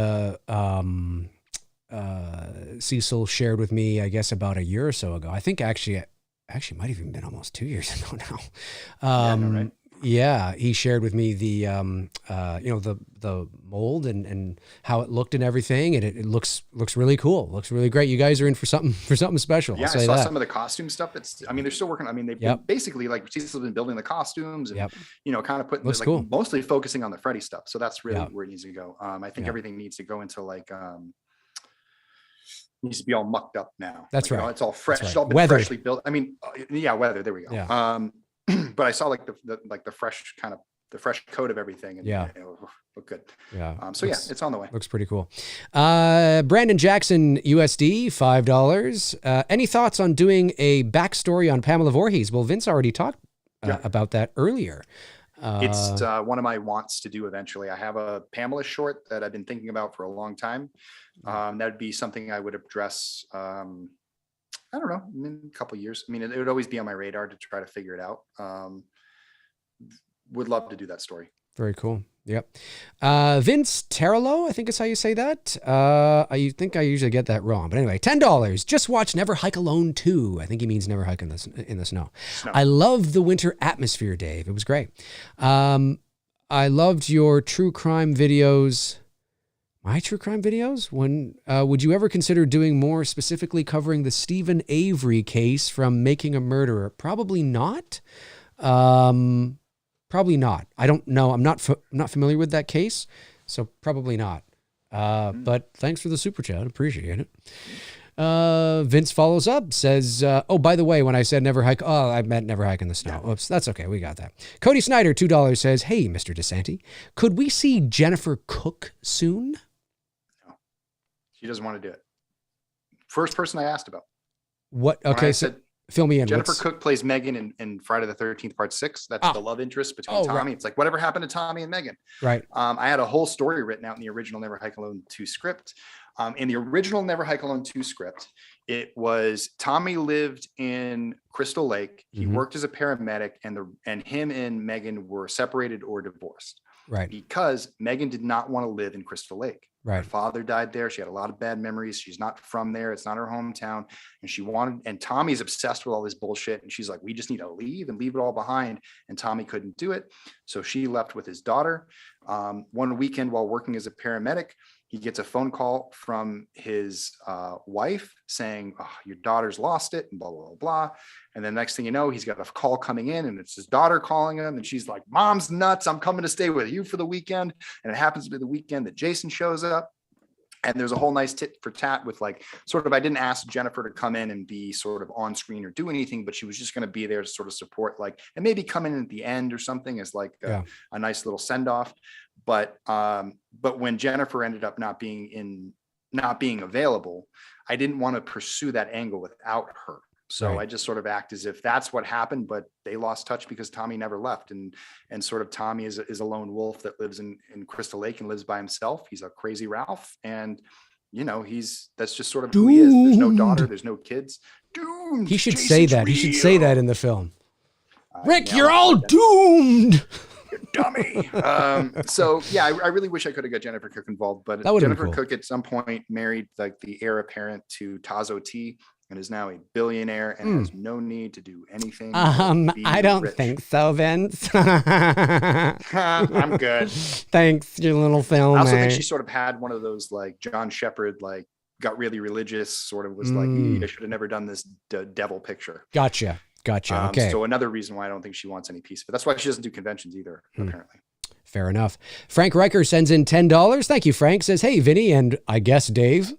Cecil shared with me, I guess about a year or so ago. I think actually might have even been almost 2 years ago now. Right? Yeah, he shared with me the the mold and how it looked and everything, and it looks really cool. Looks really great. You guys are in for something special. Yeah, I saw some of the costume stuff. They're still working. They've been basically like Cecil's been building the costumes and kind of putting cool. Mostly focusing on the Freddy stuff. So that's really where it needs to go. I think everything needs to go into like needs to be all mucked up now. That's right. It's all fresh. Right. It's all been freshly built. Weather. There we go. Yeah. But I saw like the fresh kind of the fresh coat of everything. And it looked good. Yeah. It's on the way. Looks pretty cool. Brandon Jackson, USD, $5. Any thoughts on doing a backstory on Pamela Voorhees? Well, Vince already talked about that earlier. It's one of my wants to do eventually. I have a Pamela short that I've been thinking about for a long time. That'd be something I would address. I don't know, in a couple of years. I mean, it would always be on my radar to try to figure it out. Would love to do that story. Very cool. Yep. Vince Terrello, I think is how you say that. I think I usually get that wrong. But anyway, $10. Just watch Never Hike Alone 2. I think he means Never Hike in the Snow. I love the winter atmosphere, Dave. It was great. I loved your true crime videos. My true crime videos? When would you ever consider doing more specifically covering the Stephen Avery case from Making a Murderer? Probably not. Probably not. I don't know. I'm not familiar with that case, so probably not. But thanks for the super chat. Appreciate it. Vince follows up, says, oh, by the way, when I said never hike, I meant never hike in the snow. Yeah. Oops, that's okay. We got that. Cody Snyder, $2 says, hey, Mr. DiSanti, could we see Jennifer Cook soon? No, she doesn't want to do it. First person I asked about. What? Okay, so fill me in. Jennifer Cook plays Megan in Friday the 13th, part 6. That's the love interest between Tommy. Right. It's like whatever happened to Tommy and Megan. Right. I had a whole story written out in the original Never Hike Alone 2 script. In the original Never Hike Alone 2 script, it was Tommy lived in Crystal Lake. He worked as a paramedic, and him and Megan were separated or divorced. Right. Because Megan did not want to live in Crystal Lake. Right. Her father died there. She had a lot of bad memories. She's not from there. It's not her hometown. And Tommy's obsessed with all this bullshit. And she's like, we just need to leave and leave it all behind. And Tommy couldn't do it. So she left with his daughter. One weekend while working as a paramedic, he gets a phone call from his wife saying, oh, your daughter's lost it and blah, blah, blah, blah. And then next thing you know, he's got a call coming in and it's his daughter calling him. And she's like, Mom's nuts. I'm coming to stay with you for the weekend. And it happens to be the weekend that Jason shows up. And there's a whole nice tit for tat with like, sort of, I didn't ask Jennifer to come in and be sort of on screen or do anything, but she was just going to be there to sort of support, like, and maybe come in at the end or something as like a nice little send off. But when Jennifer ended up not being available, I didn't want to pursue that angle without her. So I just sort of act as if that's what happened, but they lost touch because Tommy never left. And sort of Tommy is a lone wolf that lives in Crystal Lake and lives by himself. He's a crazy Ralph. And, you know, that's just sort of who he is. There's no daughter. There's no kids. Doomed. He should say that. He should say that in the film. Rick, you're all doomed. Dummy. So yeah, I really wish I could have got Jennifer Cook involved, but Jennifer Cook at some point married like the heir apparent to Tazo T and is now a billionaire and has no need to do anything. I don't think so, Vince. I'm good. Thanks, your little film. I also think she sort of had one of those like John Shepherd, like got really religious, sort of was like, I should have never done this devil picture. Gotcha. Okay. So another reason why I don't think she wants any peace, but that's why she doesn't do conventions either, apparently. Fair enough. Frank Riker sends in $10. Thank you, Frank. Says, hey, Vinny, and I guess Dave.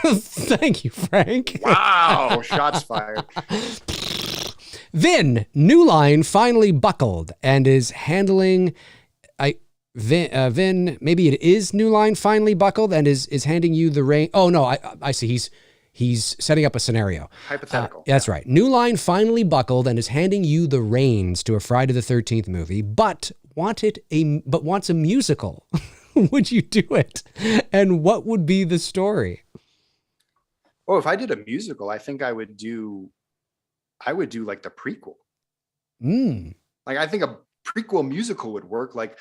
Thank you, Frank. Wow. Shots fired. Vin, New Line finally buckled and is handling... Vin, maybe it is New Line finally buckled and is handing you the rein. Oh, no, I see. He's setting up a scenario. Hypothetical. That's right. New Line finally buckled and is handing you the reins to a Friday the 13th movie, but wants a musical. Would you do it? And what would be the story? Oh, if I did a musical, I think I would do like the prequel. Like I think a prequel musical would work, like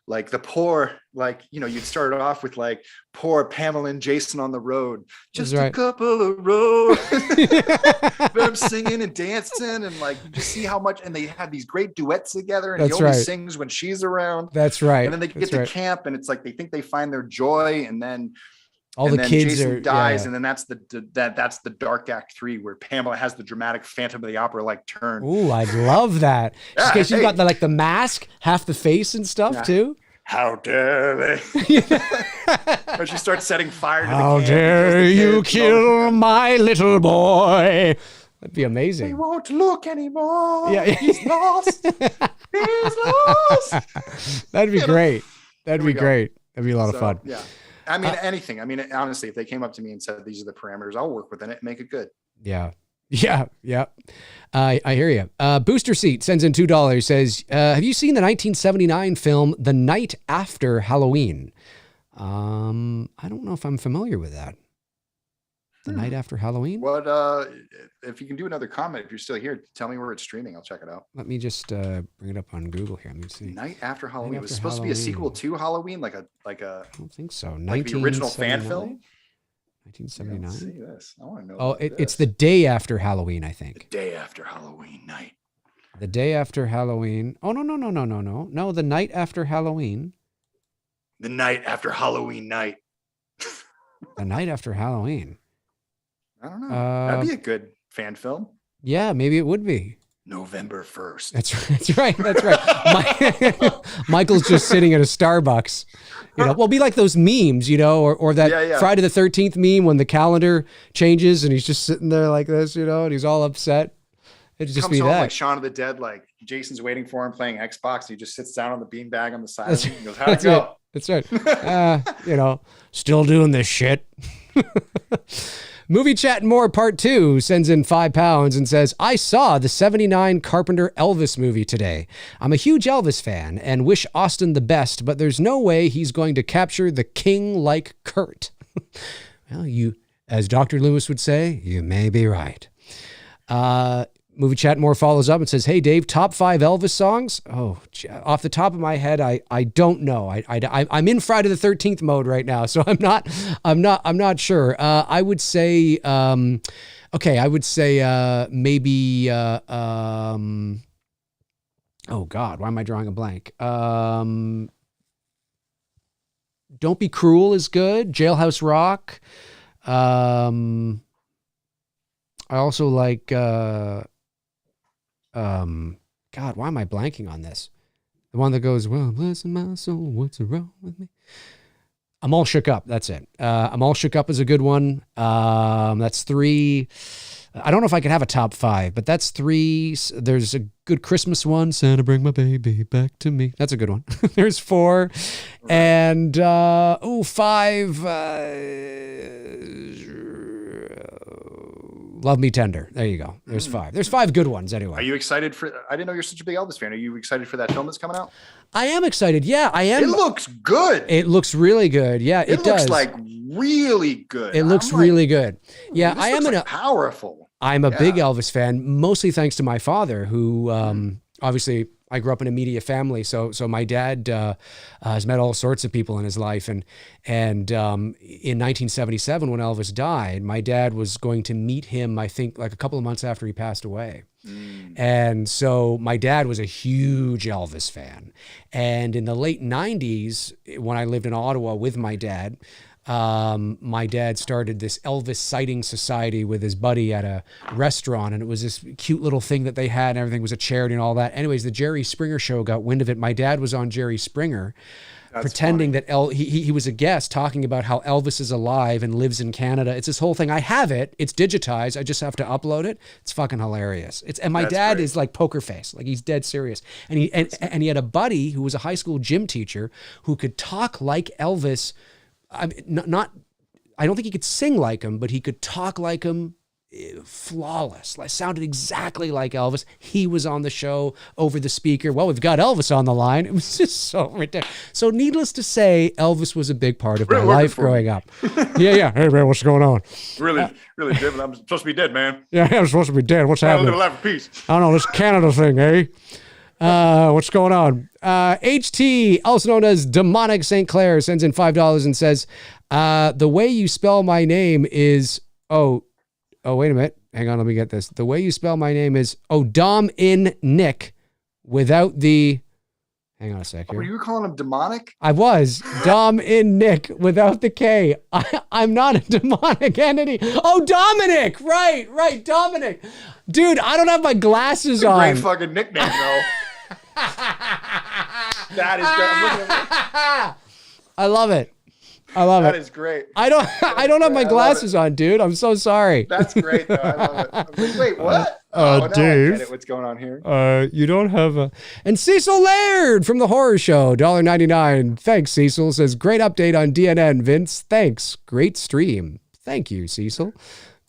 the poor, like, you know, you'd start it off with like poor Pamela and Jason on the road, just a couple of roads. Them singing and dancing and like you just see how much, and they have these great duets together and he only sings when she's around. That's right. And then they get to camp and it's like they think they find their joy, and then the kids Jason dies, and then that's the dark act 3 where Pamela has the dramatic Phantom of the Opera like turn. Ooh, I love that. Just in case you've got the mask, half the face and stuff too. How dare they? Or she starts setting fire to the camp. How dare you kill my little boy? That'd be amazing. He won't look anymore. Yeah. He's lost. He's lost. That'd be great. That'd be great. That'd be a lot of fun. Yeah. I mean, anything. I mean, honestly, if they came up to me and said, these are the parameters, I'll work within it and make it good. Yeah. Yeah, yeah. I hear you. Booster Seat sends in $2, says, have you seen the 1979 film The Night After Halloween? I don't know if I'm familiar with that. The Night After Halloween? What, if you can do another comment, if you're still here, tell me where it's streaming. I'll check it out. Let me just bring it up on Google here. Let me see. Night After Halloween. It was After supposed to be a Halloween. sequel to Halloween, like a I don't think so. like the original fan 1979? film. 1979? Let's see this. I want to know. Oh, about it's this. the day after Halloween, I think. The day after Halloween night. The day after Halloween. Oh, no. No, the night after Halloween. The night after Halloween night. The night after Halloween. I don't know. That'd be a good fan film. Yeah, maybe it would be. November 1st. That's right. Michael's just sitting at a Starbucks. Well, be like those memes, or that Friday the 13th meme when the calendar changes and he's just sitting there like this, and he's all upset. It'd just Comes be home that. like Shaun of the Dead, like Jason's waiting for him playing Xbox. He just sits down on the beanbag on the side of him and goes, how'd it go? That's right. Still doing this shit. Movie Chat and More Part 2 sends in £5 and says, I saw the 79 Carpenter Elvis movie today. I'm a huge Elvis fan and wish Austin the best, but there's no way he's going to capture the king like Kurt. Well, as Dr. Lewis would say, you may be right. Movie Chat and More follows up and says, hey, Dave, top 5 Elvis songs? Oh, off the top of my head, I don't know. I'm in Friday the 13th mode right now, so I'm not sure. I would say, maybe, oh God, why am I drawing a blank? Don't Be Cruel is good. Jailhouse Rock. I also like, God, why am I blanking on this? The one that goes, well, bless my soul, what's wrong with me? I'm All Shook Up. That's it. I'm All Shook Up is a good one. That's 3. I don't know if I could have a top 5, but that's 3. There's a good Christmas one. Santa, bring my baby back to me. That's a good one. There's 4. And, 5. Love Me Tender. There you go. There's 5. There's 5 good ones anyway. Are you excited for, I didn't know you're such a big Elvis fan. Are you excited for that film that's coming out? I am excited. Yeah, I am. It looks good. It looks really good. Yeah, it does. Looks like really good. It looks really good. Yeah, I am powerful. I'm a big Elvis fan, mostly thanks to my father, who obviously I grew up in a media family. So my dad has met all sorts of people in his life. And in 1977, when Elvis died, my dad was going to meet him, I think, like a couple of months after he passed away. And so my dad was a huge Elvis fan. And in the late 90s, when I lived in Ottawa with my dad started this Elvis sighting society with his buddy at a restaurant. And it was this cute little thing that they had, and everything was a charity and all that. Anyways, the Jerry Springer show got wind of it. My dad was on Jerry Springer. That's pretending funny. That he was a guest talking about how Elvis is alive and lives in Canada. It's this whole thing. I have it. It's digitized. I just have to upload it. It's fucking hilarious. And my dad is like poker face. Like he's dead serious. And he had a buddy who was a high school gym teacher who could talk like Elvis. I don't think he could sing like him, but he could talk like him. Flawless. Sounded exactly like Elvis. He was on the show over the speaker. Well, we've got Elvis on the line. It was just so ridiculous. So needless to say, Elvis was a big part of my life growing up. Yeah. Hey man, what's going on? Really, David, I'm supposed to be dead, man. Yeah, I'm supposed to be dead. What's happening? Live in peace. I don't know, this Canada thing, eh? What's going on? HT, also known as Demonic St. Clair, sends in $5 and says, the way you spell my name is, oh, wait a minute. Hang on, let me get this. The way you spell my name is Dom in Nick without the... Hang on a sec here. Were you calling him demonic? I was. Dom in Nick without the K. I'm not a demonic entity. Oh, Dominic. Right. Dominic. Dude, I don't have my glasses on. Great fucking nickname, though. That is great. I'm looking at I love it. That is great. I don't have my glasses on, dude. I'm so sorry. That's great, though. I love it. I'm like, wait, what? Dave, I get it. What's going on here? You don't have a... And Cecil Laird from The Horror Show, $1.99. Thanks, Cecil. Says, great update on DNN, Vince. Thanks. Great stream. Thank you, Cecil.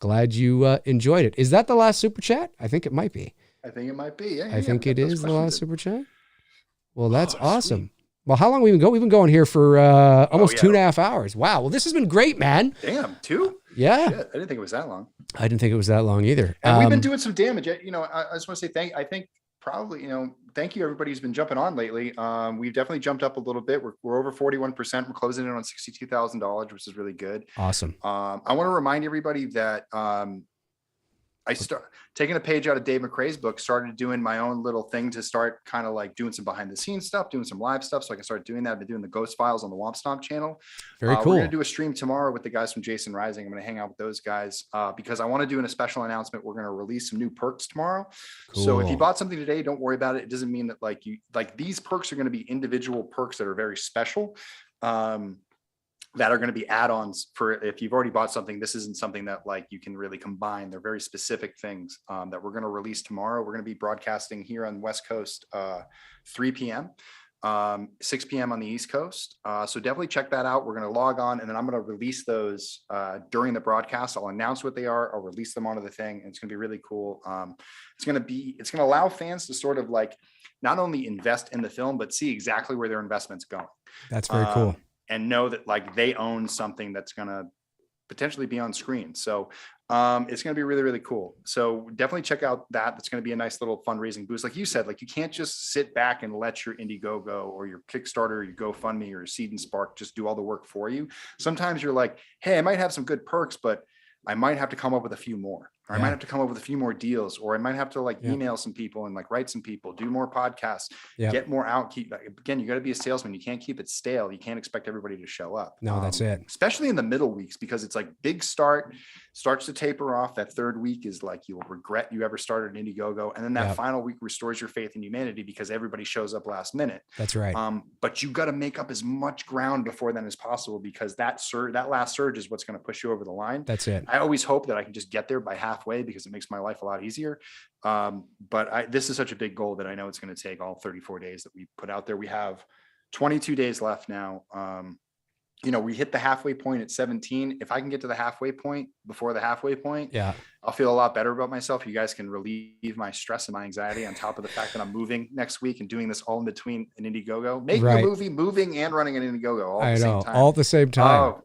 Glad you enjoyed it. Is that the last super chat? I think it might be. I think it might be. Yeah, I think it is the last super chat. Well, that's awesome. Sweet. Well, how long have we been going? We've been going here for almost 2.5 hours. Wow. Well, this has been great, man. Damn, 2? Yeah. Shit, I didn't think it was that long. I didn't think it was that long either. And we've been doing some damage. I just want to say thank you everybody who's been jumping on lately. We've definitely jumped up a little bit. We're over 41%. We're closing in on $62,000, which is really good. Awesome. I want to remind everybody that I start taking a page out of Dave McRae's book, started doing my own little thing to start kind of like doing some behind the scenes stuff, doing some live stuff. So I can start doing that. I've been doing the Ghost Files on the Womp Stomp channel. Very cool. We're going to do a stream tomorrow with the guys from Jason Rising. I'm going to hang out with those guys because I want to do a special announcement. We're going to release some new perks tomorrow. Cool. So if you bought something today, don't worry about it. It doesn't mean that these perks are going to be individual perks that are very special. That are going to be add-ons for if you've already bought something. This isn't something that like you can really combine. They're very specific things that we're going to release tomorrow. We're going to be broadcasting here on West Coast 3 p.m. 6 p.m. on the East Coast. So definitely check that out. We're going to log on and then I'm going to release those during the broadcast. I'll announce what they are. I'll release them onto the thing. And it's going to be really cool. It's going to allow fans to sort of like not only invest in the film, but see exactly where their investment's going. That's very cool. And know that like they own something that's going to potentially be on screen. So it's going to be really, really cool. So definitely check out that. That's going to be a nice little fundraising boost. Like you said, like you can't just sit back and let your Indiegogo or your Kickstarter, or your GoFundMe or your Seed and Spark just do all the work for you. Sometimes you're like, hey, I might have some good perks, but I might have to come up with a few more, or I might have to come up with a few more deals, or I might have to like email some people and like write some people, do more podcasts, get more out. Again, you got to be a salesman. You can't keep it stale. You can't expect everybody to show up. No, that's it. Especially in the middle weeks, because it's like big starts to taper off. That third week is like, you will regret you ever started an Indiegogo. And then that final week restores your faith in humanity because everybody shows up last minute. That's right. But you got to make up as much ground before then as possible, because that last surge is what's going to push you over the line. That's it. I always hope that I can just get there by halfway because it makes my life a lot easier. But this is such a big goal that I know it's going to take all 34 days that we put out there. We have 22 days left now. We hit the halfway point at 17. If I can get to the halfway point before the halfway point, I'll feel a lot better about myself. You guys can relieve my stress and my anxiety on top of the fact that I'm moving next week and doing this all in between an Indiegogo, making a movie, moving and running an Indiegogo all at the same time. All at the same time. Oh,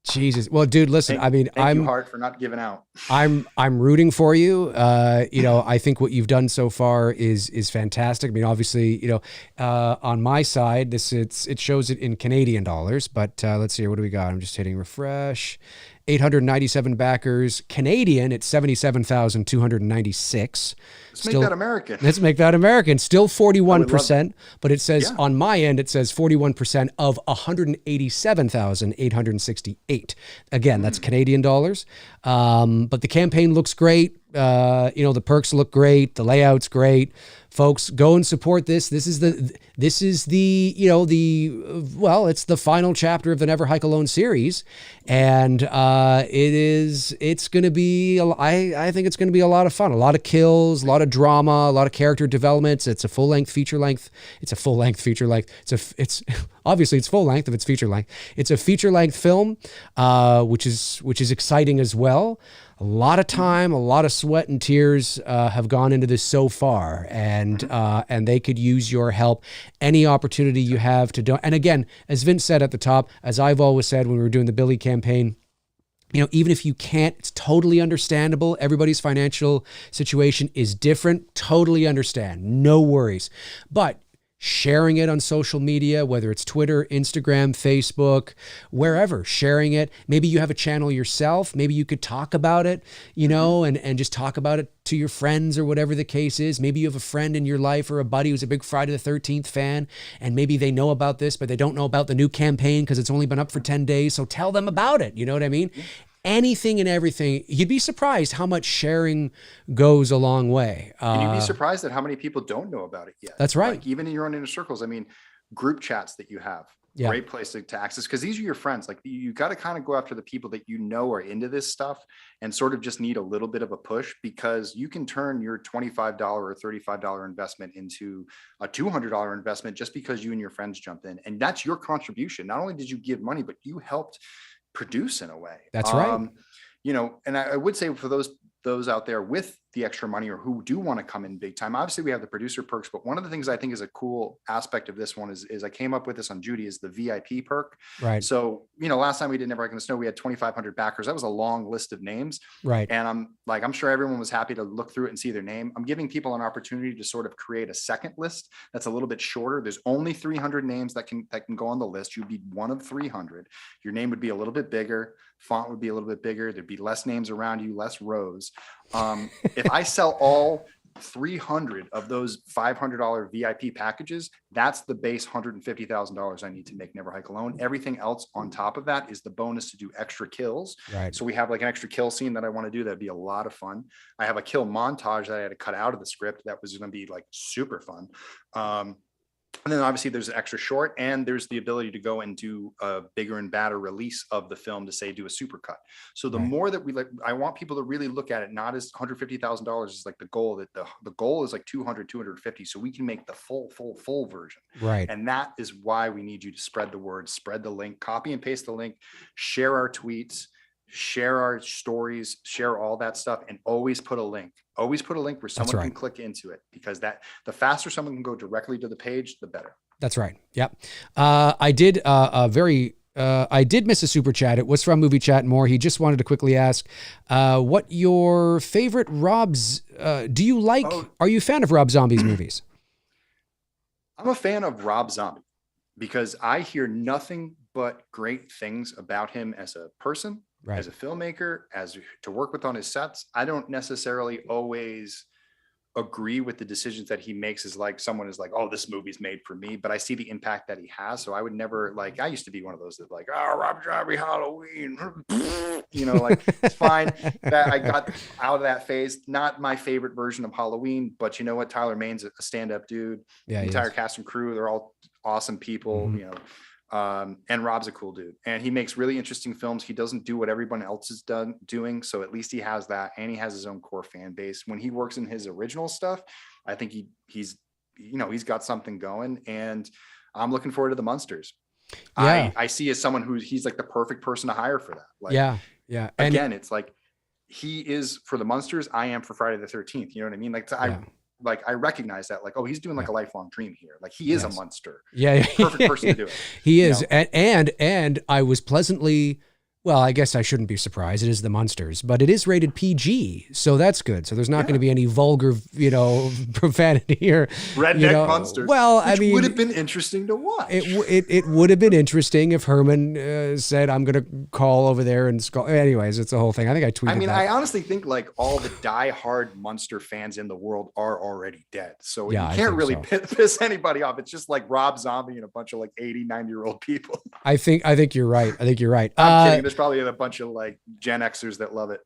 Jesus. Well, dude, listen, thank you, Hart, for not giving out. I'm rooting for you. I think what you've done so far is fantastic. I mean, obviously, on my side, it shows it in Canadian dollars, but let's see here. What do we got? I'm just hitting refresh. 897 backers. Canadian, it's 77,296. Let's make that American. Let's make that American. Still 41%, but it says on my end, it says 41% of 187,868. Again, that's Canadian dollars. But the campaign looks great. The perks look great. The layout's great. Folks, go and support this. It's the final chapter of the Never Hike Alone series. And it's going to be, I think it's going to be a lot of fun, a lot of kills, a lot of drama, a lot of character developments. It's a full-length feature length. It's obviously it's full length if it's feature length. It's a feature length film, which is exciting as well. A lot of time, a lot of sweat and tears have gone into this so far, and they could use your help. Any opportunity you have to do. And again, as Vince said at the top, as I've always said when we were doing the Billy campaign, even if you can't, it's totally understandable. Everybody's financial situation is different. Totally understand. No worries. But sharing it on social media, whether it's Twitter, Instagram, Facebook, wherever, sharing it. Maybe you have a channel yourself. Maybe you could talk about it, and just talk about it to your friends or whatever the case is. Maybe you have a friend in your life or a buddy who's a big Friday the 13th fan, and maybe they know about this, but they don't know about the new campaign because it's only been up for 10 days. So tell them about it. You know what I mean? Anything and everything. You'd be surprised how much sharing goes a long way. And you'd be surprised at how many people don't know about it yet. That's right. Like even in your own inner circles. I mean, group chats that you have, great place to access, because these are your friends. Like you got to kind of go after the people that are into this stuff and sort of just need a little bit of a push, because you can turn your $25 or $35 investment into a $200 investment just because you and your friends jump in. And that's your contribution. Not only did you give money, but you helped produce in a way. That's right. and I would say for those out there with the extra money or who do want to come in big time, obviously we have the producer perks, but one of the things I think is a cool aspect of this one is I came up with this on Judy, is the VIP perk. Right. So, last time we did Never Hike in the Snow, we had 2,500 backers. That was a long list of names. Right. And I'm sure everyone was happy to look through it and see their name. I'm giving people an opportunity to sort of create a second list that's a little bit shorter. There's only 300 names that can go on the list. You'd be one of 300. Your name would be a little bit bigger. Font would be a little bit bigger. There'd be less names around you, less rows. If I sell all 300 of those $500 VIP packages, that's the base $150,000 I need to make Never Hike Alone. Everything else on top of that is the bonus to do extra kills. Right. So we have like an extra kill scene that I want to do. That'd be a lot of fun. I have a kill montage that I had to cut out of the script. That was going to be like super fun. And then obviously there's an extra short, and there's the ability to go and do a bigger and badder release of the film to say do a supercut. So the more that I want people to really look at it, not as $150,000 is like the goal, that the goal is like 200, 250. So we can make the full version. Right. And that is why we need you to spread the word, spread the link, copy and paste the link, share our tweets, share our stories, share all that stuff, and always put a link. Always put a link where someone can click into it, because the faster someone can go directly to the page, the better. That's right. Yep. I did I did miss a super chat. It was from Movie Chat and More. He just wanted to quickly ask what your favorite Rob's, do you like, are you a fan of Rob Zombie's movies? I'm a fan of Rob Zombie because I hear nothing but great things about him as a person, as a filmmaker, as to work with on his sets. I don't necessarily always agree with the decisions that he makes, as like someone is like, oh, this movie's made for me, but I see the impact that he has. So I would never, like, I used to be one of those that like, oh, Rob Zombie Halloween, like it's fine. That I got out of that phase. Not my favorite version of Halloween, but you know what? Tyler Maine's a stand-up dude. Yeah, the entire cast and crew, they're all awesome people, and Rob's a cool dude, and he makes really interesting films. He doesn't do what everyone else is doing, so at least he has that, and he has his own core fan base. When he works in his original stuff, I think he's got something going, and I'm looking forward to the Munsters. I see as someone he's like the perfect person to hire for that. Like, again, it's like he is for the Munsters, I am for Friday the 13th. You know what I mean? Like I recognize that, like, oh, he's doing like a lifelong dream here. Like he is a monster. Perfect person to do it. He is. And I was pleasantly, well, I guess I shouldn't be surprised. It is the Munsters, but it is rated PG. So that's good. So there's not going to be any vulgar, profanity here. Redneck Munsters. Well, I mean, would have been interesting to watch. It would have been interesting if Herman said, I'm going to call over there and skull. Anyways, it's the whole thing. I think I tweeted that. I honestly think like all the diehard Munster fans in the world are already dead. So you can't really piss anybody off. It's just like Rob Zombie and a bunch of like 80, 90-year-old people. I think you're right. I'm kidding. There's probably a bunch of like Gen Xers that love it.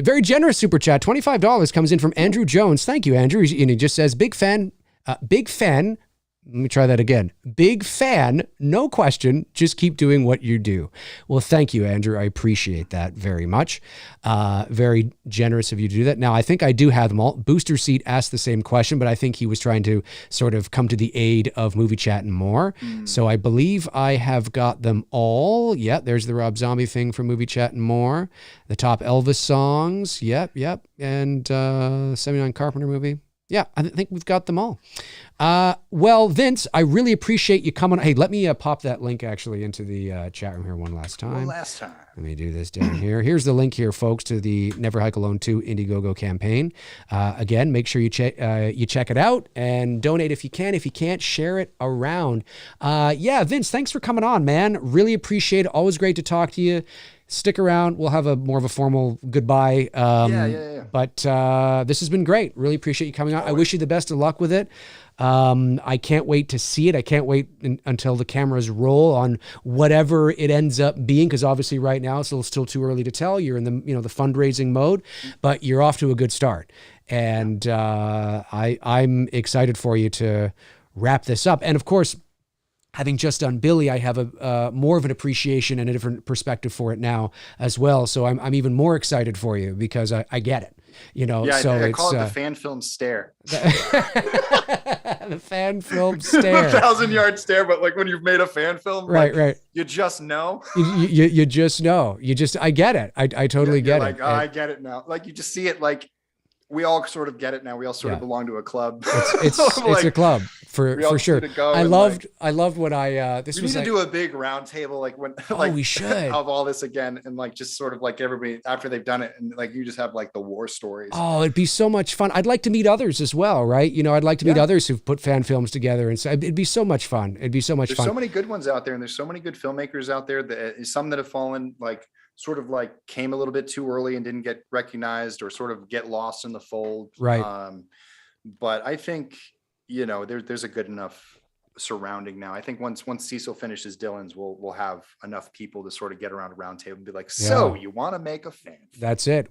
Very generous super chat. $25 comes in from Andrew Jones. Thank you, Andrew. And he just says, big fan. Let me try that again. Big fan, no question. Just keep doing what you do. Well, thank you, Andrew. I appreciate that very much. Very generous of you to do that. Now, I think I do have them all. Booster Seat asked the same question, but I think he was trying to sort of come to the aid of Movie Chat and More. So I believe I have got them all. Yeah, there's the Rob Zombie thing from Movie Chat and More. The top Elvis songs. Yep. And 79 Carpenter movie. Yeah, I think we've got them all. Well, Vince, I really appreciate you coming. Hey, let me pop that link actually into the chat room here one last time. Let me do this down here. Here's the link here, folks, to the Never Hike Alone 2 Indiegogo campaign. Again, make sure you check it out and donate if you can. If you can't, share it around. Vince, thanks for coming on, man. Really appreciate it. Always great to talk to you. Stick around. We'll have more of a formal goodbye. But this has been great. Really appreciate you coming on. I wish you the best of luck with it. I can't wait to see it. I can't wait until the cameras roll on whatever it ends up being, because obviously right now it's still too early to tell. You're in the the fundraising mode, but you're off to a good start. And I'm excited for you to wrap this up. And of course, having just done Billy, I have a more of an appreciation and a different perspective for it now as well. So I'm even more excited for you because I get it. So I call it the fan film stare. The fan film stare. The 1,000-yard stare, but like when you've made a fan film, right, like, right. You just know. You just know. I get it. I totally get like, it. Oh, I get it now. Like you just see it. Like we all sort of get it now. We all sort of belong to a club. It's like, a club for sure. I loved when this we was need to do a big round table like when we should have all this again and like just sort of like everybody after they've done it and like you just have like the war stories. Oh, it'd be so much fun. I'd like to meet others as well, right? You know, I'd like to meet others who've put fan films together, and so it'd be so much fun. There's so many good ones out there, and there's so many good filmmakers out there that some that have fallen like sort of like came a little bit too early and didn't get recognized or sort of get lost in the fold. Right. But I think, you know, there's a good enough surrounding now. I think once Cecil finishes Dylan's, we'll have enough people to sort of get around a round table and be like, so you want to make a fan? That's it.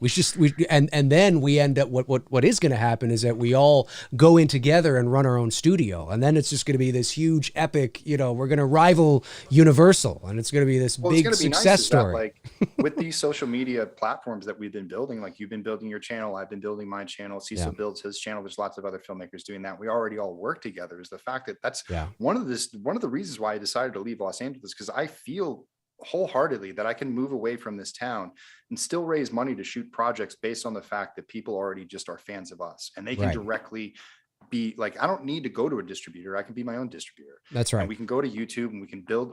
And then we end up what is going to happen is that we all go in together and run our own studio, and then it's just going to be this huge epic. You know, we're going to rival Universal, and it's going to be this big success story. Like with these social media platforms that we've been building, like you've been building your channel, I've been building my channel, Cecil builds his channel. There's lots of other filmmakers doing that. We already all work together. Is the fact that that's one of the reasons why I decided to leave Los Angeles, because I feel wholeheartedly that I can move away from this town and still raise money to shoot projects based on the fact that people already just are fans of us and they can directly be like, I don't need to go to a distributor. I can be my own distributor. That's right. And we can go to YouTube and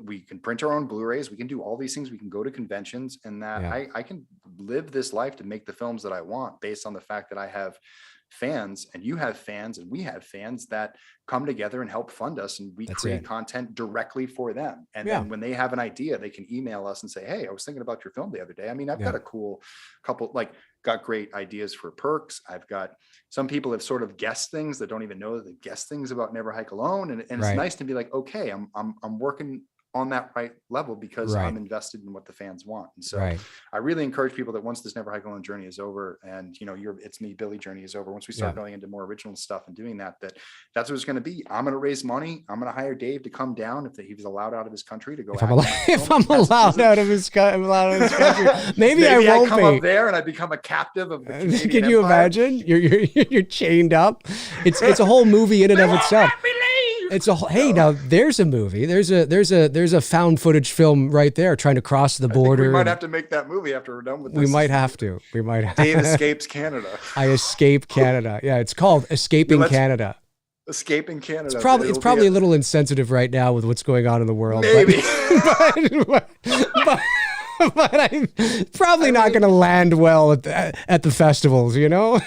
we can print our own Blu-rays. We can do all these things. We can go to conventions, and that I can live this life to make the films that I want based on the fact that I have fans and you have fans and we have fans that come together and help fund us, and we create content directly for them. And then when they have an idea, they can email us and say, hey, I was thinking about your film the other day. I mean, I've got a cool couple, like got great ideas for perks. I've got some people have sort of guessed things that don't even know that they guessed things about Never Hike Alone. And it's nice to be like, okay, I'm working on that right level because I'm invested in what the fans want. And so I really encourage people that once this Never Hike Alone journey is over and, you know, It's Me, Billy journey is over, once we start going into more original stuff and doing that's what it's going to be. I'm going to raise money. I'm going to hire Dave to come down if he was allowed out of his country to go. If I'm allowed out of his country, maybe I won't come be up there and I become a captive of the Canadian Can you Empire. imagine? You're chained up. It's a whole movie in and of itself. It's now there's a movie. There's a found footage film right there trying to cross the border. We might have to make that movie after we're done with this. We might have to. Dave escapes Canada. I escape Canada. Yeah, it's called Escaping Canada. Escaping Canada. It's probably a little insensitive right now with what's going on in the world. Maybe. But I'm probably not going to land well at the festivals, you know?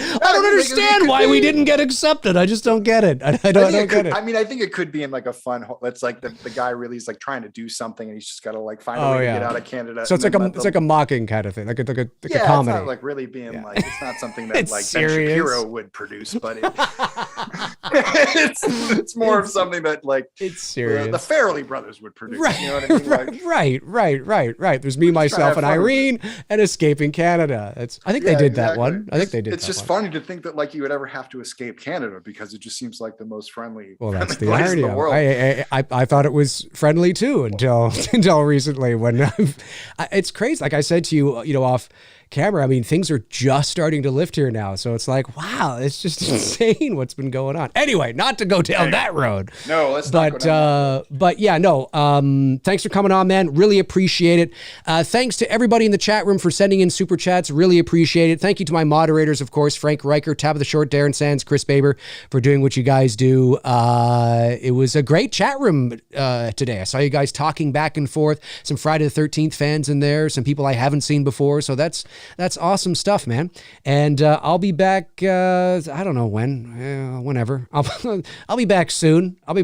I don't understand why we didn't get accepted. I just don't get it. I don't get it. I mean, I think it could be in like a fun. It's like the guy really is like trying to do something, and he's just got to like find a way to get out of Canada. So it's like a mocking kind of thing, like a comedy. It's not like really being like it's not something that like Ben Shapiro would produce, but it's more of something that like it's serious. The Farrelly brothers would produce. Right, you know what I mean? Like, right. There's me, myself, and Irene, and Escaping Canada. I think they did that one. I think they did. It's just funny to think that like you would ever have to escape Canada because it just seems like the most friendly. Well, that's the irony. I thought it was friendly too until recently when it's crazy. Like I said to you, you know, off camera, I mean, things are just starting to lift here now. So it's like, wow, it's just insane what's been going on. Anyway, not to go down that road. No, let's not go down that road. But yeah, no, thanks for coming on, man. Really appreciate it. Thanks to everybody in the chat room for sending in super chats. Really appreciate it. Thank you to my moderators, of course, Frank Riker, Tabitha Short, Darren Sands, Chris Baber, for doing what you guys do. It was a great chat room today. I saw you guys talking back and forth. Some Friday the 13th fans in there, some people I haven't seen before. So that's awesome stuff, man. And I'll be back. I don't know when, whenever. I'll be back soon. All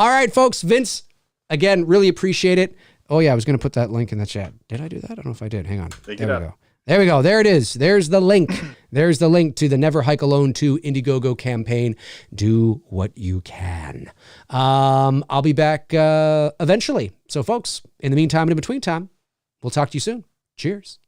right, folks. Vince, again, really appreciate it. Oh yeah, I was going to put that link in the chat. Did I do that? I don't know if I did. Hang on. There we go. There it is. There's the link. There's the link to the Never Hike Alone 2 Indiegogo campaign. Do what you can. I'll be back eventually. So folks, in the meantime and in between time, we'll talk to you soon. Cheers.